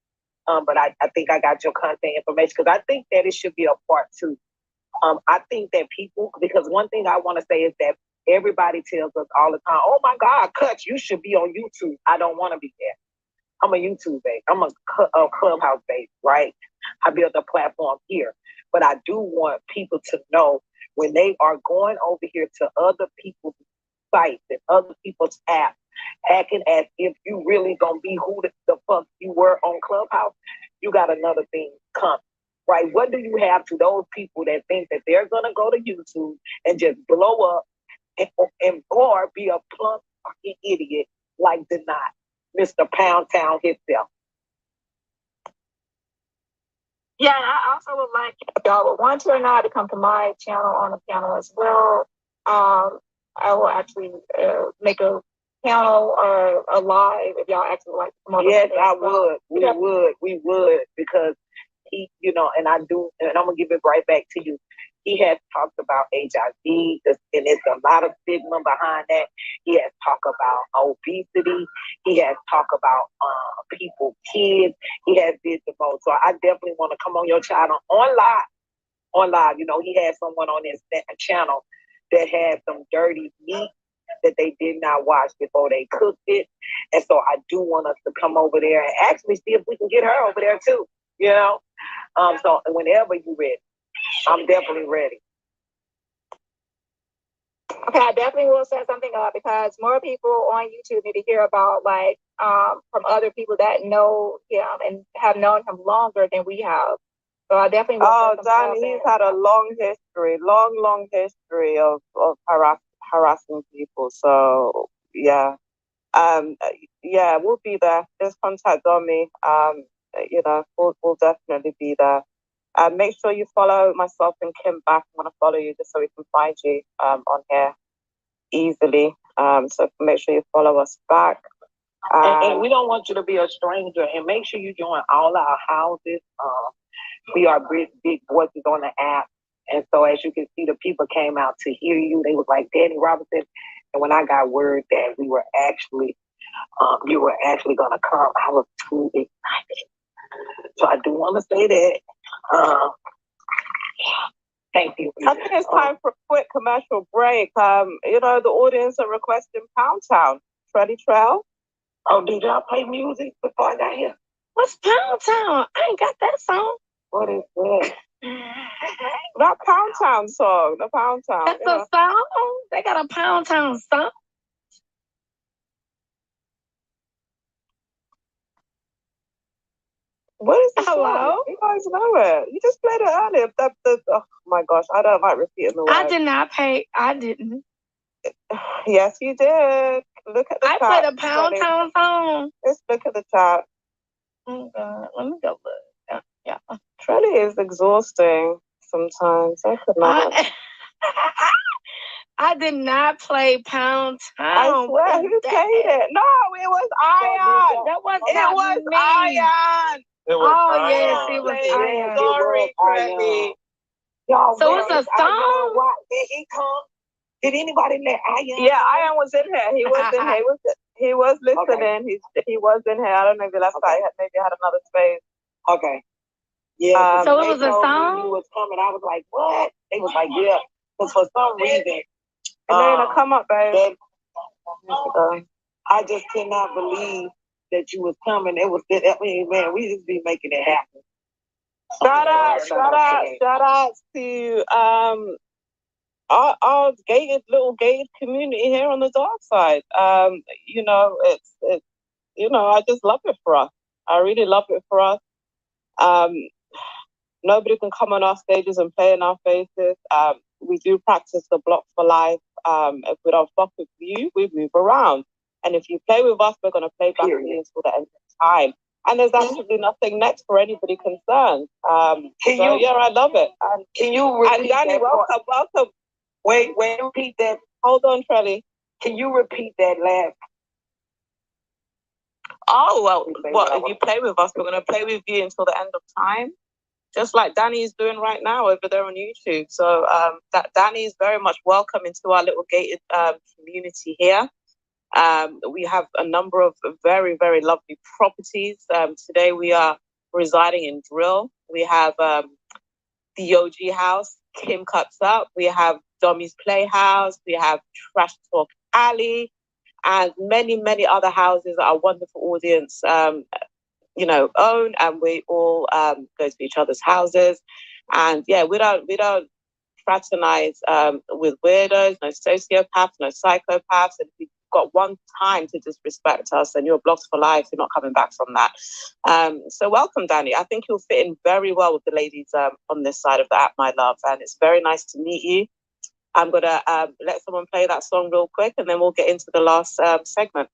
but I think I got your contact information because I think that it should be a part 2. I think that people, because one thing I want to say is that everybody tells us all the time, oh my God, Kutch, you should be on YouTube. I don't want to be there. I'm a YouTube babe. I'm a Clubhouse babe, right? I built a platform here. But I do want people to know when they are going over here to other people's sites and other people's apps, acting as if you really gonna be who the fuck you were on Clubhouse, you got another thing coming, right? What do you have to those people that think that they're gonna go to YouTube and just blow up and or be a plump fucking idiot like Dani, Mr. Pound Town himself? Yeah, and I also would like if y'all would want to or not to come to my channel on the panel as well. I will actually make a panel or a live if y'all actually like to come over. Yes, I would. We would because he, and I do, and I'm gonna give it right back to you. He has talked about HIV, and there's a lot of stigma behind that. He has talked about obesity. He has talked about people, kids. He has did the most. So I definitely want to come on your channel on live. He had someone on his channel that had some dirty meat that they did not wash before they cooked it. And so I do want us to come over there and actually see if we can get her over there too, So whenever you're ready, I'm definitely ready. Okay, I definitely will set something up because more people on YouTube need to hear about from other people that know him and have known him longer than we have. So I definitely will set Dani, he's had a long history of harassing people. So yeah. We'll be there. Just contact Domi. We'll definitely be there. Make sure you follow myself and Kim back. I'm gonna follow you just so we can find you on here easily. So make sure you follow us back. And we don't want you to be a stranger. And make sure you join all our houses. We are big voices on the app. And so as you can see, the people came out to hear you. They was like Dani Robertson. And when I got word that we were actually you were actually going to come. I was too excited. So I do want to say that. Thank you. I think it's time for a quick commercial break. You know, the audience are requesting Pound Town. Freddie Trail. Oh, did y'all play music before I got here? What's Pound Town? I ain't got that song. What is that? That Pound Town song. The Pound Town. That's a song? They got a Pound Town song? What is the Hello? song? You guys know it. You just played it earlier. Oh my gosh, I don't like repeating the words. I did not pay. I didn't. Yes, you did. Look at the chat. I played a Pound Town song. Let's look at the chat. Oh God, let me go look. Yeah. Trelly is exhausting sometimes. I could not. I did not play Pound Town. I swear, who played it? No, it was Iron. That was It not was me. Iron. It was Oh yes, it was Iron. Sorry, Trelly. Y'all, so it's a song. Why did he come? Did anybody let Iron? Yeah, Iron was in here. He was in here. He was listening. Okay. He was in here. I don't know if he left out. Maybe had another space. Okay. Yeah. So it was a song? When you was coming, I was like, what? They was like, yeah. Because for some reason, Elena, come up, babe. I just could not believe that you was coming. It was, I mean, man, we just be making it happen. Shout out to our little gated community here on the dark side. You know, it's you know, I just love it for us. I really love it for us. Nobody can come on our stages and play in our faces. We do practice the block for life. If we don't fuck with you, we move around. And if you play with us, we're going to play back with you until the end of time. And there's absolutely nothing next for anybody concerned. Yeah, I love it. Can you repeat and Dani, welcome. Wait, repeat that. Hold on, Trelly. Can you repeat that last? Oh, well, if you play with us, we're going to play with you until the end of time. Just like Dani is doing right now over there on YouTube. So Dani is very much welcome into our little gated community here. We have a number of very, very lovely properties. Today we are residing in Drill. We have the OG House, Kim Cuts Up. We have Dommy's Playhouse. We have Trash Talk Alley. And many, many other houses that our wonderful audience you know, own, and we all go to each other's houses. And yeah, we don't fraternize with weirdos, no sociopaths, no psychopaths. And if you've got one time to disrespect us, and you're blocked for life, you're not coming back from that. So welcome, Dani. I think you'll fit in very well with the ladies on this side of the app, my love. And it's very nice to meet you. I'm gonna let someone play that song real quick, and then we'll get into the last segment.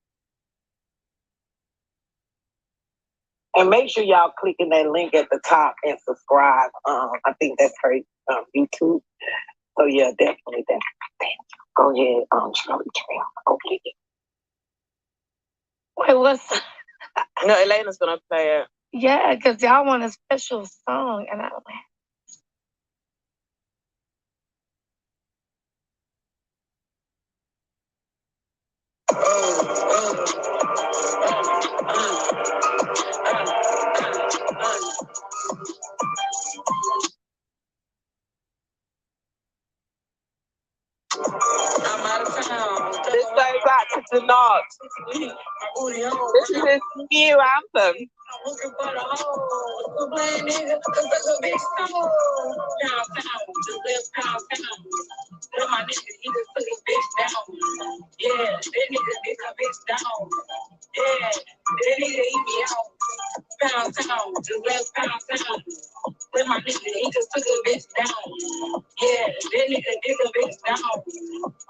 And make sure y'all clicking that link at the top and subscribe. I think that's her YouTube. So yeah, definitely. Go ahead, Charlie Trail. Okay. Wait, what's? No, Elena's gonna play it. Yeah, because y'all want a special song, and I don't have. I'm out of town. This goes back to the Knox. This is his new anthem. My nigga, he just took his bitch down. Yeah, that nigga get a bitch down. Yeah, that nigga eat me out. Pound town, just left pound town. With my nigga, he just took a bitch down. Yeah, that nigga get a bitch down.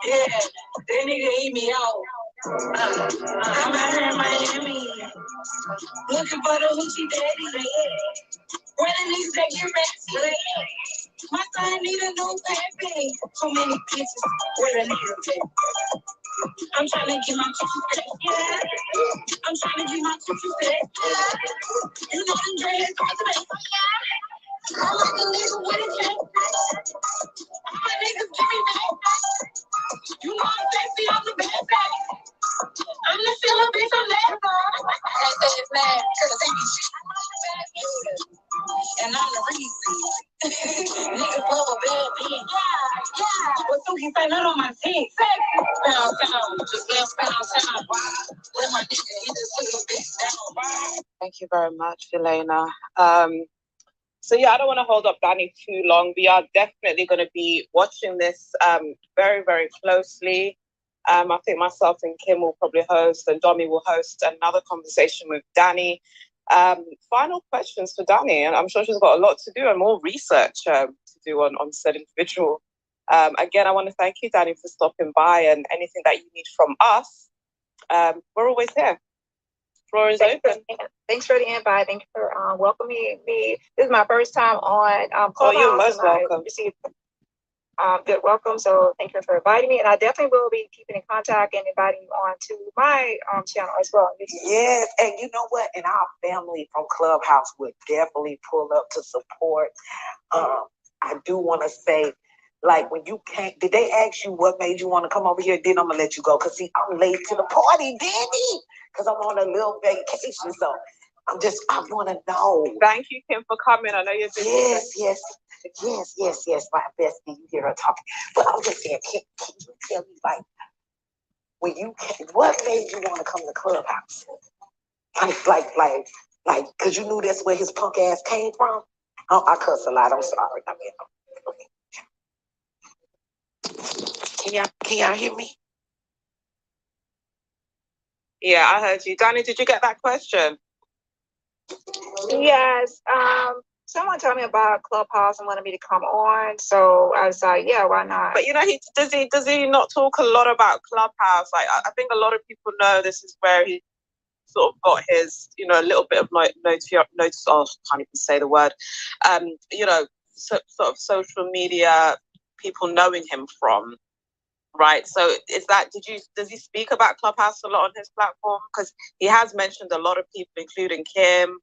Yeah, that nigga eat me out. I'm out here in Miami, looking for the hoochie daddy. Where the niggas that get rest. My son need a new baby. Too many bitches. Where the niggas at? I'm trying to get my coochie set. Yeah. I'm trying to get my coochie set. Yeah. You know them dreads are the best. Yeah. I like a nigga with a check. All my niggas give me back. You know I'm sexy, I'm the best. I'm the silly bitch, I'm very much, Elena. So yeah, I don't want to hold up Dani too long. We are definitely going to be watching this very, very closely. I think myself and Kim will probably host, and Domi will host another conversation with Dani. Final questions for Dani, and I'm sure she's got a lot to do and more research to do on said individual. Again, I want to thank you, Dani, for stopping by, and anything that you need from us, we're always here. Floor is open. Thanks for the invite. Thank you for welcoming me. This is my first time on Clubhouse. Oh, you're most welcome. I received good welcome, so thank you for inviting me. And I definitely will be keeping in contact and inviting you on to my channel as well. Yes, and you know what? And our family from Clubhouse would definitely pull up to support. I do want to say, like, when you came, did they ask you what made you want to come over here? Then I'm going to let you go. Because, see, I'm late to the party, Dani. Because I'm on a little vacation. So I want to know. Thank you, Kim, for coming. I know you're busy. Yes. My bestie, you hear her talking. But I'm just saying, can you tell me, like, when you came, what made you want to come to Clubhouse? Like, because you knew that's where his punk ass came from? Oh, I cuss a lot. I'm sorry. I mean, can y'all hear me? Yeah, I heard you. Dani, did you get that question? Yes. Someone told me about Clubhouse and wanted me to come on. So I was like, yeah, why not? But you know, does he not talk a lot about Clubhouse? Like, I think a lot of people know this is where he sort of got his, you know, a little bit of notice. Oh, I can't even say the word. You know, sort of social media people knowing him from. Right. So does he speak about Clubhouse a lot on his platform? Because he has mentioned a lot of people, including Kim.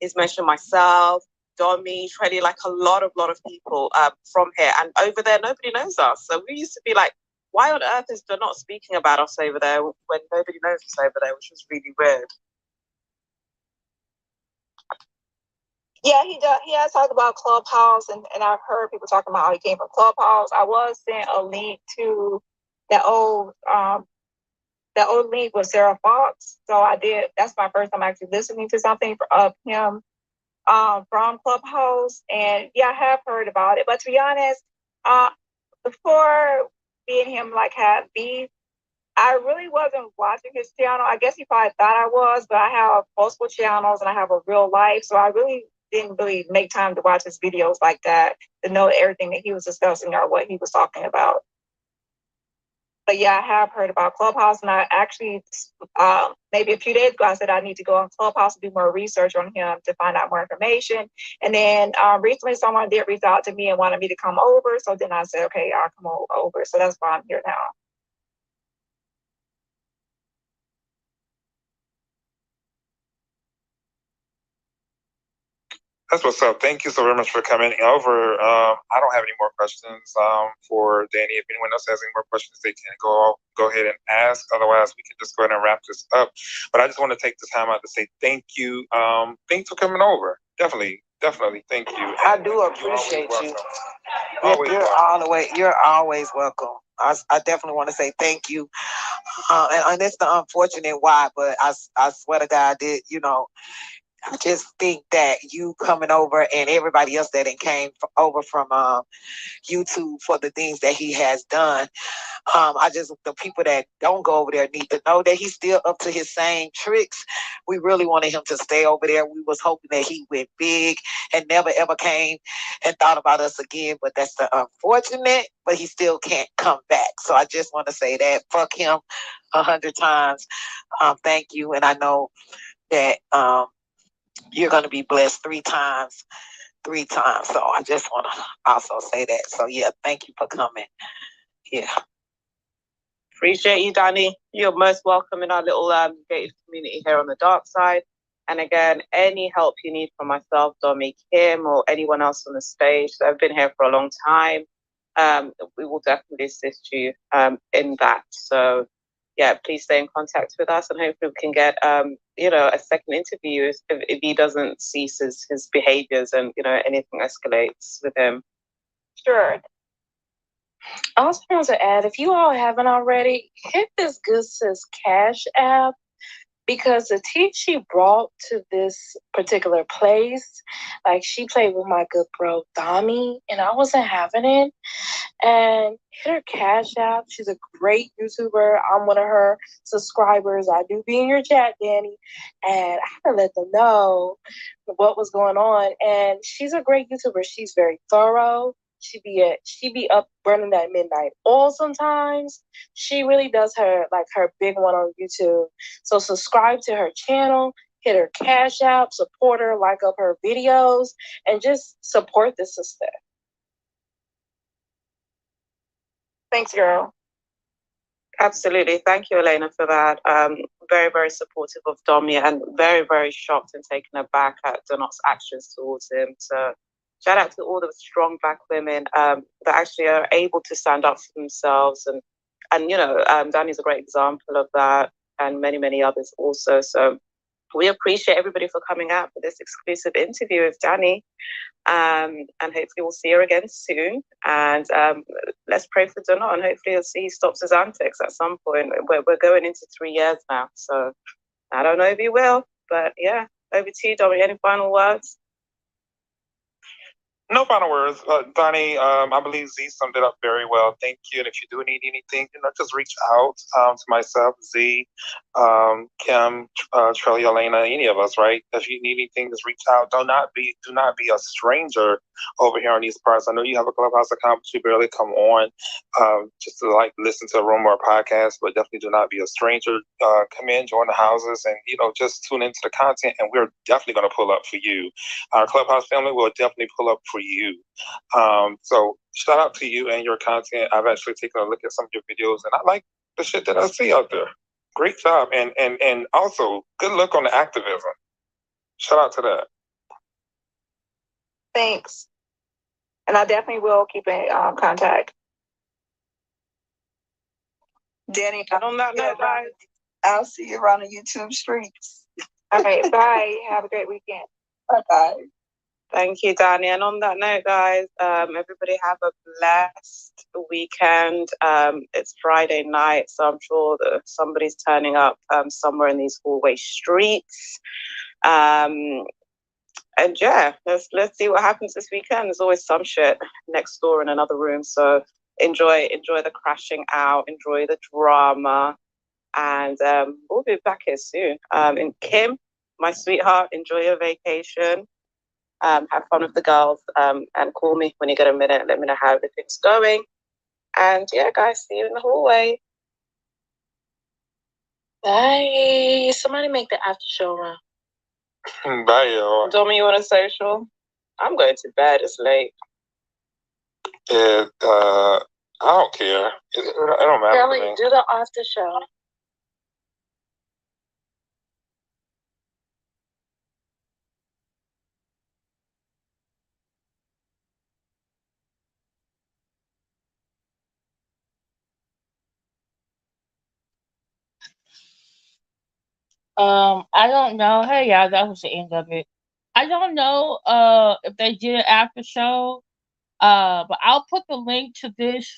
He's mentioned myself, Domi, Freddy, like a lot of people from here. And over there, nobody knows us. So we used to be like, why on earth is there not speaking about us over there when nobody knows us over there, which was really weird. Yeah, he does. He has talked about Clubhouse, and I've heard people talking about how he came from Clubhouse. I was sent a link to that old link with Sarah Fox. So I did. That's my first time actually listening to something of him from Clubhouse. And yeah, I have heard about it. But to be honest, before me and him like had beef, I really wasn't watching his channel. I guess he probably thought I was, but I have multiple channels and I have a real life. So I really didn't really make time to watch his videos like that, to know everything that he was discussing or what he was talking about. But yeah, I have heard about Clubhouse, and I actually, maybe a few days ago, I said I need to go on Clubhouse and do more research on him to find out more information. And then recently someone did reach out to me and wanted me to come over. So then I said, okay, I'll come over. So that's why I'm here now. That's what's up. Thank you so very much for coming over. I don't have any more questions for Dani. If anyone else has any more questions, they can go ahead and ask. Otherwise, we can just go ahead and wrap this up. But I just want to take the time out to say thank you. Thanks for coming over. Definitely. Thank you. I do appreciate you. You're always welcome. I definitely want to say thank you. And it's the unfortunate why, but I swear to God, I just think that you coming over and everybody else that came over from YouTube for the things that he has done. The people that don't go over there need to know that he's still up to his same tricks. We really wanted him to stay over there. We was hoping that he went big and never ever came and thought about us again. But that's the unfortunate, but he still can't come back. So I just want to say that. Fuck him 100 times. Thank you. And I know that you're going to be blessed 3 times. So I just want to also say that. So yeah, thank you for coming. Yeah. Appreciate you, Dani. You're most welcome in our little gated community here on the dark side. And again, any help you need from myself, Domi, Kim, or anyone else on the stage that have been here for a long time, we will definitely assist you in that. So yeah, please stay in contact with us, and hopefully we can get a second interview if he doesn't cease his behaviors and anything escalates with him. Sure. I also want to add, if you all haven't already, hit this Good Sis Cash app. because the tea she brought to this particular place, like she played with my good bro Dani, and I wasn't having it. And hit her cash app. She's a great YouTuber. I'm one of her subscribers. I do be in your chat, Dani, and I had to let them know what was going on. And she's a great YouTuber. She's very thorough. She be up running at midnight oil sometimes. She really does her big one on YouTube. So subscribe to her channel, hit her cash app, support her, like up her videos, and just support the sister. Thanks, girl. Absolutely. Thank you, Elena, for that. Very, very supportive of Domi and very, very shocked and taken aback at Donot's actions towards him. So shout out to all the strong Black women that actually are able to stand up for themselves. And you know, Dani's a great example of that, and many, many others also. So we appreciate everybody for coming out for this exclusive interview with Dani. And hopefully we'll see her again soon. And let's pray for Donald, and hopefully he stops his antics at some point. We're going into 3 years now, so I don't know if he will, but yeah. Over to you, Dominic. Any final words? No final words. Dani, I believe Z summed it up very well. Thank you. And if you do need anything, just reach out to myself, Z, Kim, Trelly, Elena, any of us, right? If you need anything, just reach out. Do not be a stranger over here on these parts. I know you have a Clubhouse account, but you barely come on just to listen to a room or a podcast, but definitely do not be a stranger. Come in, join the houses, and just tune into the content, and we're definitely going to pull up for you. Our Clubhouse family will definitely pull up for you. So shout out to you and your content. I've actually taken a look at some of your videos, and I like the shit that I see out there. Great job, and also good luck on the activism. Shout out to that. Thanks. And I definitely will keep in contact. Dani, on that note, guys, I'll see you around the YouTube streets. All right, bye. Have a great weekend. Bye-bye. Thank you, Dani. And on that note, guys, everybody have a blessed weekend. It's Friday night, so I'm sure that somebody's turning up somewhere in these hallway streets. And yeah, let's see what happens this weekend. There's always some shit next door in another room, so enjoy the crashing out, enjoy the drama, and we'll be back here soon. And Kim, my sweetheart, enjoy your vacation. Have fun with the girls, and call me when you get a minute. Let me know how everything's going. And yeah, guys, see you in the hallway. Bye. Somebody make the after show run. Bye, y'all. Domi, you want a social? I'm going to bed. It's late. Yeah, I don't care. It don't matter. Kelly, do the after show. I don't know. Hey, y'all, that was the end of it. I don't know if they did an after show. But I'll put the link to this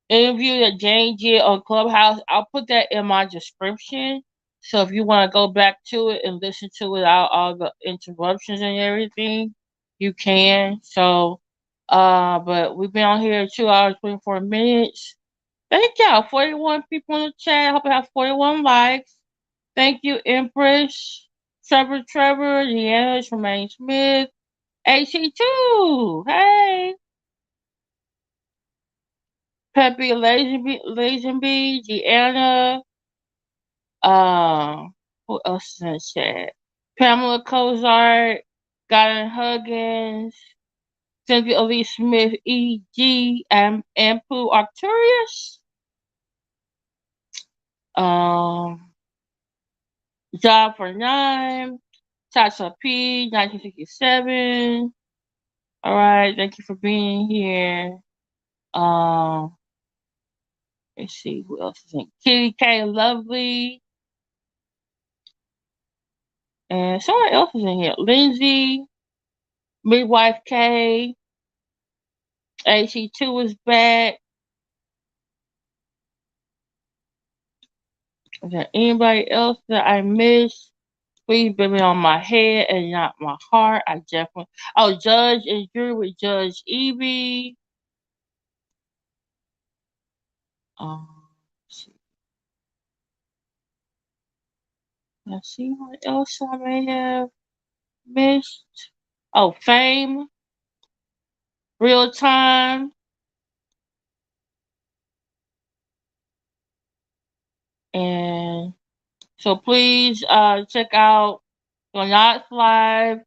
interview that Jane did on Clubhouse. I'll put that in my description. So if you want to go back to it and listen to it without all the interruptions and everything, you can. So but we've been on here 2 hours, 24 minutes. Thank y'all. 41 people in the chat. I hope I have 41 likes. Thank you, Empress, Trevor, Deanna, Tremaine Smith, AC2. Hey. Peppy Lazenby, Deanna. Who else is in the chat? Pamela Cozart, Gordon Huggins, Cynthia Lee Smith, E.G., and Pooh Arcturus. Job for 9, Tasha P, 1967. All right, thank you for being here. Let's see who else is in. Kitty K, Lovely, and someone else is in here. Lindsay, Midwife K, AC2 is back. Is there anybody else that I missed? Please blame it on my head and not my heart. I definitely. Oh, Judge and Jury with Judge Evie. Let's see what else I may have missed. Oh, Fame, Real Time, and so please check out Not Live.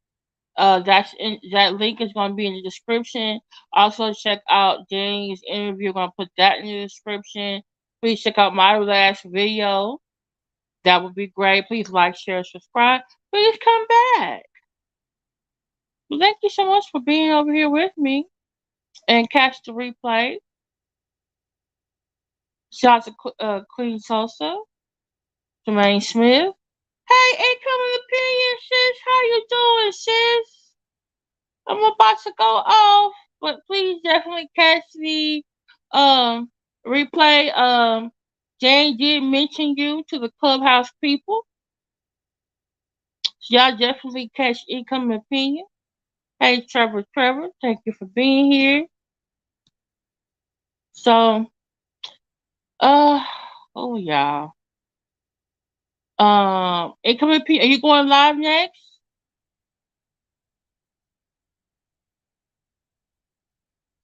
That link is going to be in the description. Also check out Dani's interview. I'm going to put that in the description. Please check out my last video. That would be great. Please like, share, subscribe. Please come back. Well, thank you so much for being over here with me and catch the replay. Shout out to Queen Sosa, Jermaine Smith. Hey, incoming opinion, sis. How you doing, sis? I'm about to go off, but please definitely catch the replay. Jane did mention you to the Clubhouse people. So y'all definitely catch incoming opinion. Hey, Trevor, thank you for being here. So, oh y'all. Incoming opinion. Are you going live next?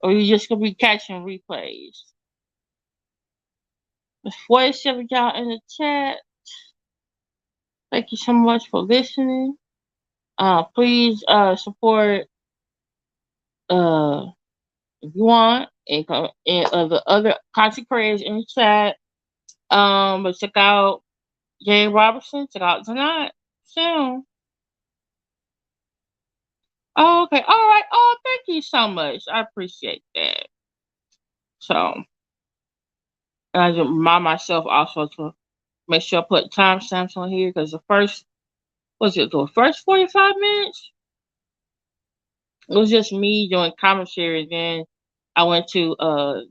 Or you just gonna be catching replays? There's 47 y'all in the chat. Thank you so much for listening. Please support if you want and the other content creators in the chat. But check out Jay Robertson. Check out Tonight soon. Oh, okay. All right. Oh, thank you so much. I appreciate that. So, and I just remind myself also to make sure I put timestamps on here because the first 45 minutes? It was just me doing commentary. Then I went to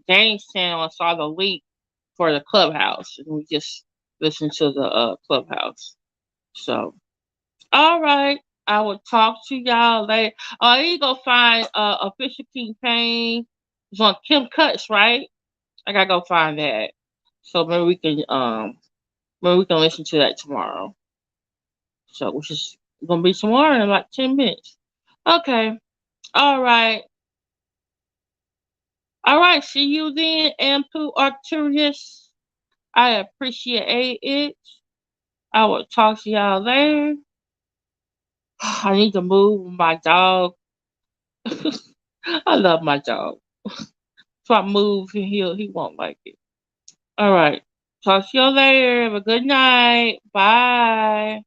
Dani's channel and saw the link for the Clubhouse, and we just listened to the Clubhouse. So, all right. I will talk to y'all later. Oh, I need to go find Official King Payne. It's on Kim Cuts, right? I gotta go find that. So maybe we can listen to that tomorrow. So which is gonna be tomorrow in like 10 minutes. Okay. All right. All right. See you then, Ampu Arcturus. I appreciate it. I will talk to y'all later. I need to move my dog. I love my dog. If I move, he won't like it. All right. Talk to you later. Have a good night. Bye.